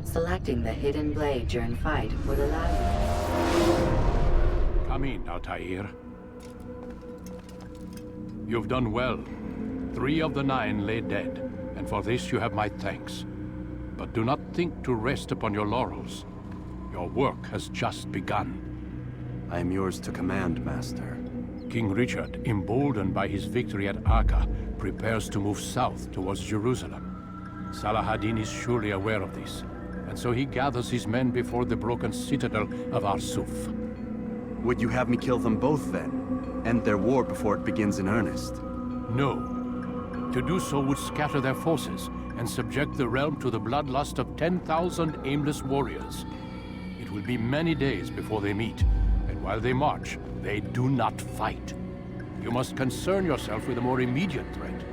Selecting the hidden blade during fight would allow you. Come in, Altair. You've done well. 3 of the 9 lay dead, and for this you have my thanks. But do not think to rest upon your laurels. Your work has just begun. I am yours to command, Master. King Richard, emboldened by his victory at Acre, prepares to move south towards Jerusalem. Salah-ad-Din is surely aware of this, and so he gathers his men before the broken citadel of Arsuf. Would you have me kill them both then? End their war before it begins in earnest? No. To do so would scatter their forces and subject the realm to the bloodlust of 10,000 aimless warriors. It will be many days before they meet, and while they march, they do not fight. You must concern yourself with a more immediate threat.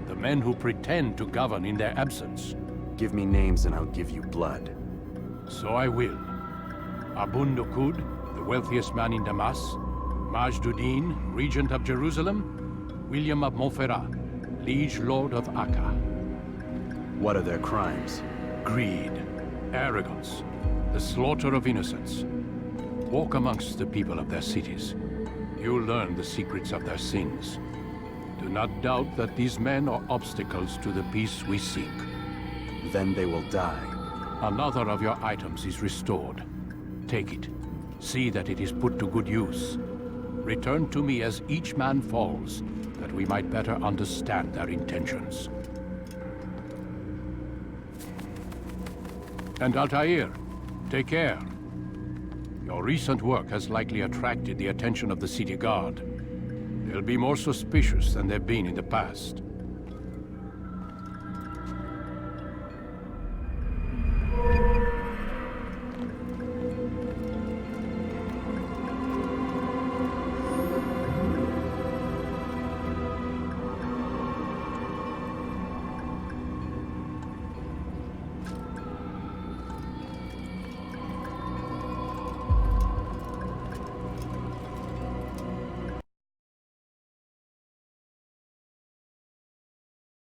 The men who pretend to govern in their absence. Give me names and I'll give you blood. So I will. Abun Nukud, the wealthiest man in Damas. Majduddin, regent of Jerusalem. William of Montferrat, liege lord of Acre. What are their crimes? Greed, arrogance, the slaughter of innocents. Walk amongst the people of their cities. You'll learn the secrets of their sins. Do not doubt that these men are obstacles to the peace we seek. Then they will die. Another of your items is restored. Take it. See that it is put to good use. Return to me as each man falls, that we might better understand their intentions. And Altair, take care. Your recent work has likely attracted the attention of the city guard. They'll be more suspicious than they've been in the past.